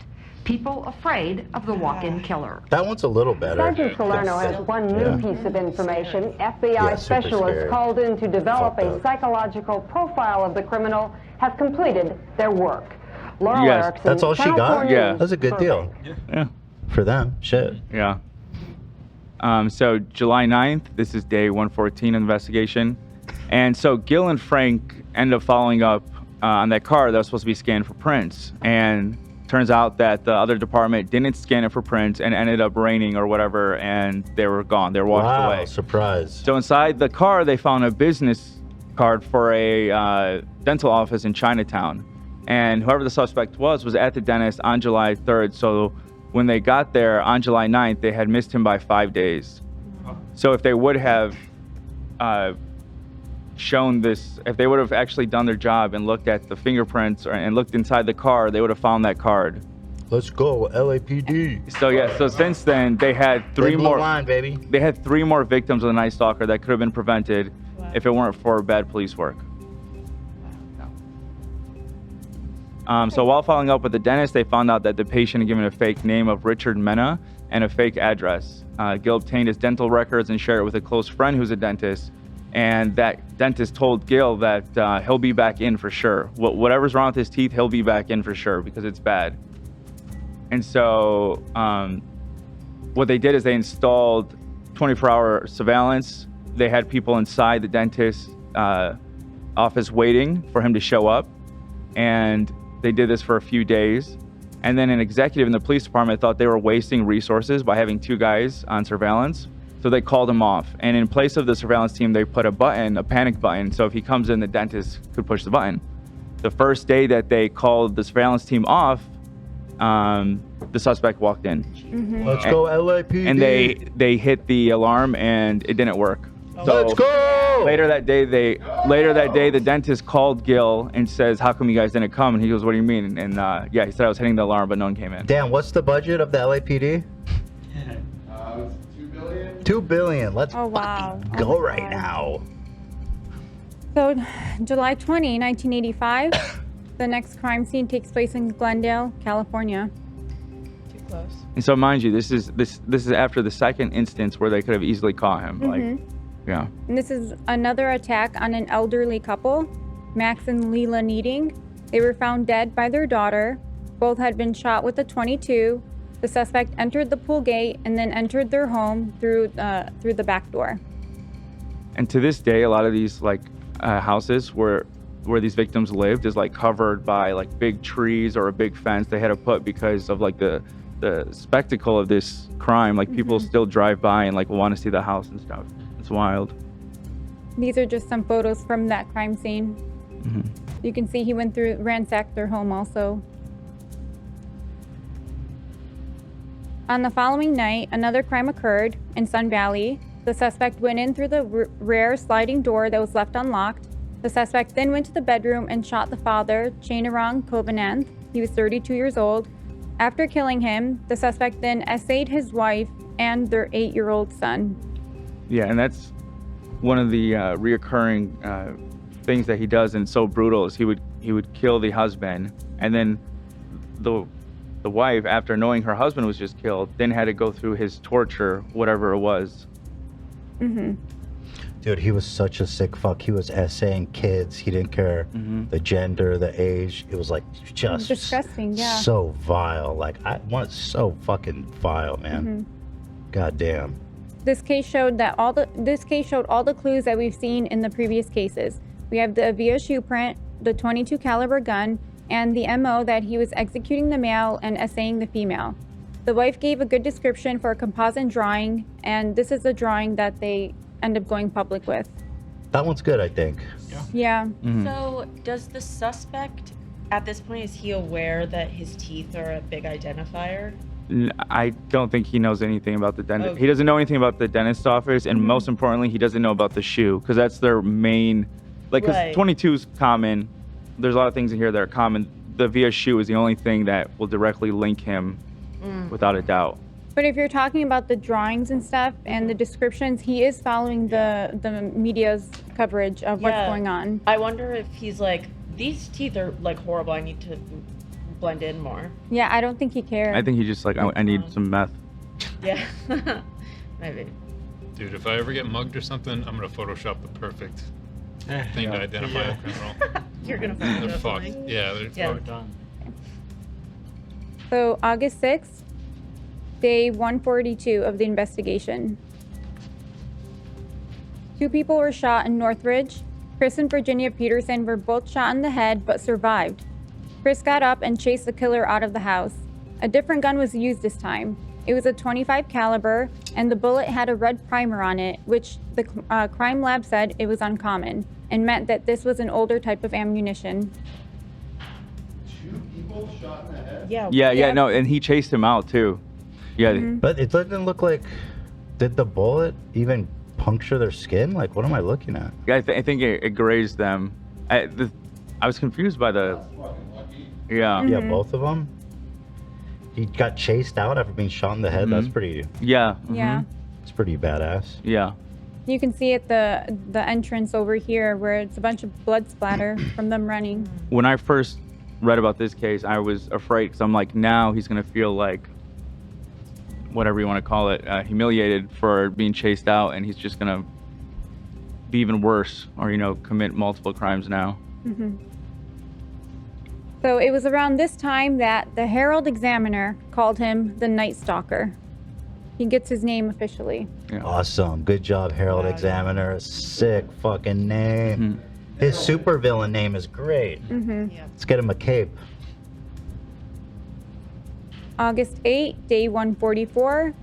People afraid of the walk-in killer. That one's a little better. Sergeant Salerno has one new piece of information. FBI specialists called in to develop a psychological profile of the criminal have completed their work. Laurel Erickson, That's all she Channel 4 got? News, That's a good deal. Yeah. For them. Shit. Yeah. So July 9th, this is day 114 of the investigation. And so Gil and Frank end up following up on that car that was supposed to be scanned for prints. And turns out that the other department didn't scan it for prints and ended up raining or whatever, and they were gone. They were washed away. Surprise. So inside the car, they found a business card for a dental office in Chinatown. And whoever the suspect was at the dentist on July 3rd. So when they got there on July 9th, they had missed him by 5 days. So if they would have shown this, if they would have actually done their job and looked at the fingerprints and looked inside the car, they would have found that card. Let's go, LAPD. So yeah, so since then they had 3 more. Line, baby. They had 3 more victims of the Night Stalker that could have been prevented if it weren't for bad police work. So while following up with the dentist, they found out that the patient had given a fake name of Richard Mena and a fake address. Gil obtained his dental records and shared it with a close friend who's a dentist. And that dentist told Gil that he'll be back in for sure. Whatever's wrong with his teeth, he'll be back in for sure because it's bad. And so what they did is they installed 24-hour surveillance. They had people inside the dentist's office waiting for him to show up. And they did this for a few days. And then an executive in the police department thought they were wasting resources by having 2 guys on surveillance. So they called him off. And in place of the surveillance team, they put a button, a panic button. So if he comes in, the dentist could push the button. The first day that they called the surveillance team off, the suspect walked in. Let's go, LAPD. And they hit the alarm and it didn't work. So let's go! Later that day, the dentist called Gil and says, "How come you guys didn't come?" And he goes, "What do you mean?" And yeah, he said I was hitting the alarm, but no one came in. Dan, what's the budget of the LAPD? $2 billion. Let's fucking go right now. So, July 20, 1985, the next crime scene takes place in Glendale, California. Too close. And so, mind you, this is after the second instance where they could have easily caught him. Like, yeah. And this is another attack on an elderly couple, Max and Leela Needing. They were found dead by their daughter. Both had been shot with a .22. The suspect entered the pool gate and then entered their home through the back door. And to this day, a lot of these houses where these victims lived is covered by big trees or a big fence they had to put because of the spectacle of this crime. People still drive by and want to see the house and stuff. It's wild. These are just some photos from that crime scene. You can see he ransacked their home also. On the following night, another crime occurred in Sun Valley. The suspect went in through the rear sliding door that was left unlocked. The suspect then went to the bedroom and shot the father, Chainarong Kovananth. He was 32 years old. After killing him, the suspect then essayed his wife and their 8-year-old son. Yeah, and that's one of the reoccurring things that he does, and it's so brutal, is he would kill the husband, and then the wife, after knowing her husband was just killed, then had to go through his torture, whatever it was. Mm-hmm. Dude, he was such a sick fuck. He was essaying kids. He didn't care the gender, the age. It was like just disgusting. Yeah. So vile. Like I want so fucking vile, man. Mm-hmm. God damn. This case showed all the clues that we've seen in the previous cases. We have the Avia shoe print, the .22 caliber gun, and the MO that he was executing the male and essaying the female. The wife gave a good description for a composite drawing, and this is the drawing that they end up going public with. That one's good, I think. Yeah. Mm-hmm. So does the suspect, at this point, is he aware that his teeth are a big identifier? I don't think he knows anything about the dentist. Okay. He doesn't know anything about the dentist office, and most importantly, he doesn't know about the shoe, because that's their main, like, because Right. 22 is common. There's a lot of things in here that are common. The Via shoe is the only thing that will directly link him, without a doubt. But if you're talking about the drawings and stuff and the descriptions, he is following the media's coverage of what's going on. I wonder if he's like, these teeth are like horrible, I need to blend in more. Yeah, I don't think he cares. I think he just like, I need some meth. Yeah, maybe. Dude, if I ever get mugged or something, I'm gonna Photoshop the perfect thing to identify a criminal. You're gonna They're Photoshop fucked. something? Yeah, they're Yeah. fucked on. So August 6th, day 142 of the investigation. 2 people were shot in Northridge. Chris and Virginia Peterson were both shot in the head but survived. Chris got up and chased the killer out of the house. A different gun was used this time. It was a .25 caliber, and the bullet had a red primer on it, which the crime lab said it was uncommon and meant that this was an older type of ammunition. 2 people shot in the head? Yeah, no, and he chased him out too. Yeah. But it doesn't look like, did the bullet even puncture their skin? Like, what am I looking at? Yeah, I think it grazed them. I was confused by the. Yeah. Yeah, both of them. He got chased out after being shot in the head. That's pretty. Yeah. Yeah. It's pretty badass. Yeah. You can see at the entrance over here where it's a bunch of blood splatter from them running. When I first read about this case, I was afraid because I'm like, now he's gonna feel like, whatever you want to call it, humiliated for being chased out, and he's just gonna be even worse, or commit multiple crimes now. Mm-hmm. So it was around this time that the Herald Examiner called him the Night Stalker. He gets his name officially. Yeah. Awesome. Good job, Herald Examiner. Sick fucking name. His supervillain name is great. Mm-hmm. Let's get him a cape. August 8, day 144.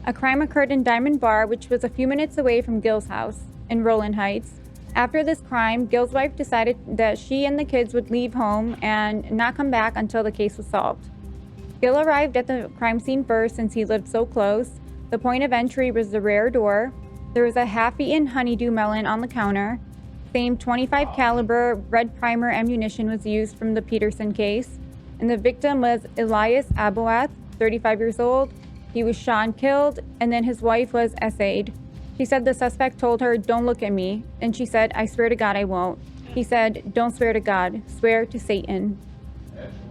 A crime occurred in Diamond Bar, which was a few minutes away from Gil's house in Roland Heights. After this crime, Gil's wife decided that she and the kids would leave home and not come back until the case was solved. Gil arrived at the crime scene first since he lived so close. The point of entry was the rear door. There was a half-eaten honeydew melon on the counter. Same .25 caliber red primer ammunition was used from the Peterson case. And the victim was Elias Aboath, 35 years old. He was shot and killed, and then his wife was essayed. She said the suspect told her, "Don't look at me." And she said, "I swear to God I won't." He said, "Don't swear to God, swear to Satan."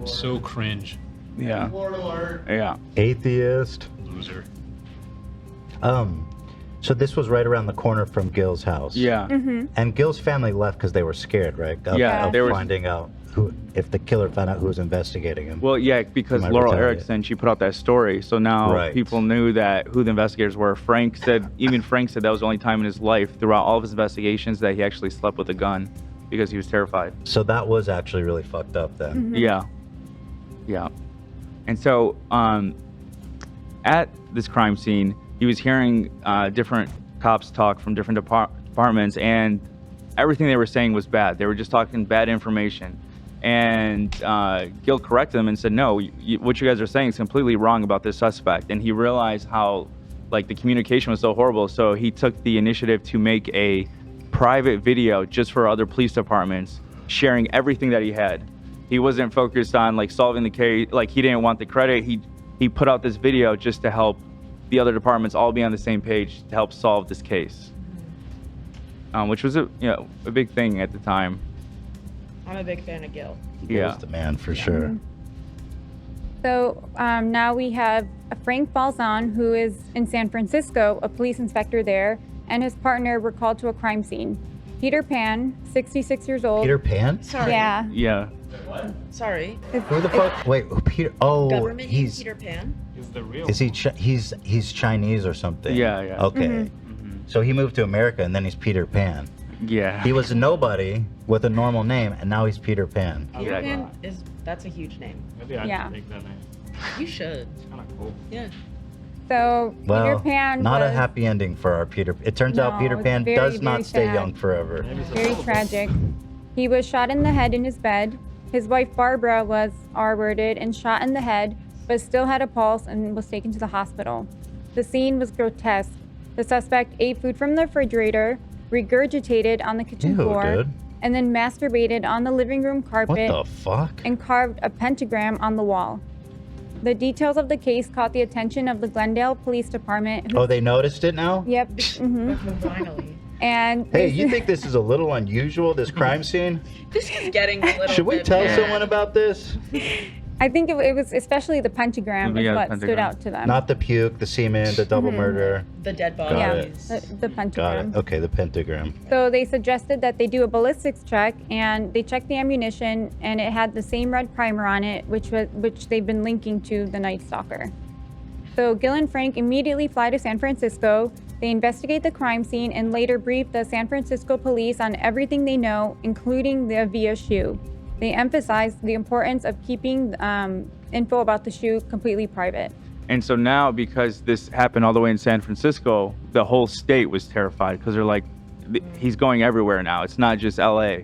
So cringe. Yeah. Yeah. Atheist. Loser. So this was right around the corner from Gil's house. Yeah. Mm-hmm. And Gil's family left because they were scared, right? Of they were finding out if the killer found out who was investigating him. Well, yeah, because Might Laurel retaliate. Erickson, she put out that story, so now Right. people knew who the investigators were. Frank said that was the only time in his life throughout all of his investigations that he actually slept with a gun because he was terrified. So that was actually really fucked up then. Yeah. Yeah. And so at this crime scene, he was hearing different cops talk from different departments, and everything they were saying was bad. They were just talking bad information. And Gil corrected them and said, "No, what you guys are saying is completely wrong about this suspect." And he realized how like the communication was so horrible. So he took the initiative to make a private video just for other police departments, sharing everything that he had. He wasn't focused on like solving the case. Like he didn't want the credit. He put out this video just to help the other departments all be on the same page to help solve this case, which was a big thing at the time. I'm a big fan of Gil. Gil's the man for sure. So now we have Frank Balzan, who is in San Francisco, a police inspector there, and his partner were called to a crime scene. Peter Pan, 66 years old. Peter Pan? Sorry. Yeah. Yeah. Sorry. Who the fuck? Wait, Peter. Oh, Government named he's. Peter Pan. He's the real. Is he? He's Chinese or something? Yeah, yeah. Okay. So he moved to America and then he's Peter Pan. Yeah. He was nobody with a normal name and now he's Peter Pan. Peter Pan that's a huge name. Maybe I Yeah. should take that name. You should. It's kind of cool. Yeah. So Well, Peter Pan not a was happy ending for our Peter. It turns out No, Peter it's Pan very, does very not stay sad. young forever. very tragic. He was shot in the head in his bed. His wife Barbara was R-worded and shot in the head, but still had a pulse and was taken to the hospital. The scene was grotesque. The suspect ate food from the refrigerator, regurgitated on the kitchen Ew, floor, dude. and then masturbated on the living room carpet What the fuck? and carved a pentagram on the wall. The details of the case caught the attention of the Glendale Police Department. Oh, they noticed it now? Yep. Finally. And Hey, you think this is a little unusual, this crime scene? This is getting a little Should we bit tell bad. someone about this? I think it was especially the pentagram is Yeah, what pentagram. stood out to them. Not the puke, the semen, the double murder. The dead Got bodies. it. The Got pentagram. it. Okay, the pentagram. So they suggested that they do a ballistics check, and they checked the ammunition, and it had the same red primer on it, which they've been linking to the Night Stalker. So Gil and Frank immediately fly to San Francisco. They investigate the crime scene and later brief the San Francisco police on everything they know, including the Avia shoe. They emphasize the importance of keeping info about the shoe completely private. And so now, because this happened all the way in San Francisco, the whole state was terrified because they're like, he's going everywhere now. It's not just LA.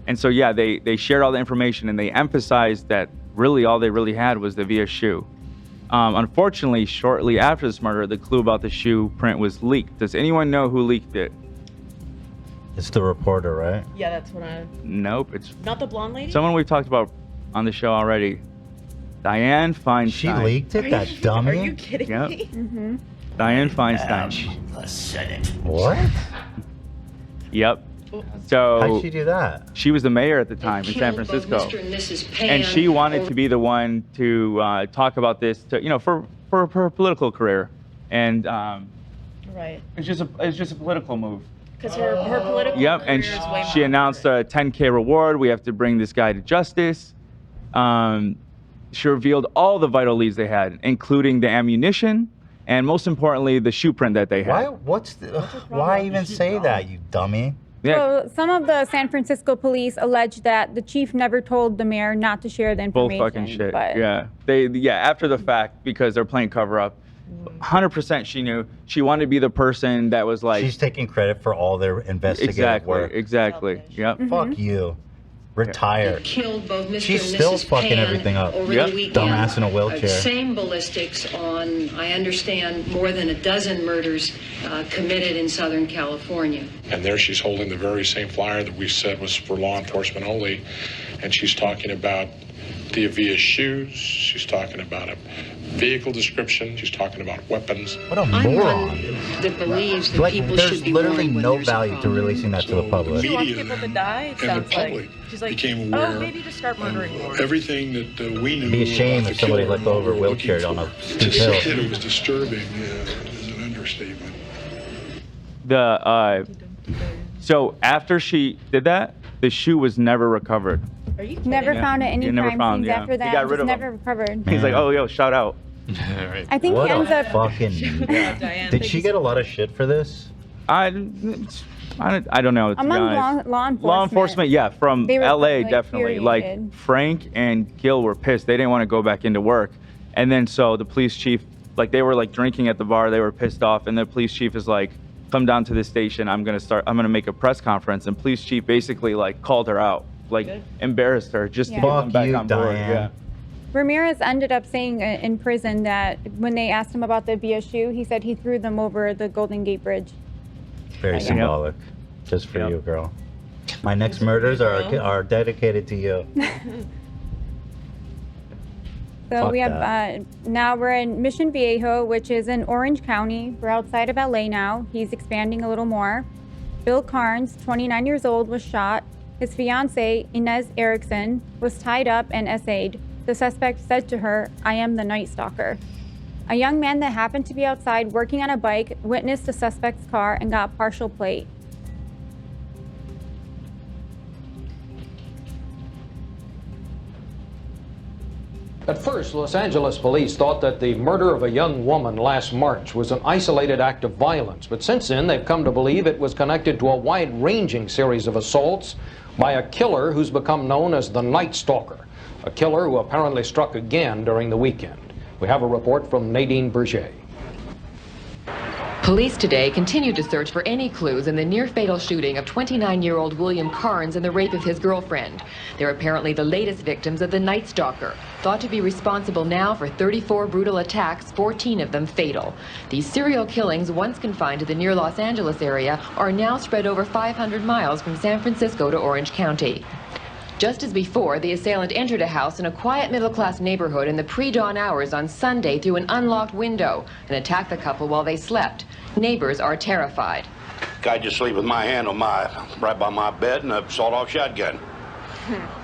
And so, yeah, they shared all the information and they emphasized that really all they really had was the Via shoe. Unfortunately, shortly after this murder, the clue about the shoe print was leaked. Does anyone know who leaked it? It's the reporter, right? Yeah, that's what I. Nope, it's Not the blonde lady. someone we've talked about on the show already. Diane Feinstein. She leaked it, that Are dummy? you kidding Yep. me? Diane Feinstein. What? Yep. So How'd she do that? She was the mayor at the time in San Francisco, and she wanted to be the one to talk about this, for her political career, and Right. it's just a political move. Because her political Yep, career and is way she more announced a 10K reward. We have to bring this guy to justice. She revealed all the vital leads they had, including the ammunition, and most importantly, the shoe print that they had. Why even say that, you dummy? Yeah. So some of the San Francisco police allege that the chief never told the mayor not to share the Bull information. fucking shit. But Yeah. After the fact, because they're playing cover up. 100% she knew. She wanted to be the person that was like. She's taking credit for all their investigative work. Exactly. Yep. Fuck you. Retire. Killed both Mr. She's and still Mrs. fucking Pan everything up. over Yep. the weekend. Dumbass in a wheelchair. Same ballistics on, I understand, more than a dozen murders committed in Southern California. And there she's holding the very same flyer that we said was for law enforcement only. And she's talking about the Avia shoes. She's talking about a vehicle description. She's talking about weapons. What a moron. That believes that Like, people there's should be literally warned when no there's a value to problem. releasing that to the public. She wants people to die, it and the sounds like. public She's like, became aware oh, maybe just start murdering more. Everything that we knew. It'd be a shame about if the somebody killer let go of a we were wheelchair looking on a for. steep To hill. say that it was disturbing is an understatement. So after she did that, the shoe was never recovered. Are you never Yeah. found at any You never crime found, scenes yeah. after He that. got Just rid of never recovered. He's like, oh, yo, shout out. I think What he ends a up. fucking. Did she get a lot of shit for this? I don't know, to be Among honest. law enforcement. Law enforcement, yeah, from They were, LA, like, definitely. infuriated. Like, Frank and Gil were pissed. They didn't want to go back into work. And then so the police chief, like, they were like drinking at the bar. They were pissed off. And the police chief is like, come down to the station. I'm going to make a press conference. And police chief basically like called her out, like embarrassed her just to get them Fuck back you, on board. Diane. Yeah. Ramirez ended up saying in prison that when they asked him about the Via shoe, he said he threw them over the Golden Gate Bridge. Very symbolic. Just for you, girl. My next murders are dedicated to you. So we have, now we're in Mission Viejo, which is in Orange County. We're outside of LA now. He's expanding a little more. Bill Carnes, 29 years old, was shot. His fiancée, Inez Erickson, was tied up and essayed. The suspect said to her, "I am the Night Stalker." A young man that happened to be outside working on a bike witnessed the suspect's car and got partial plate. At first, Los Angeles police thought that the murder of a young woman last March was an isolated act of violence, but since then they've come to believe it was connected to a wide-ranging series of assaults by a killer who's become known as the Night Stalker, a killer who apparently struck again during the weekend. We have a report from Nadine Berger. Police today continue to search for any clues in the near-fatal shooting of 29-year-old William Carnes and the rape of his girlfriend. They're apparently the latest victims of the Night Stalker, thought to be responsible now for 34 brutal attacks, 14 of them fatal. These serial killings, once confined to the near Los Angeles area, are now spread over 500 miles from San Francisco to Orange County. Just as before, the assailant entered a house in a quiet middle-class neighborhood in the pre-dawn hours on Sunday through an unlocked window and attacked the couple while they slept. Neighbors are terrified. Guy just sleep with my hand on right by my bed and a sawed-off shotgun,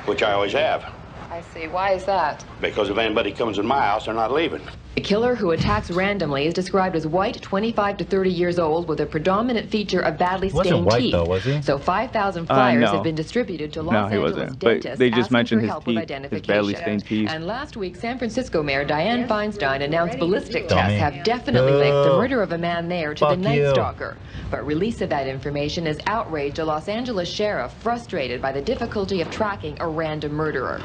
which I always have. I see. Why is that? Because if anybody comes in my house, they're not leaving. The killer, who attacks randomly, is described as white, 25 to 30 years old, with a predominant feature of badly stained Wasn't white teeth. though, was he? So 5,000 flyers no. have been distributed to Los No, he Angeles wasn't. But dentists they just asking mentioned for his help with teeth, his identification. badly stained teeth. And last week, San Francisco Mayor Dianne Feinstein announced ballistic Dummy. tests have definitely linked the No. murder of a man there to the Fuck Night you. Stalker. But release of that information has outraged a Los Angeles sheriff frustrated by the difficulty of tracking a random murderer.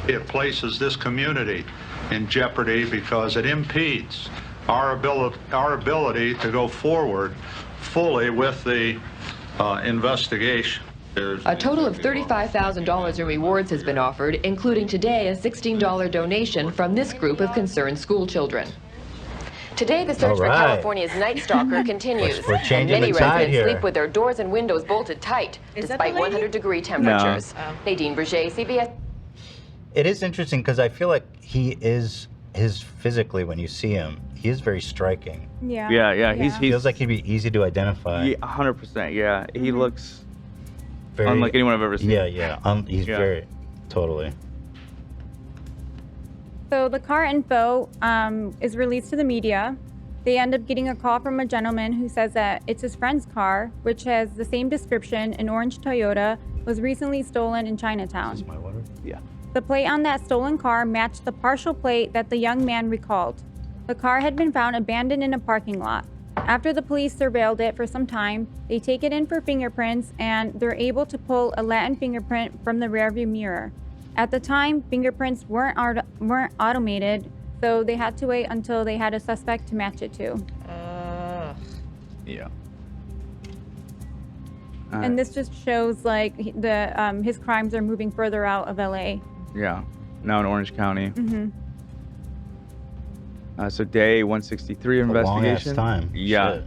It places this community in jeopardy because it impedes our ability to go forward fully with the investigation. A total of $35,000 in rewards has been offered, including today a $16 donation from this group of concerned school children. Today, the search for California's Night Stalker continues, We're and changing many the tide residents here. sleep with their doors and windows bolted tight, despite 100-degree temperatures. Nadine Berger, CBS. It is interesting because I feel like he is physically, when you see him, he is very striking. Yeah. Yeah. He feels like he'd be easy to identify. Yeah, 100%. Yeah, he looks Very, unlike anyone I've ever seen. Yeah. He's very, totally. So the car info is released to the media. They end up getting a call from a gentleman who says that it's his friend's car, which has the same description, an orange Toyota, was recently stolen in Chinatown. Is this my water? Yeah. The plate on that stolen car matched the partial plate that the young man recalled. The car had been found abandoned in a parking lot. After the police surveilled it for some time, they take it in for fingerprints and they're able to pull a Latin fingerprint from the rearview mirror. At the time, fingerprints weren't automated, so they had to wait until they had a suspect to match it to. Yeah. And this just shows like his crimes are moving further out of LA. Yeah. Now in Orange County. Mm-hmm. So day 163 It's a long-ass investigation. time. Yeah. Shit.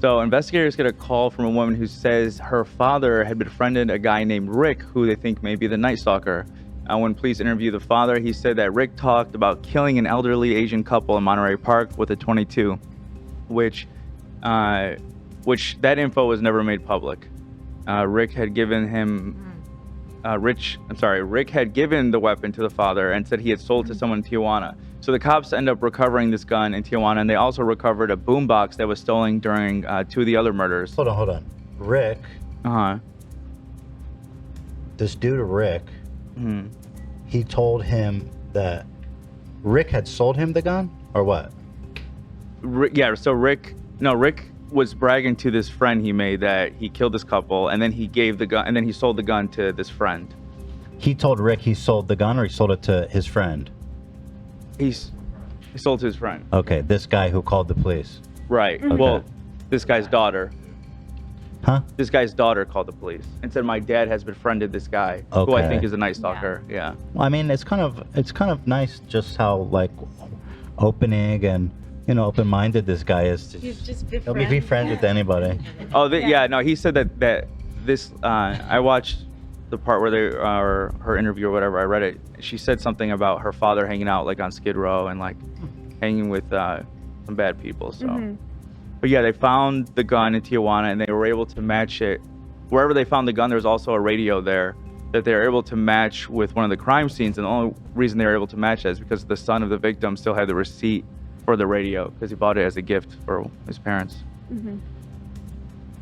So investigators get a call from a woman who says her father had befriended a guy named Rick, who they think may be the Night Stalker. When police interviewed the father, he said that Rick talked about killing an elderly Asian couple in Monterey Park with a .22, which that info was never made public. Rick had given the weapon to the father and said he had sold it to someone in Tijuana. So the cops end up recovering this gun in Tijuana, and they also recovered a boombox that was stolen during two of the other murders. Hold on. Rick. This dude Rick. He told him that Rick had sold him the gun, or what? So Rick was bragging to this friend he made that he killed this couple, and then he gave the gun, and then he sold the gun to this friend. He told Rick he sold the gun, or he sold it to his friend? He sold to his friend. Okay, this guy who called the police. Right. Okay. Well, this guy's daughter. Huh? This guy's daughter called the police and said, my dad has befriended this guy, who I Okay. think is a Night Stalker. Yeah. Well, I mean, it's kind of nice just how like opening and open-minded this guy is. He's just He'll be friends with anybody. Oh, yeah. No, he said that this. I watched the part where they or her interview or whatever. I read it. She said something about her father hanging out like on Skid Row and like hanging with some bad people. So, but yeah, they found the gun in Tijuana and they were able to match it. Wherever they found the gun, there was also a radio there that they were able to match with one of the crime scenes. And the only reason they were able to match that is because the son of the victim still had the receipt for the radio because he bought it as a gift for his parents.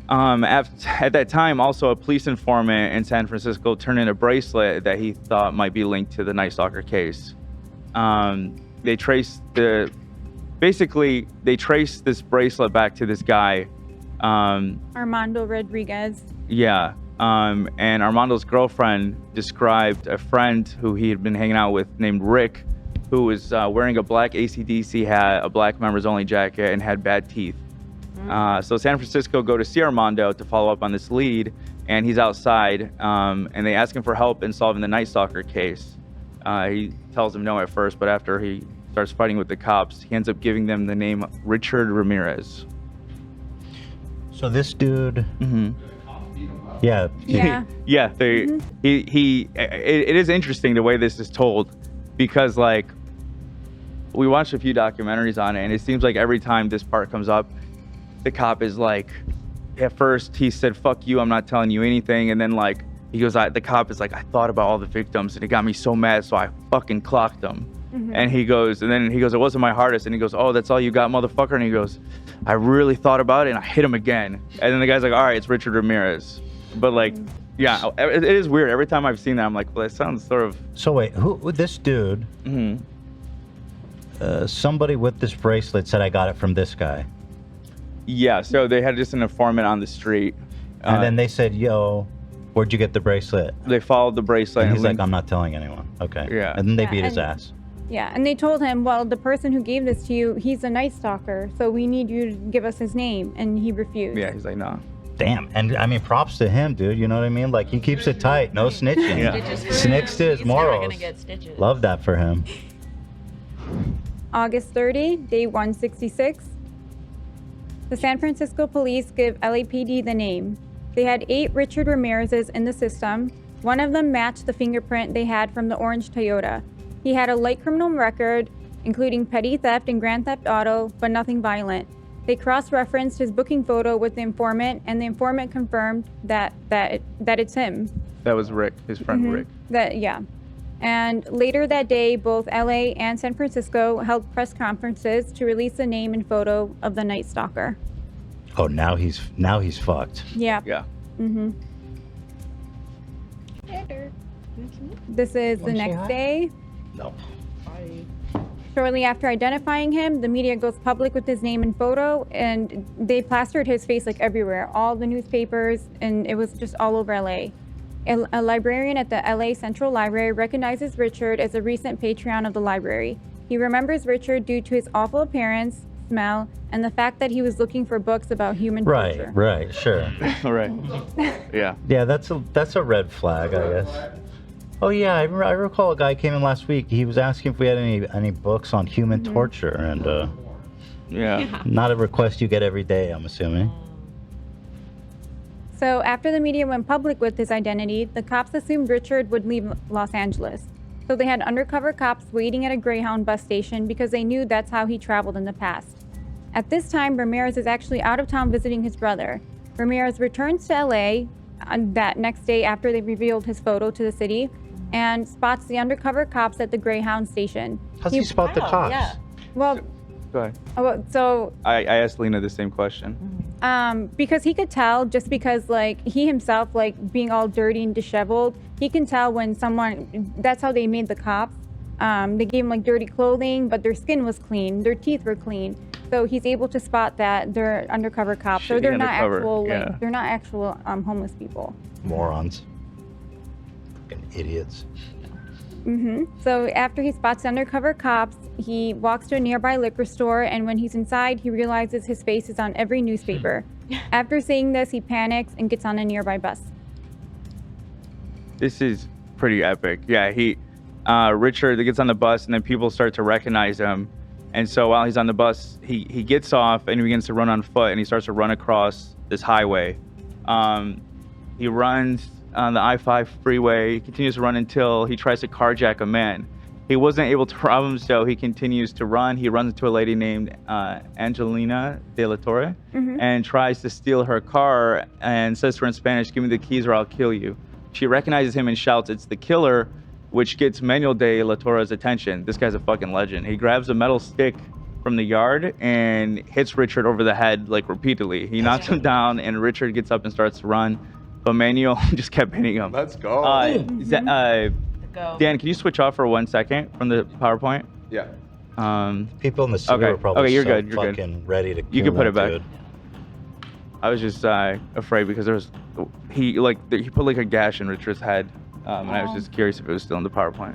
At that time, also a police informant in San Francisco turned in a bracelet that he thought might be linked to the Night Stalker case. They traced this bracelet back to this guy. Armando Rodriguez. Yeah. And Armando's girlfriend described a friend who he had been hanging out with named Rick, who was wearing a black AC/DC hat, a black members only jacket, and had bad teeth. So San Francisco go to see Armando to follow up on this lead, and he's outside, and they ask him for help in solving the Night Stalker case. He tells them no at first, but after he starts fighting with the cops, he ends up giving them the name Richard Ramirez. So this dude. Yeah. Yeah. It is interesting the way this is told, because like we watched a few documentaries on it, and it seems like every time this part comes up, the cop is like, at first he said, "Fuck you, I'm not telling you anything," and then like he goes, the cop is like, "I thought about all the victims, and it got me so mad, so I fucking clocked them." And he goes, "It wasn't my hardest," and he goes, "Oh, that's all you got, motherfucker?" And he goes, "I really thought about it, and I hit him again." And then the guy's like, "All right, it's Richard Ramirez." But like, yeah, it is weird. Every time I've seen that, I'm like, well, that sounds sort of. So wait, who this dude? Somebody with this bracelet said I got it from this guy. Yeah, so they had just an informant on the street. And then they said, "Yo, where'd you get the bracelet?" They followed the bracelet. And he's like, "I'm not telling anyone." Okay. Yeah. And then they beat his ass. Yeah, and they told him, well, the person who gave this to you, he's a Night Stalker, so we need you to give us his name. And he refused. Yeah, he's like, "No." Damn. And I mean, props to him, dude. You know what I mean? Like, he keeps it tight. No snitching. Snicks to his morals. Love that for him. August 30, day 166. The San Francisco police give LAPD the name. They had 8 Richard Ramirez's in the system. One of them matched the fingerprint they had from the orange Toyota. He had a light criminal record, including petty theft and grand theft auto, but nothing violent. They cross-referenced his booking photo with the informant, and the informant confirmed that it's him. That was Rick, his friend Rick. And later that day, both LA and San Francisco held press conferences to release the name and photo of the Night Stalker. Oh, now he's fucked. Yeah. Yeah. This is the next day. No. Shortly after identifying him, the media goes public with his name and photo, and they plastered his face like everywhere, all the newspapers, and it was just all over LA. A librarian at the LA Central Library recognizes Richard as a recent patron of the library. He remembers Richard due to his awful appearance, smell, and the fact that he was looking for books about human torture. Right, sure. Right. Yeah. Yeah, that's a red flag, I guess. Oh yeah, I recall a guy came in last week. He was asking if we had any books on human torture, and not a request you get every day, I'm assuming. So after the media went public with his identity, the cops assumed Richard would leave Los Angeles. So they had undercover cops waiting at a Greyhound bus station because they knew that's how he traveled in the past. At this time, Ramirez is actually out of town visiting his brother. Ramirez returns to LA that next day after they revealed his photo to the city and spots the undercover cops at the Greyhound station. How's he spot the cops? Yeah. Well, Go ahead. So I asked Lena the same question. because he could tell, just because like he himself, like being all dirty and disheveled, he can tell when someone, that's how they made the cops. They gave him like dirty clothing, but their skin was clean, their teeth were clean. So he's able to spot that they're undercover cops. So they're not actual, like, they're not actual homeless people. Morons. Fucking idiots. So after he spots the undercover cops, he walks to a nearby liquor store, and when he's inside, he realizes his face is on every newspaper. After seeing this, he panics and gets on a nearby bus. This is pretty epic. Yeah, Richard gets on the bus, and then people start to recognize him. And so while he's on the bus, he gets off and he begins to run on foot, and he starts to run across this highway. He runs on the I-5 freeway, continues to run until he tries to carjack a man. He wasn't able to rob him, so he continues to run. He runs into a lady named Angelina de la Torre and tries to steal her car and says to her in Spanish, "Give me the keys or I'll kill you." She recognizes him and shouts, "It's the killer," which gets Manuel de la Torre's attention. This guy's a fucking legend. He grabs a metal stick from the yard and hits Richard over the head like repeatedly. He knocks him down, and Richard gets up and starts to run, but Manuel just kept hitting him. Let's go. Dan, can you switch off for 1 second from the PowerPoint? Yeah. People in the city were probably you're so good. You're fucking good. ready to kill You can put it that back. dude. I was just afraid because he put like a gash in Richard's head, and I was just curious if it was still in the PowerPoint.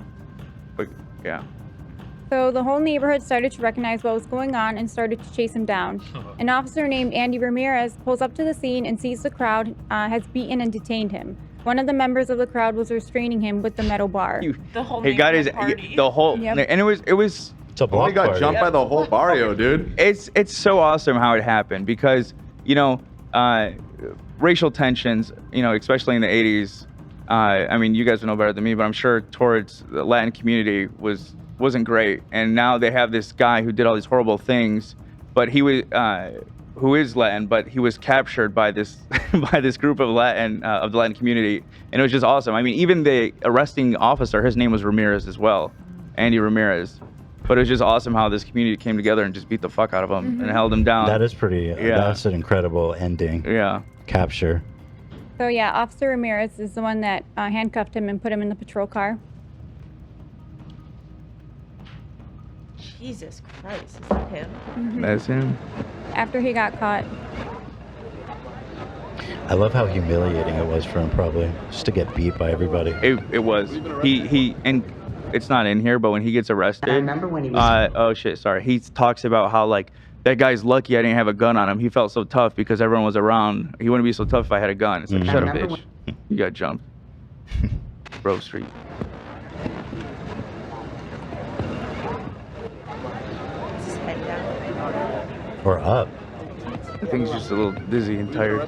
But yeah. So the whole neighborhood started to recognize what was going on and started to chase him down. An officer named Andy Ramirez pulls up to the scene and sees the crowd has beaten and detained him. One of the members of the crowd was restraining him with the metal bar. The whole He got his the whole Yep. and it was it's a block He got party. jumped by the whole barrio, dude. It's so awesome how it happened because racial tensions, especially in the 80s. I mean, you guys know better than me, but I'm sure towards the Latin community wasn't great. And now they have this guy who did all these horrible things, but he was who is Latin, but he was captured by this by this group of the Latin community, and it was just awesome. I mean, even the arresting officer, his name was Ramirez as well, Andy Ramirez. But it was just awesome how this community came together and just beat the fuck out of him and held him down. That is pretty. That's an incredible ending. Yeah. Capture. So yeah, Officer Ramirez is the one that handcuffed him and put him in the patrol car. Jesus Christ, is that him? That's him. After he got caught. I love how humiliating it was for him, probably, just to get beat by everybody. It was. He and it's not in here, but when he gets arrested, I remember when he was. oh shit, sorry. He talks about how like that guy's lucky I didn't have a gun on him. He felt so tough because everyone was around. He wouldn't be so tough if I had a gun. It's like, shut up, bitch. You got jumped. Grove Street. Or up. I think he's just a little dizzy and tired.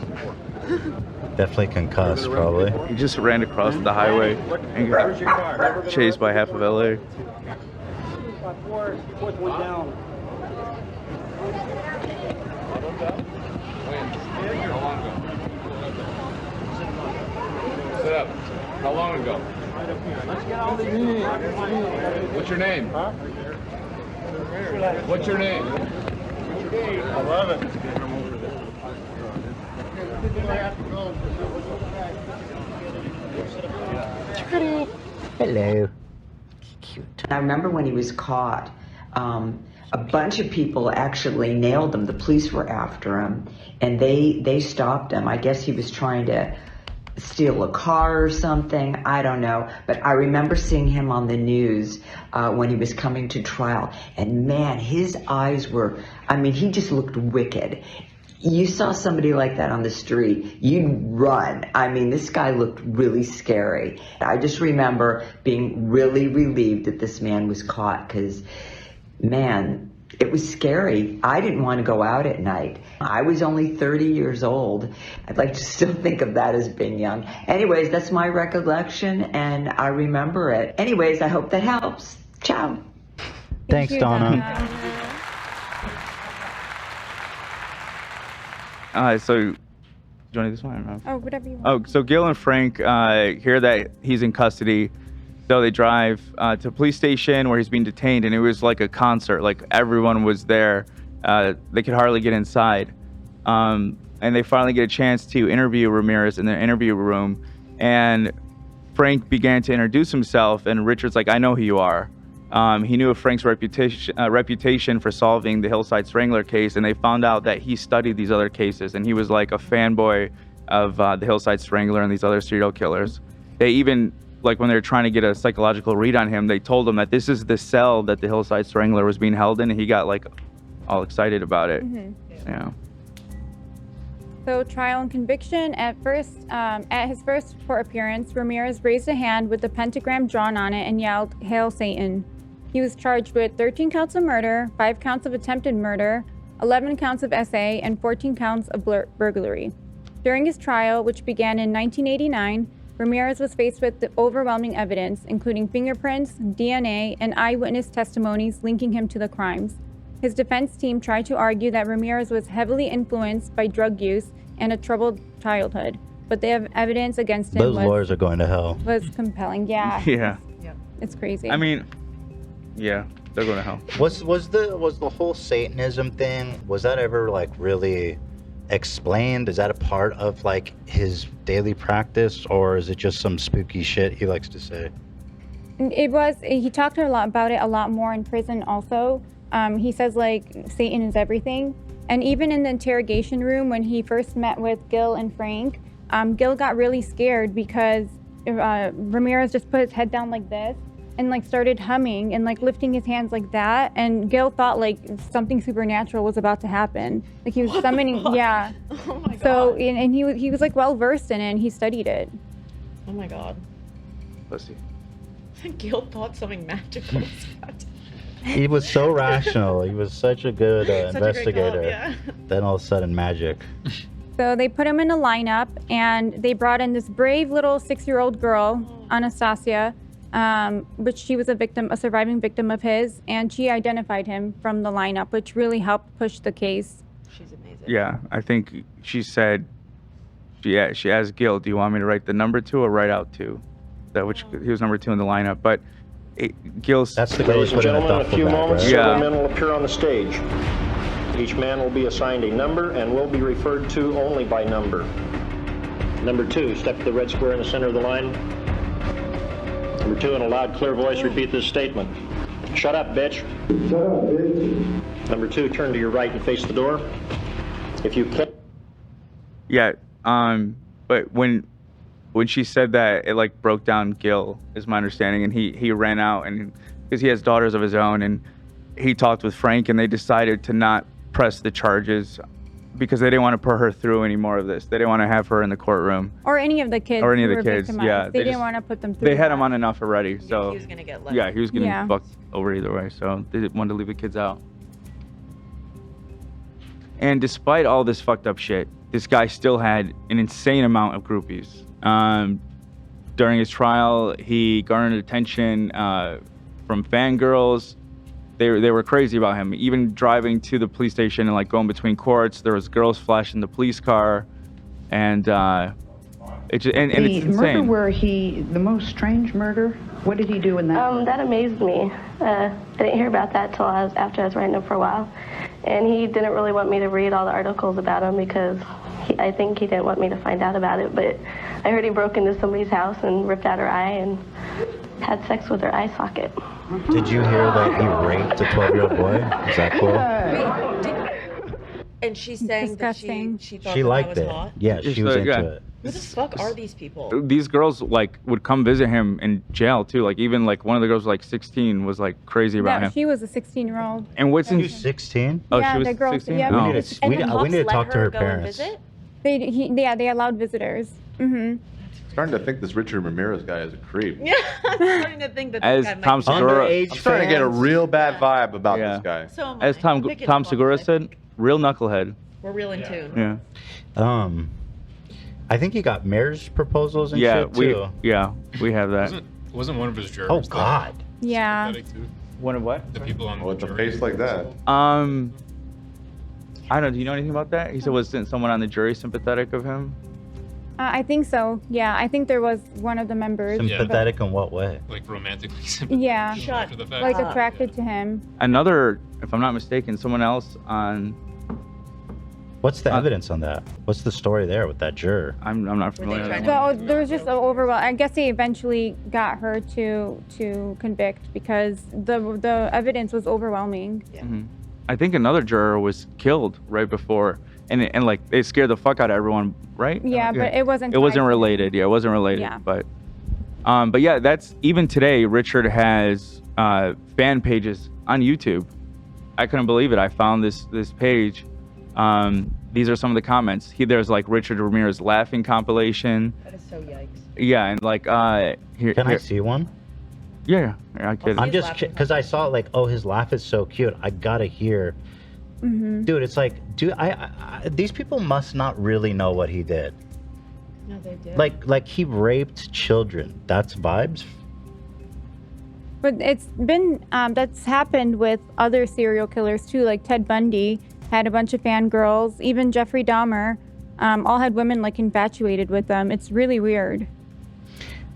Definitely concussed, probably. He just ran across the highway and got chased by half of LA. Sit up. How long ago? What's your name? What's your name? 11. Hello. I remember when he was caught, a bunch of people actually nailed him. The police were after him, and they stopped him. I guess he was trying to steal a car or something. I don't know. But I remember seeing him on the news when he was coming to trial. And man, his eyes were, I mean, he just looked wicked. You saw somebody like that on the street, you'd run. I mean, this guy looked really scary. I just remember being really relieved that this man was caught because, man, it was scary. I didn't want to go out at night. I was only 30 years old. I'd like to still think of that as being young. Anyways, that's my recollection, and I remember it. Anyways, I hope that helps. Ciao. Thanks, Donna. So, do you want this one? Or no? Oh, whatever you want. Oh, so Gil and Frank hear that he's in custody, so they drive to a police station where he's being detained, and it was like a concert. Like everyone was there. They could hardly get inside, and they finally get a chance to interview Ramirez in the interview room, and Frank began to introduce himself, and Richard's like, "I know who you are." He knew of Frank's reputation for solving the Hillside Strangler case, and they found out that he studied these other cases, and he was like a fanboy of the Hillside Strangler and these other serial killers. They even, like when they were trying to get a psychological read on him, they told him that this is the cell that the Hillside Strangler was being held in, and he got like all excited about it. Yeah. So trial and conviction. At his first court appearance, Ramirez raised a hand with a pentagram drawn on it and yelled, "Hail Satan." He was charged with 13 counts of murder, 5 counts of attempted murder, 11 counts of SA, and 14 counts of burglary. During his trial, which began in 1989, Ramirez was faced with the overwhelming evidence, including fingerprints, DNA, and eyewitness testimonies linking him to the crimes. His defense team tried to argue that Ramirez was heavily influenced by drug use and a troubled childhood, but the evidence against him Those lawyers are going to hell. was compelling. Yeah. Yeah. It's crazy. I mean, yeah, they're going to hell. Was the whole Satanism thing, was that ever like really explained? Is that a part of like his daily practice, or is it just some spooky shit he likes to say? He talked a lot about it a lot more in prison also. He says like Satan is everything. And even in the interrogation room when he first met with Gil and Frank, Gil got really scared because Ramirez just put his head down like this and like started humming and like lifting his hands like that, and Gil thought like something supernatural was about to happen, like he was summoning. Yeah. Oh my god. So and he was like well versed in it and he studied it. Oh my god. Pussy. Gil thought something magical was about to He was so rational. He was such a good Such a great investigator. cop, yeah. Then all of a sudden, magic. So they put him in a lineup and they brought in this brave little 6-year-old girl, Anastasia, which she was a surviving victim of his, and she identified him from the lineup, which really helped push the case. She's amazing. Yeah, I think she said, she asked Gil, do you want me to write the number 2 or write out 2? That which he was number 2 in the lineup, but Gil's. That's the girl Ladies and gentlemen, in a few moments, Yeah. several men will appear on the stage. Each man will be assigned a number and will be referred to only by number. Number 2, step to the red square in the center of the line. Number 2, in a loud, clear voice, repeat this statement. Shut up, bitch. Shut up, bitch. Number 2, turn to your right and face the door. If you can. Yeah, but when she said that, it like broke down Gil, is my understanding, and he ran out, and because he has daughters of his own, and he talked with Frank, and they decided to not press the charges because they didn't want to put her through any more of this. They didn't want to have her in the courtroom. Or any of the kids. Or any of who the were kids, victimized. yeah, They they didn't just- want to put them through. They had that. him on enough already, so he was gonna get left. yeah, he was getting Yeah. fucked over either way. So they didn't want to leave the kids out. And despite all this fucked up shit, this guy still had an insane amount of groupies. During his trial, he garnered attention from fangirls. They were crazy about him. Even driving to the police station and like going between courts, there was girls flashing the police car, and it's The insane. murder where the most strange murder, what did he do in that? That amazed me. I didn't hear about that till after I was writing it for a while. And he didn't really want me to read all the articles about him because I think he didn't want me to find out about it. But I heard he broke into somebody's house and ripped out her eye and had sex with her eye socket. Did you hear that he raped a 12-year-old boy? Is that cool? And she's saying that she thought She that liked was it. hot. Yeah, she was into it. Who the fuck are these people? These girls like would come visit him in jail too. Like even like one of the girls like 16 was like crazy about No, him. she was a 16-year-old. And what's in 16? Oh, Yeah, she was the girl- 16. yeah, Oh. we need to talk to her parents. They allowed visitors. Mm-hmm. Starting to think this Richard Ramirez guy is a creep. Yeah, I'm starting to think that As this guy Tom might be Segura, I'm starting to get a real bad vibe about this guy. So am as I. Tom Pick it Tom up, Segura said, real knucklehead. We're real in tune. Yeah. I think he got marriage proposals and Yeah, shit too. we have that. Wasn't one of his jurors? Oh, though, God. Yeah. sympathetic too? One of what? The people on With a face like that. I don't know. Do you know anything about that? He said, wasn't someone on the jury sympathetic of him? I think so. Yeah, I think there was one of the members. Sympathetic in what way? Like romantically But, sympathetic. yeah. After the fact. Like attracted to him. Another, if I'm not mistaken, someone else on. What's the evidence on that? What's the story there with that juror? I'm not familiar. with that So one. there was just an overwhelm. I guess they eventually got her to convict because the evidence was overwhelming. Mhm. I think another juror was killed right before, and like it scared the fuck out of everyone, right? Yeah, but it wasn't It wasn't tied to related. Yeah, it wasn't related. Yeah. But yeah, that's even today. Richard has fan pages on YouTube. I couldn't believe it. I found this page. these are some of the comments. There's like Richard Ramirez laughing compilation. That is so yikes. Yeah, and like here. Can I see one? Yeah, I could. I'm just because I saw like, oh, his laugh is so cute. I gotta hear. Dude, it's like, dude, these people must not really know what he did. No, they did. Like he raped children. That's vibes. But it's been, that's happened with other serial killers too, like Ted Bundy had a bunch of fangirls, even Jeffrey Dahmer, all had women like infatuated with them. It's really weird.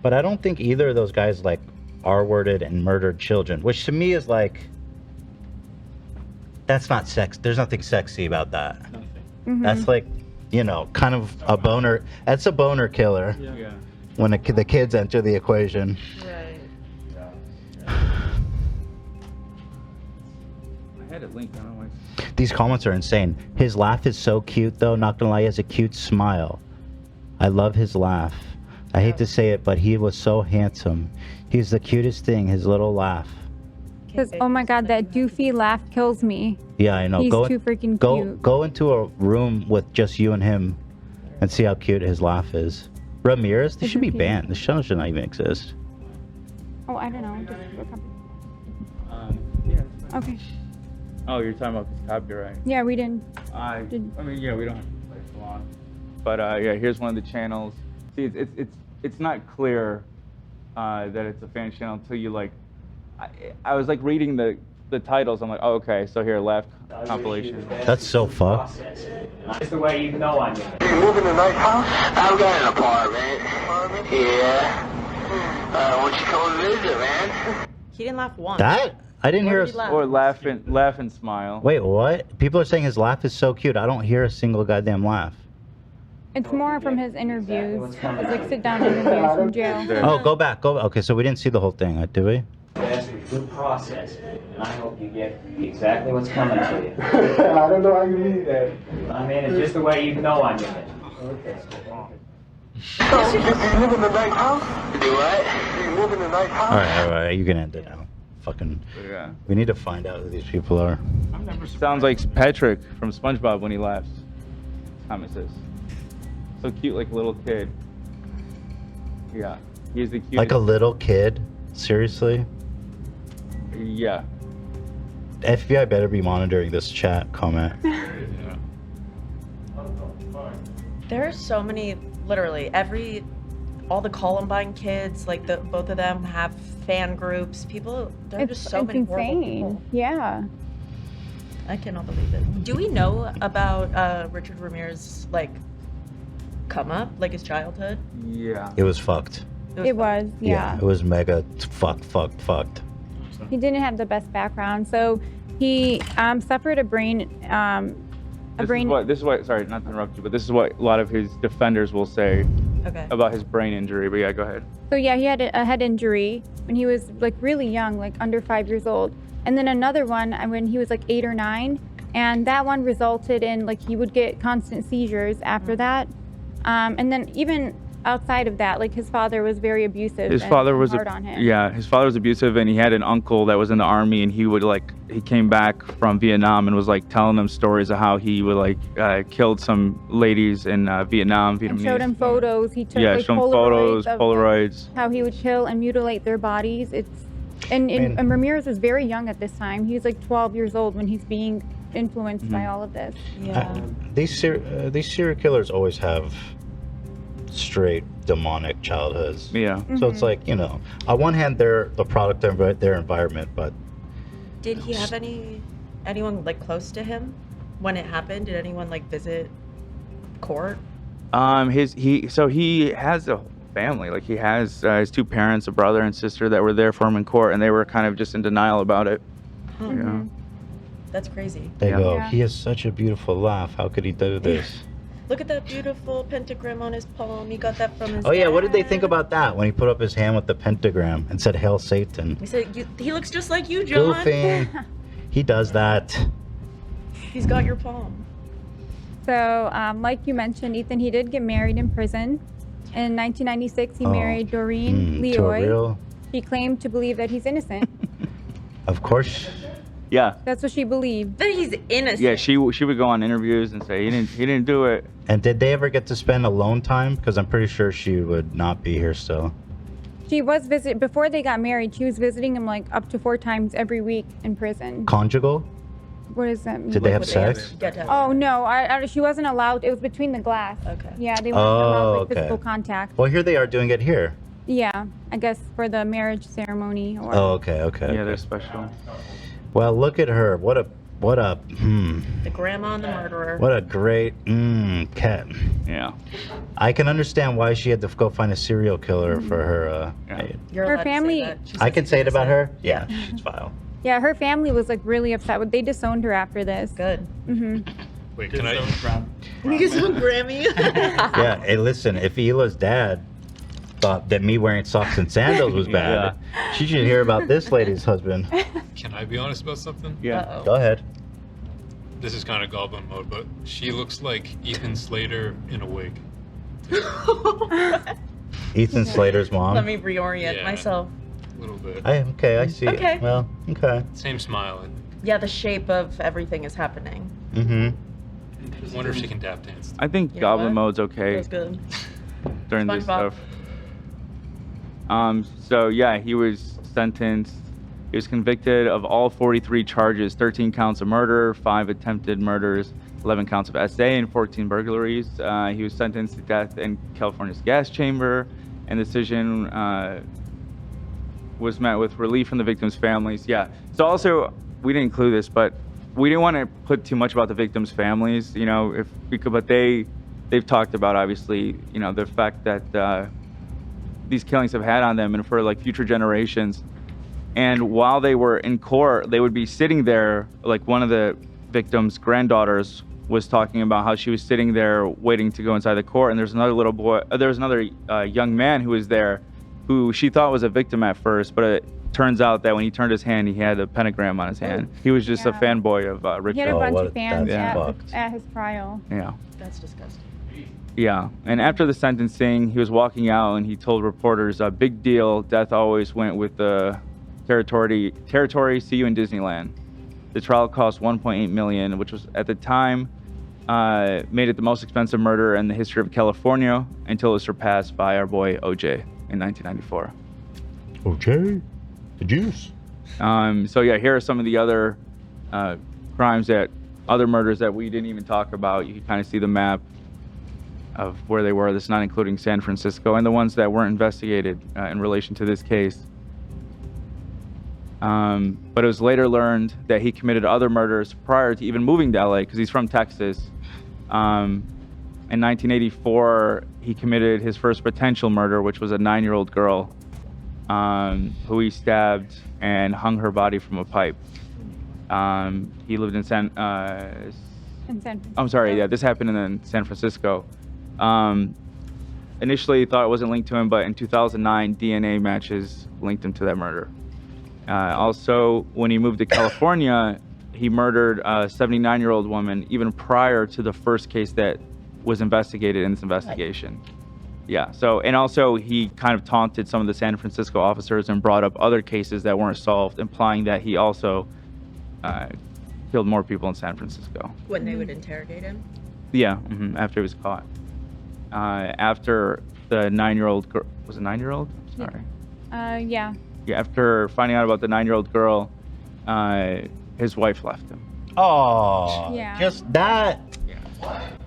But I don't think either of those guys like R-worded and murdered children, which to me is like, that's not sex. There's nothing sexy about that. That's like, you know, kind of a boner. That's a boner killer. Yeah. When the kids enter the equation. I had it linked. I don't know why. These comments are insane. His laugh is so cute, though. Not gonna lie, he has a cute smile. I love his laugh. I hate to say it, but he was so handsome. He's the cutest thing. His little laugh. Because, oh my God, that doofy laugh kills me. Yeah, I know. He's too freaking cute. Go into a room with just you and him, and see how cute his laugh is. Ramirez, this should be banned. The show should not even exist. Oh, I don't know. Just look up. Yeah. Okay. Oh, you're talking about this copyright. Yeah, we didn't. I mean, yeah, we don't have to play so long. But yeah, here's one of the channels. See, it's not clear that it's a fan channel until you like. I was like reading the titles. I'm like, oh, okay. So here, left compilation. That's so fucked. It's the way you know I'm in. You live in a nice house? I've got an apartment. Yeah. Why don't you come and visit, man? He didn't laugh once. That? I didn't hear. Or laugh and smile. Wait, what? People are saying his laugh is so cute. I don't hear a single goddamn laugh. It's more from his interviews. It's like sit-down interviews from jail. Oh, go back. Okay, so we didn't see the whole thing, did we? That's a good process, and I hope you get exactly what's coming to you. I don't know how you mean that. I mean, it's just the way you know I'm in it. Okay. So, you live in a nice house? Do what? You live in a nice house? All right, you can end it now. Fucking. Yeah. We need to find out who these people are. Sounds like Patrick from SpongeBob when he laughs. Thomas says. So cute, like a little kid. Yeah, he's the cutest. Like a little kid? Seriously? Yeah. FBI better be monitoring this chat comment. There are so many, literally all the Columbine kids, like both of them have fan groups. People, there are just so many horrible people. Yeah. I cannot believe it. Do we know about Richard Ramirez, like, come up, like his childhood? Yeah. It was fucked. It was, yeah. It was mega fucked. He didn't have the best background, so he suffered a brain. This is what. Sorry, not to interrupt you, but this is what a lot of his defenders will say about his brain injury. But yeah, go ahead. So yeah, he had a head injury when he was like really young, like under 5 years old, and then another one when he was like 8 or 9, and that one resulted in like he would get constant seizures after that, and then even outside of that, like his father was very abusive. His father was hard on him. Yeah, his father was abusive, and he had an uncle that was in the army, and he came back from Vietnam and was like telling them stories of how he would like killed some ladies in Vietnam, Vietnamese. And showed him photos. He took showed him photos, of Polaroids. How he would kill and mutilate their bodies. And Ramirez was very young at this time. He was like 12 years old when he's being influenced by all of this. Yeah. These serial killers always have straight demonic childhoods. Yeah. So it's like, you know, on one hand they're the product of their environment, but Did he have anyone like close to him when it happened? Did anyone like visit court? He has a family. Like he has his 2 parents, a brother and sister that were there for him in court, and they were kind of just in denial about it. Yeah. That's crazy. they go, he has such a beautiful laugh. How could he do this? Look at that beautiful pentagram on his palm. He got that from his Oh yeah, dad. what did they think about that when he put up his hand with the pentagram and said "Hail Satan"? He said, he looks just like you, John. Goofy. He does that. He's got your palm. So, like you mentioned, Ethan, he did get married in prison. In 1996, he married Doreen to a Leoy. real- He claimed to believe that he's innocent. Of course Yeah. That's what she believed. That he's innocent. Yeah, she would go on interviews and say he didn't do it. And did they ever get to spend alone time? Because I'm pretty sure she would not be here still. She was before they got married. She was visiting him like up to 4 times every week in prison. Conjugal? What does that mean? Did they have sex? Oh no, she wasn't allowed. It was between the glass. Okay. Yeah, they weren't Oh, allowed like, okay. physical contact. Well, here they are doing it here. Yeah, I guess for the marriage ceremony. Or... Oh, okay. Yeah, they're special. Well, look at her. What a The grandma and the murderer. what a great cat. Yeah. I can understand why she had to go find a serial killer for her. Her family. I can say it about her. Yeah, she's vile. Yeah, her family was like really upset. They disowned her after this. Good. Wait, can I? He's so Grammy. Yeah. Hey, listen. If Hila's dad thought that me wearing socks and sandals was bad, she should hear about this lady's husband. Can I be honest about something? Yeah. Go ahead. This is kind of goblin mode, but she looks like Ethan Slater in a wig. Ethan Slater's mom. Let me reorient myself. A little bit. I see. Okay. Well, okay. Same smile. I think. Yeah, the shape of everything is happening. Mm-hmm. Wonder if she can tap dance. I think You know Goblin what? Mode's okay Feels good. during this SpongeBob. stuff. So yeah, he was sentenced. He was convicted of all 43 charges: 13 counts of murder, 5 attempted murders, 11 counts of SA, and 14 burglaries. He was sentenced to death in California's gas chamber, and the decision was met with relief from the victims' families. Yeah. So also, we didn't include this, but we didn't want to put too much about the victims' families. You know, but they've talked about, obviously, you know, the fact that these killings have had on them and for like future generations. And while they were in court, they would be sitting there, like one of the victims' granddaughters was talking about how she was sitting there waiting to go inside the court, and there's another little boy, there's another young man who was there who she thought was a victim at first, but it turns out that when he turned his hand, he had a pentagram on his hand. He was just a fanboy of Richard. He had a bunch of fans at his trial. Yeah. That's disgusting. Yeah, and after the sentencing, he was walking out and he told reporters, "Big deal, death always went with the territory, see you in Disneyland." The trial cost $1.8 million, which was at the time made it the most expensive murder in the history of California until it was surpassed by our boy OJ in 1994. OJ, the juice. So yeah, here are some of the other crimes other murders that we didn't even talk about. You can kind of see the map of where they were. This is not including San Francisco and the ones that weren't investigated in relation to this case. But it was later learned that he committed other murders prior to even moving to LA because he's from Texas. In 1984, he committed his first potential murder, which was a 9-year-old girl who he stabbed and hung her body from a pipe. He lived in I'm sorry, yeah, this happened in San Francisco. Initially, he thought it wasn't linked to him, but in 2009, DNA matches linked him to that murder. Also, when he moved to California, he murdered a 79-year-old woman even prior to the first case that was investigated in this investigation. Yeah, so, and also he kind of taunted some of the San Francisco officers and brought up other cases that weren't solved, implying that he also killed more people in San Francisco. When they would interrogate him? Yeah, after he was caught. After the 9-year-old girl, was it 9-year-old? Sorry. Yeah. Yeah, after finding out about the 9-year-old girl, his wife left him. Oh, Yeah. just that.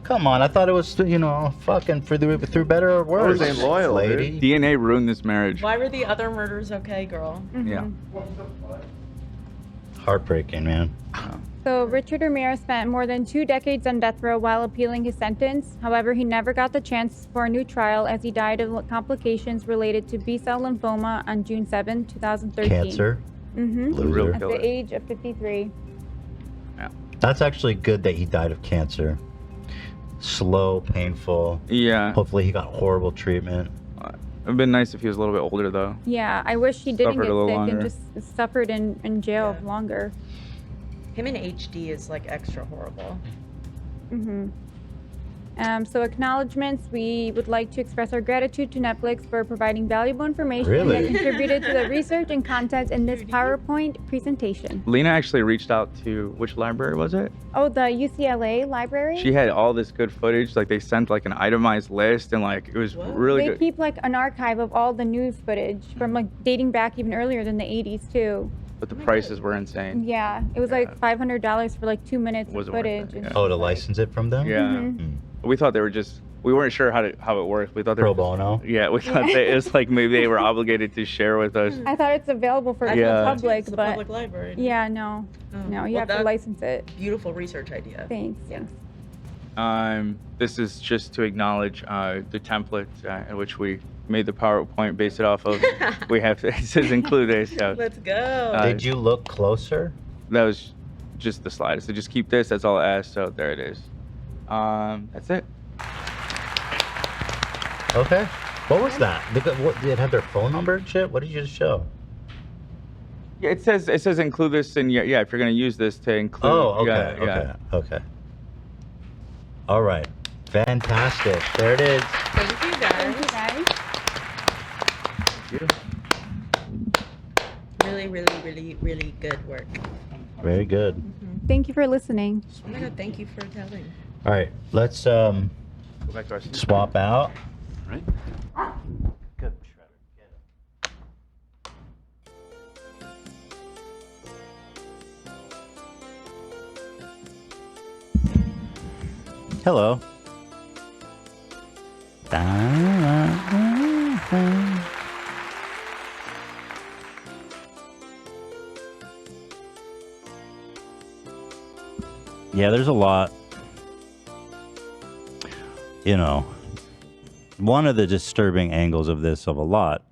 Come on, I thought it was, fucking through better or worse. ain't loyal, lady. DNA ruined this marriage. Why were the other murders okay, girl? Yeah. Heartbreaking, man. So Richard Ramirez spent more than 2 decades on death row while appealing his sentence. However, he never got the chance for a new trial as he died of complications related to B-cell lymphoma on June 7, 2013. Cancer. Loser. At the age of 53. That's actually good that he died of cancer. Slow, painful. Yeah. Hopefully he got horrible treatment. It'd been nice if he was a little bit older, though. Yeah, I wish he didn't Suffered get a little sick longer. and just suffered in jail longer. Him in HD is like extra horrible. So acknowledgements, we would like to express our gratitude to Netflix for providing valuable information Really? that contributed to the research and content in this PowerPoint presentation. Lena actually reached out to, which library was it? Oh, the UCLA library? She had all this good footage. Like they sent like an itemized list, and like it was really They good. keep like an archive of all the news footage from like dating back even earlier than the 80s too. But the prices were insane. Yeah, it was like $500 for like 2 minutes of Wasn't worth footage. it, and- Oh, to license it from them? Yeah. Mhm. We thought they were just. We weren't sure how it worked. We thought they Pro were bono? Yeah, we thought that it was like maybe they were obligated to share with us. I thought it's available for Yeah. the public, It's the but public library. yeah, no, no, you Well, have to that- license it. Beautiful research idea. Thanks. Thanks. This is just to acknowledge the template in which we made the PowerPoint, base it off of. We have to, it says include this. So, Let's go. Did you look closer? that was just the slide. So just keep this. That's all I asked. So there it is. That's it. Okay. What was that? What, did it have their phone number and shit? What did you just show? Yeah, it says include this, and yeah, if you're gonna use this to include. Oh, okay, yeah, yeah. okay. All right. Fantastic. There it is. Thank you, guys. Really, really, really, really good work. Very good. Thank you for listening. Oh my God, thank you for telling. All right. Let's Go back to our seat. swap out. Right. Good. Hello. Yeah, there's a lot. You know, one of the disturbing angles of this, of a lot,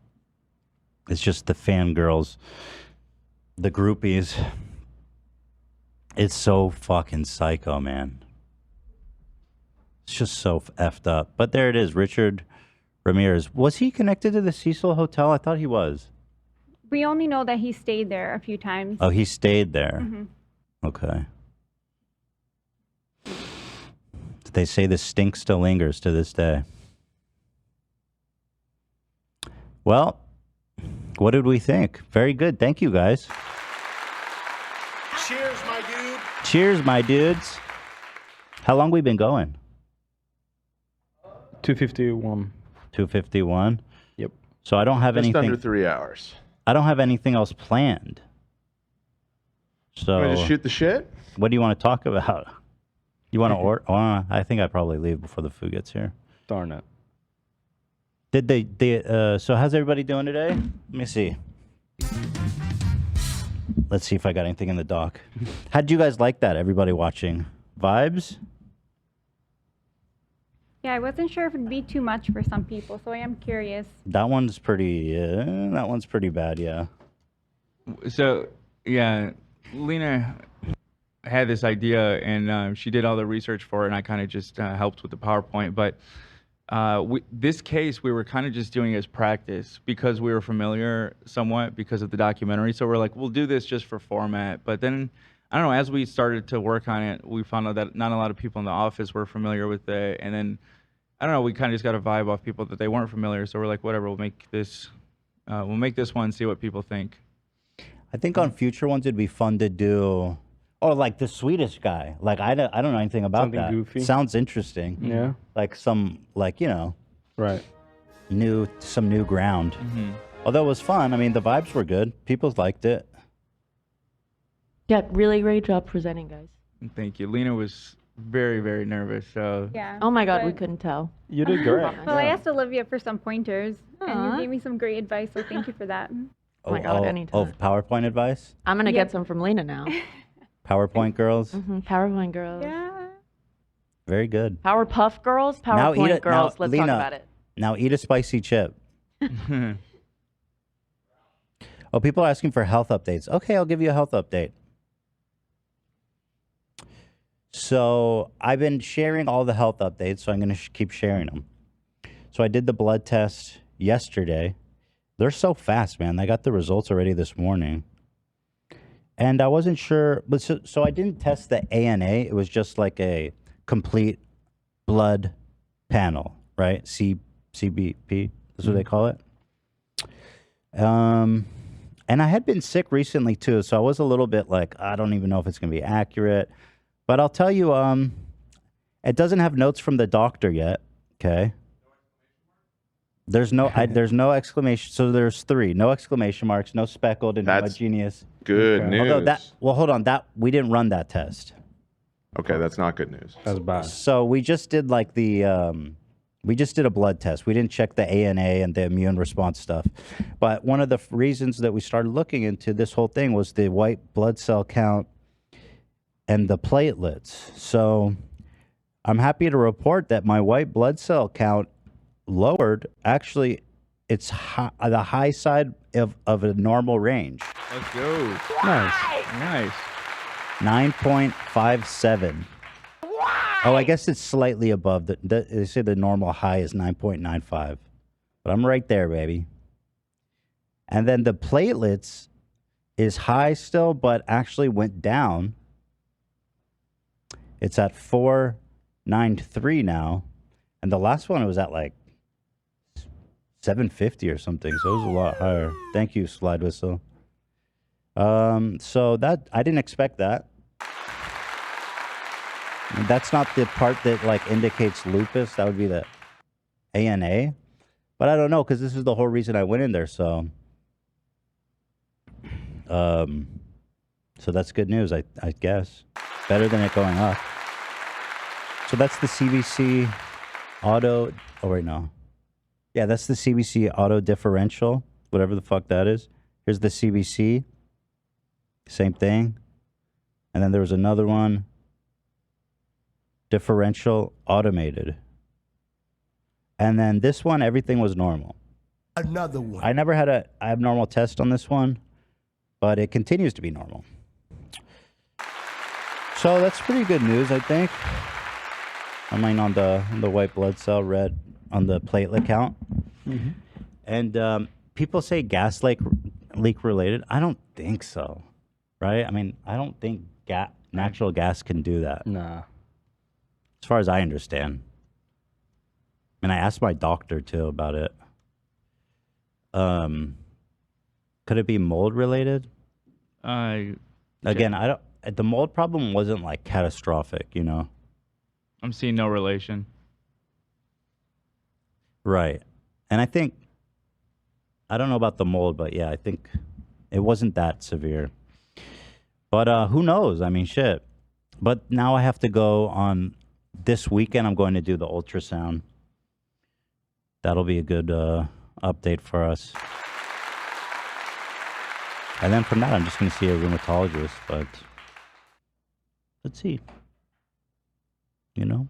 is just the fangirls, the groupies. It's so fucking psycho, man. It's just so effed up. But there it is, Richard Ramirez. Was he connected to the Cecil Hotel? I thought he was. We only know that he stayed there a few times. Oh, he stayed there. Mhm. Okay. They say the stink still lingers to this day. Well, what did we think? Very good. Thank you, guys. Cheers, my dude. Cheers, my dudes. How long we been going? 251. 251? Yep. So I don't have Just anything. under 3 hours. I don't have anything else planned. So Want to just shoot the shit? What do you want to talk about? You want to order? I think I'd probably leave before the food gets here. Darn it. Did they so how's everybody doing today? Let me see. Let's see if I got anything in the doc. How'd you guys like that? Everybody watching? Vibes? Yeah, I wasn't sure if it'd be too much for some people, so I am curious. That one's pretty bad, yeah. So yeah, Lena had this idea, and she did all the research for it, and I kind of just helped with the PowerPoint. But this case, we were kind of just doing as practice because we were familiar somewhat because of the documentary. So we're like, we'll do this just for format. But then, I don't know, as we started to work on it, we found out that not a lot of people in the office were familiar with it. And then, I don't know, we kind of just got a vibe off people that they weren't familiar. So we're like, whatever, we'll make this one, see what people think. I think on future ones it'd be fun to do, or like the Swedish guy. Like I don't know anything about Something that. goofy. Sounds interesting. Yeah. Like some right. Some new ground. Mm-hmm. Although it was fun. I mean, the vibes were good. People liked it. Yeah, really great job presenting, guys. Thank you. Lena was very, very nervous. So Yeah. Oh my God, we but- couldn't tell. You did great. Well, I asked Olivia for some pointers, and Aw. you gave me some great advice, so thank you for that. Oh my God, anytime. PowerPoint advice? I'm gonna Yeah. get some from Lena now. PowerPoint girls? PowerPoint girls. Yeah. Very good. Powerpuff girls, PowerPoint girls. Let's Lena, talk about it. Now eat a spicy chip. Oh, people are asking for health updates. Okay, I'll give you a health update. So I've been sharing all the health updates, so I'm going to keep sharing them. So I did the blood test yesterday. They're so fast, man. I got the results already this morning. And I wasn't sure, but so I didn't test the ANA. It was just like a complete blood panel, right? CBP, that's what they call it. And I had been sick recently too, so I was a little bit like, I don't even know if it's going to be accurate. But I'll tell you, it doesn't have notes from the doctor yet. Okay. There's no exclamation. So there's 3, no exclamation marks, no speckled and homogeneous. Good news. Although hold on, we didn't run that test. Okay, that's not good news. That's bad. So we just did like we just did a blood test. We didn't check the ANA and the immune response stuff. But one of the reasons that we started looking into this whole thing was the white blood cell count and the platelets. So I'm happy to report that my white blood cell count lowered. Actually, it's the high side of a normal range. Let's go. Nice. 9.57. Oh, I guess it's slightly above. They say the normal high is 9.95. But I'm right there, baby. And then the platelets is high still, but actually went down. It's at 493 now. And the last one, it was at like 750 or something. So it was a lot higher. Thank you, Slide Whistle. So that I didn't expect that. And that's not the part that like indicates lupus. That would be the ANA. But I don't know, because this is the whole reason I went in there. So that's good news, I guess. Better than it going up. So that's the CBC auto. Oh wait, no. Yeah, that's the CBC auto differential, whatever the fuck that is. Here's the CBC. Same thing. And then there was another one. Differential automated. And then this one, everything was normal. Another one. I never had a abnormal test on this one, but it continues to be normal. So that's pretty good news, I think. I mean, on the white blood cell, red on the platelet count. Mm-hmm. And people say gas leak related. I don't think so, right? I mean, I don't think natural gas can do that. Nah. As far as I understand. And I asked my doctor too about it. Could it be mold related? Again, I don't. The mold problem wasn't like catastrophic, you know. I'm seeing no relation. Right. And I think, I don't know about the mold, but yeah, I think it wasn't that severe. But who knows? I mean, shit. But now I have to go on this weekend. I'm going to do the ultrasound. That'll be a good update for us. And then from that, I'm just going to see a rheumatologist. But let's see. You know?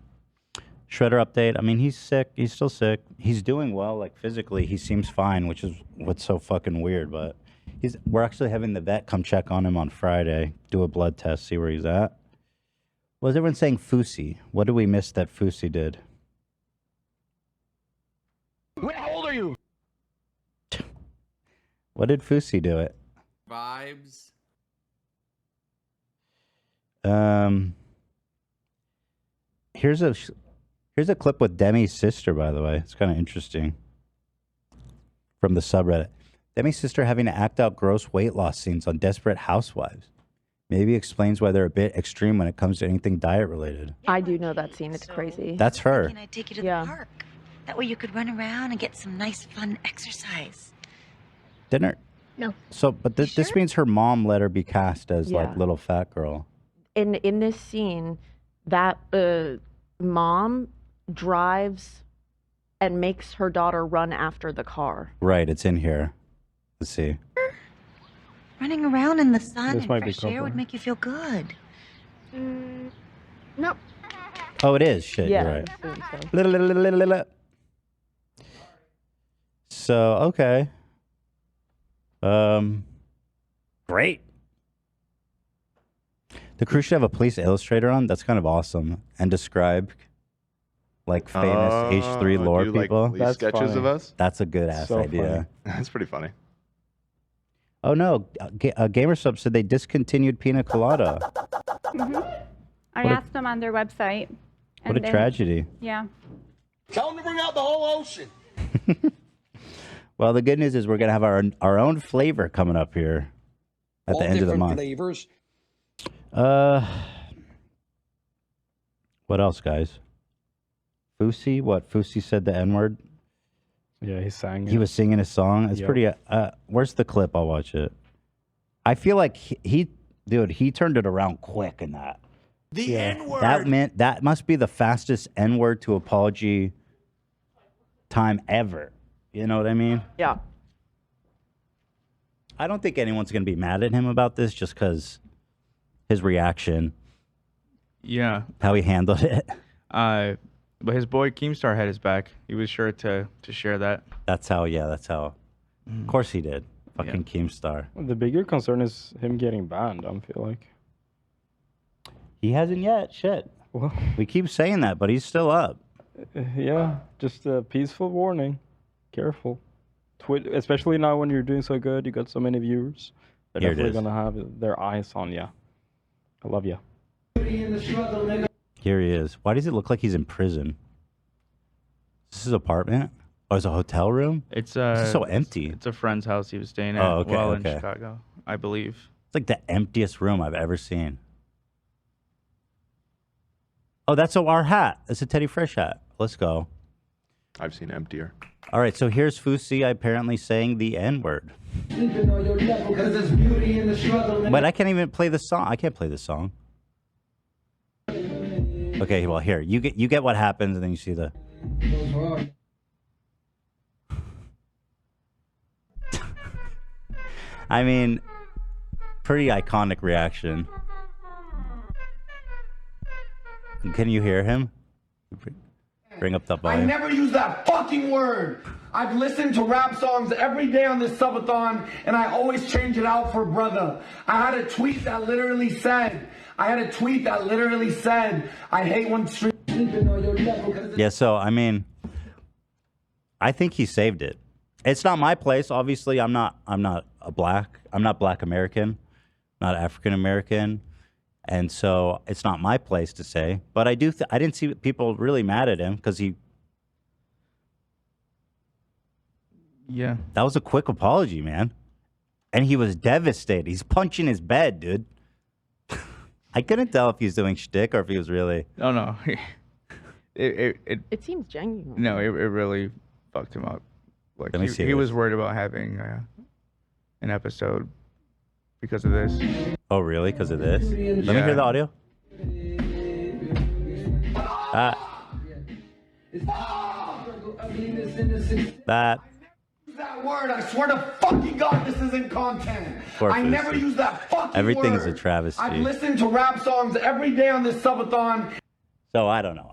Shredder update. I mean, he's sick. He's still sick. He's doing well, like physically. He seems fine, which is what's so fucking weird. But we're actually having the vet come check on him on Friday, do a blood test, see where he's at. Was everyone saying Fousey? What did we miss that Fousey did? How old are you? What did Fousey do it? Vibes. Here's a clip with Demi's sister, by the way. It's kind of interesting. From the subreddit. Demi's sister having to act out gross weight loss scenes on Desperate Housewives. Maybe explains why they're a bit extreme when it comes to anything diet related. I do know that scene. It's crazy. That's her. I'd take you to the park. That way you could run around and get some nice, fun exercise. Dinner. No. So, but this means her mom let her be cast as Yeah. like little fat girl. In this scene, that mom drives and makes her daughter run after the car. Right, it's in here. Let's see. Running around in the sun This might and be fresh air Coco. would make you feel good. No. Oh, it is. Shit, Yeah, you're right. I think so. So, okay. Great. The crew should have a police illustrator on. That's kind of awesome. And describe like famous H3 lore do, like, people. police sketches of us? That's a good ass So idea. funny. That's pretty funny. Oh no, GamerSub said they discontinued Pina Colada. I What a- asked them on their website, What a then- tragedy. Yeah. Tell them to bring out the whole ocean. Well, the good news is we're gonna have our own flavor coming up here at All the end of the different month. flavors. What else, guys? Fousey? What? Fousey said the N-word? Yeah, he sang it. He was singing his song. It's Yep. pretty. Where's the clip? I'll watch it. I feel like he turned it around quick in that. The N-word. That must be the fastest N-word to apology time ever. You know what I mean? Yeah. I don't think anyone's going to be mad at him about this just because his reaction, Yeah. how he handled it. But his boy Keemstar had his back. He was sure to share that. That's how. Of course he did. Fucking Keemstar. The bigger concern is him getting banned, I feel like. He hasn't yet. Shit. Well, we keep saying that, but he's still up. Yeah, just a peaceful warning. Careful. Especially now when you're doing so good, you got so many viewers. They're Here it definitely is. gonna have their eyes on you. I love you. Here he is. Why does it look like he's in prison? Is this his apartment? Oh, it's a hotel room? It's This is so empty. It's a friend's house he was staying at Oh, okay, while in okay. Chicago, I believe. It's like the emptiest room I've ever seen. Oh, that's our hat. It's a Teddy Fresh hat. Let's go. I've seen emptier. All right, so here's Fousey apparently saying the N-word. But I can't even play the song. I can't play the song. Okay, well, here. You get what happens, and then you see the... I mean, pretty iconic reaction. Can you hear him? Bring up the I volume. never use that fucking word. I've listened to rap songs every day on this subathon, and I always change it out for brother. I had a tweet that literally said, I hate when street sleeping on your level. Yeah, so I mean, I think he saved it. It's not my place. Obviously, I'm not black American, not African American, and so it's not my place to say. But I didn't see people really mad at him because Yeah. that was a quick apology, man, and he was devastated. He's punching his bed, dude. I couldn't tell if he was doing shtick or if he was really. Oh no. It seems genuine. No, it really fucked him up. Like Let me see he was this. worried about having an episode because of this. Oh, really? Because of this? Let me Yeah. hear the audio. That. That word, I swear to fucking God, this isn't content. Poor I never Fousey. use that fucking Everything word. is a travesty. I've listened to rap songs every day on this subathon. So I don't know.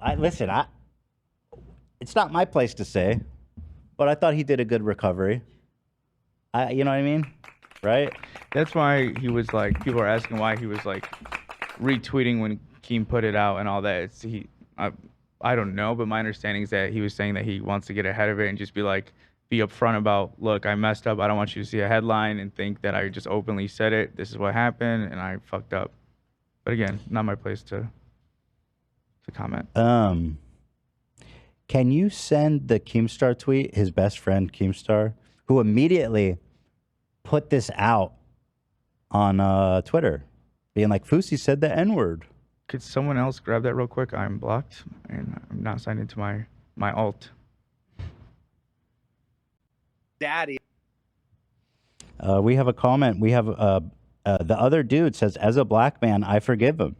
It's not my place to say, but I thought he did a good recovery. You know what I mean, right? That's why he was like, people are asking why he was like retweeting when Keem put it out and all that. I don't know, but my understanding is that he was saying that he wants to get ahead of it and just be upfront about, look, I messed up. I don't want you to see a headline and think that I just openly said it. This is what happened, and I fucked up. But again, not my place to comment. Can you send the Keemstar tweet, his best friend Keemstar, who immediately put this out on Twitter, being like, Fousey said the N-word. Could someone else grab that real quick? I'm blocked, and I'm not signed into my alt. Daddy. We have a comment. We have the other dude says, as a black man, I forgive him.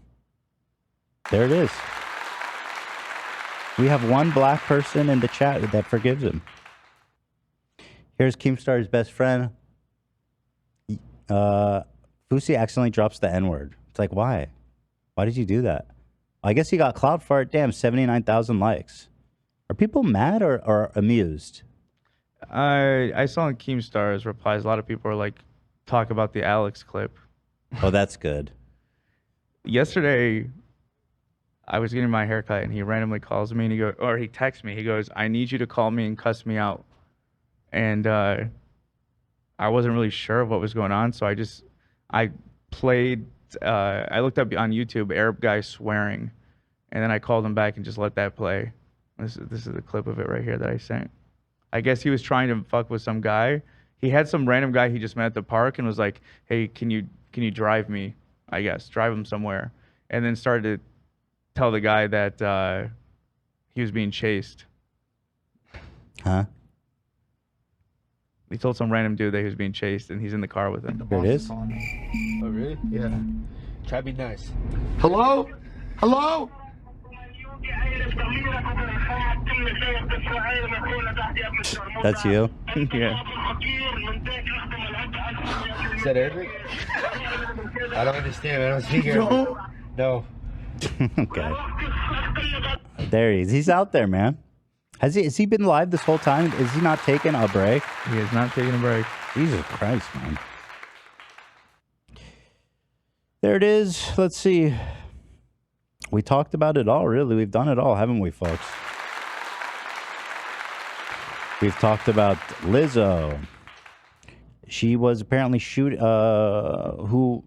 There it is. We have one black person in the chat that forgives him. Here's Keemstar's best friend. Fousey accidentally drops the N-word. It's like, why? Why did you do that? I guess he got clout for it. Damn, 79,000 likes. Are people mad or amused? I saw in Keemstar's replies, a lot of people are like, talk about the Alex clip. Oh, that's good. Yesterday, I was getting my haircut, and he randomly calls me, and he texts me. He goes, I need you to call me and cuss me out. And I wasn't really sure of what was going on, so I looked up on YouTube Arab guy swearing, And then I called him back and just let that play. This is a clip of it right here that I sent. I guess he was trying to fuck with some guy. He had some random guy he just met at the park and was like, "Hey, can you drive me? I guess drive him somewhere." And then started to tell the guy that he was being chased. Huh? He told some random dude that he was being chased, and he's in the car with him. There it is. Oh, really? Yeah. Try to be nice. Hello? Hello? That's you? Yeah. Is that Arabic? I don't understand. I don't speak Arabic. No. Okay. There he is. He's out there, man. Has he been live this whole time? Is he not taking a break? He is not taking a break. Jesus Christ, man. There it is. Let's see. We talked about it all, really. We've done it all, haven't we, folks? We've talked about Lizzo. She was apparently who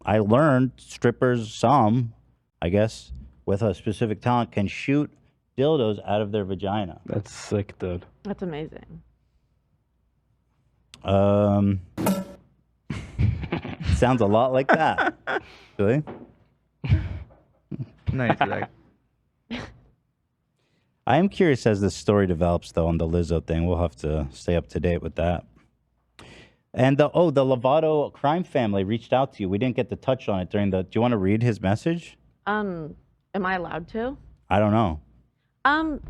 I learned strippers, some, I guess, with a specific talent, can shoot dildos out of their vagina. That's sick, dude. That's amazing. Sounds a lot like that. Really? Nice, Zach. I am curious as this story develops, though, on the Lizzo thing. We'll have to stay up to date with that. And the Lovato crime family reached out to you. We didn't get to touch on it during the. Do you want to read his message? Am I allowed to? I don't know.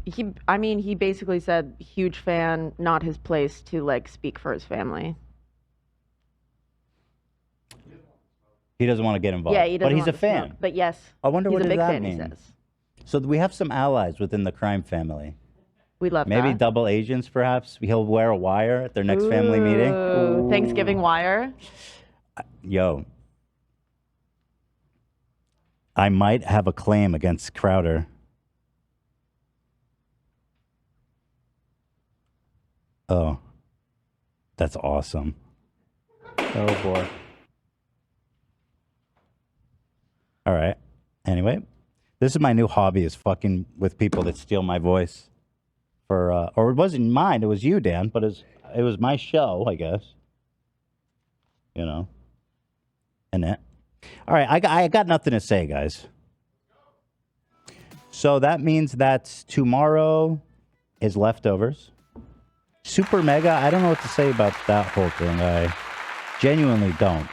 He basically said, huge fan, not his place to like speak for his family. He doesn't want to get involved. Yeah, he doesn't. But he's a want to fan. smoke. But yes, I wonder he's what a does big that fan, mean. he says. So we have some allies within the crime family. We love Maybe that. double agents, perhaps. He'll wear a wire at their next family meeting. Ooh, Thanksgiving wire. Yo. I might have a claim against Crowder. Oh. That's awesome. Oh, boy. All right. Anyway, this is my new hobby, is fucking with people that steal my voice. Or it wasn't mine, it was you, Dan, but it was my show, I guess. You know. And that. All right, I got nothing to say, guys. So that means that tomorrow is leftovers. Super Mega, I don't know what to say about that whole thing. I genuinely don't.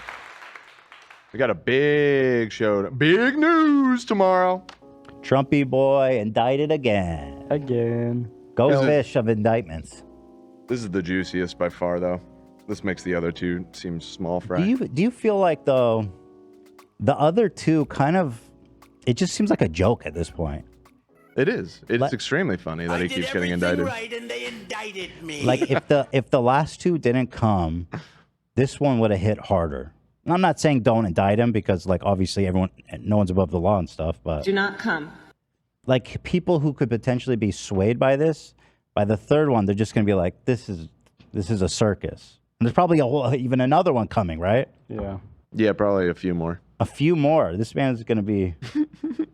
We got a big show. Big news tomorrow. Trumpy boy indicted again. Again. Go fish of indictments. This is the juiciest by far, though. This makes the other two seem small fry. Do you feel like, though, the other two kind of, it just seems like a joke at this point? It is. It's extremely funny that he keeps getting indicted. Right, and they indicted me. Like if the last two didn't come, this one would have hit harder. And I'm not saying don't indict him because, like, obviously no one's above the law and stuff, but Do not come. like people who could potentially be swayed by this, by the third one, they're just gonna be like, this is a circus. And there's probably even another one coming, right? Yeah. Yeah, probably a few more. A few more. This man's gonna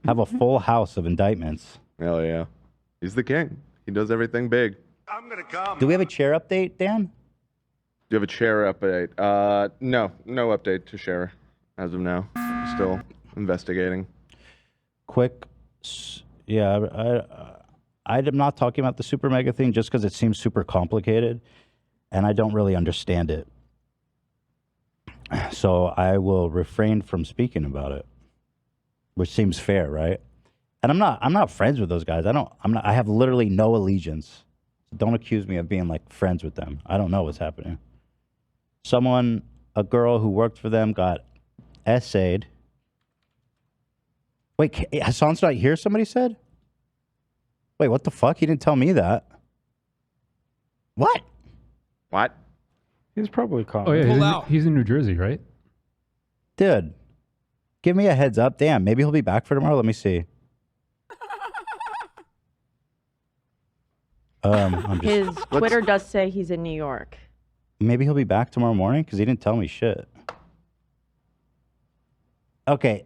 have a full house of indictments. Hell yeah. He's the king. He does everything big. Do we have a chair update, Dan? Do you have a chair update? No update to share as of now. Still investigating. Quick, yeah, I'm not talking about the super mega thing just because it seems super complicated and I don't really understand it. So I will refrain from speaking about it, which seems fair, right? And I'm not friends with those guys. I have literally no allegiance. Don't accuse me of being like friends with them. I don't know what's happening. A girl who worked for them got essayed. Wait, Hassan's not here, somebody said? Wait, what the fuck? He didn't tell me that. What? What? He's probably caught. Oh, yeah, he's in New Jersey, right? Dude, give me a heads up. Damn, maybe he'll be back for tomorrow. Let me see. His Twitter does say he's in New York. Maybe he'll be back tomorrow morning because he didn't tell me shit. Okay.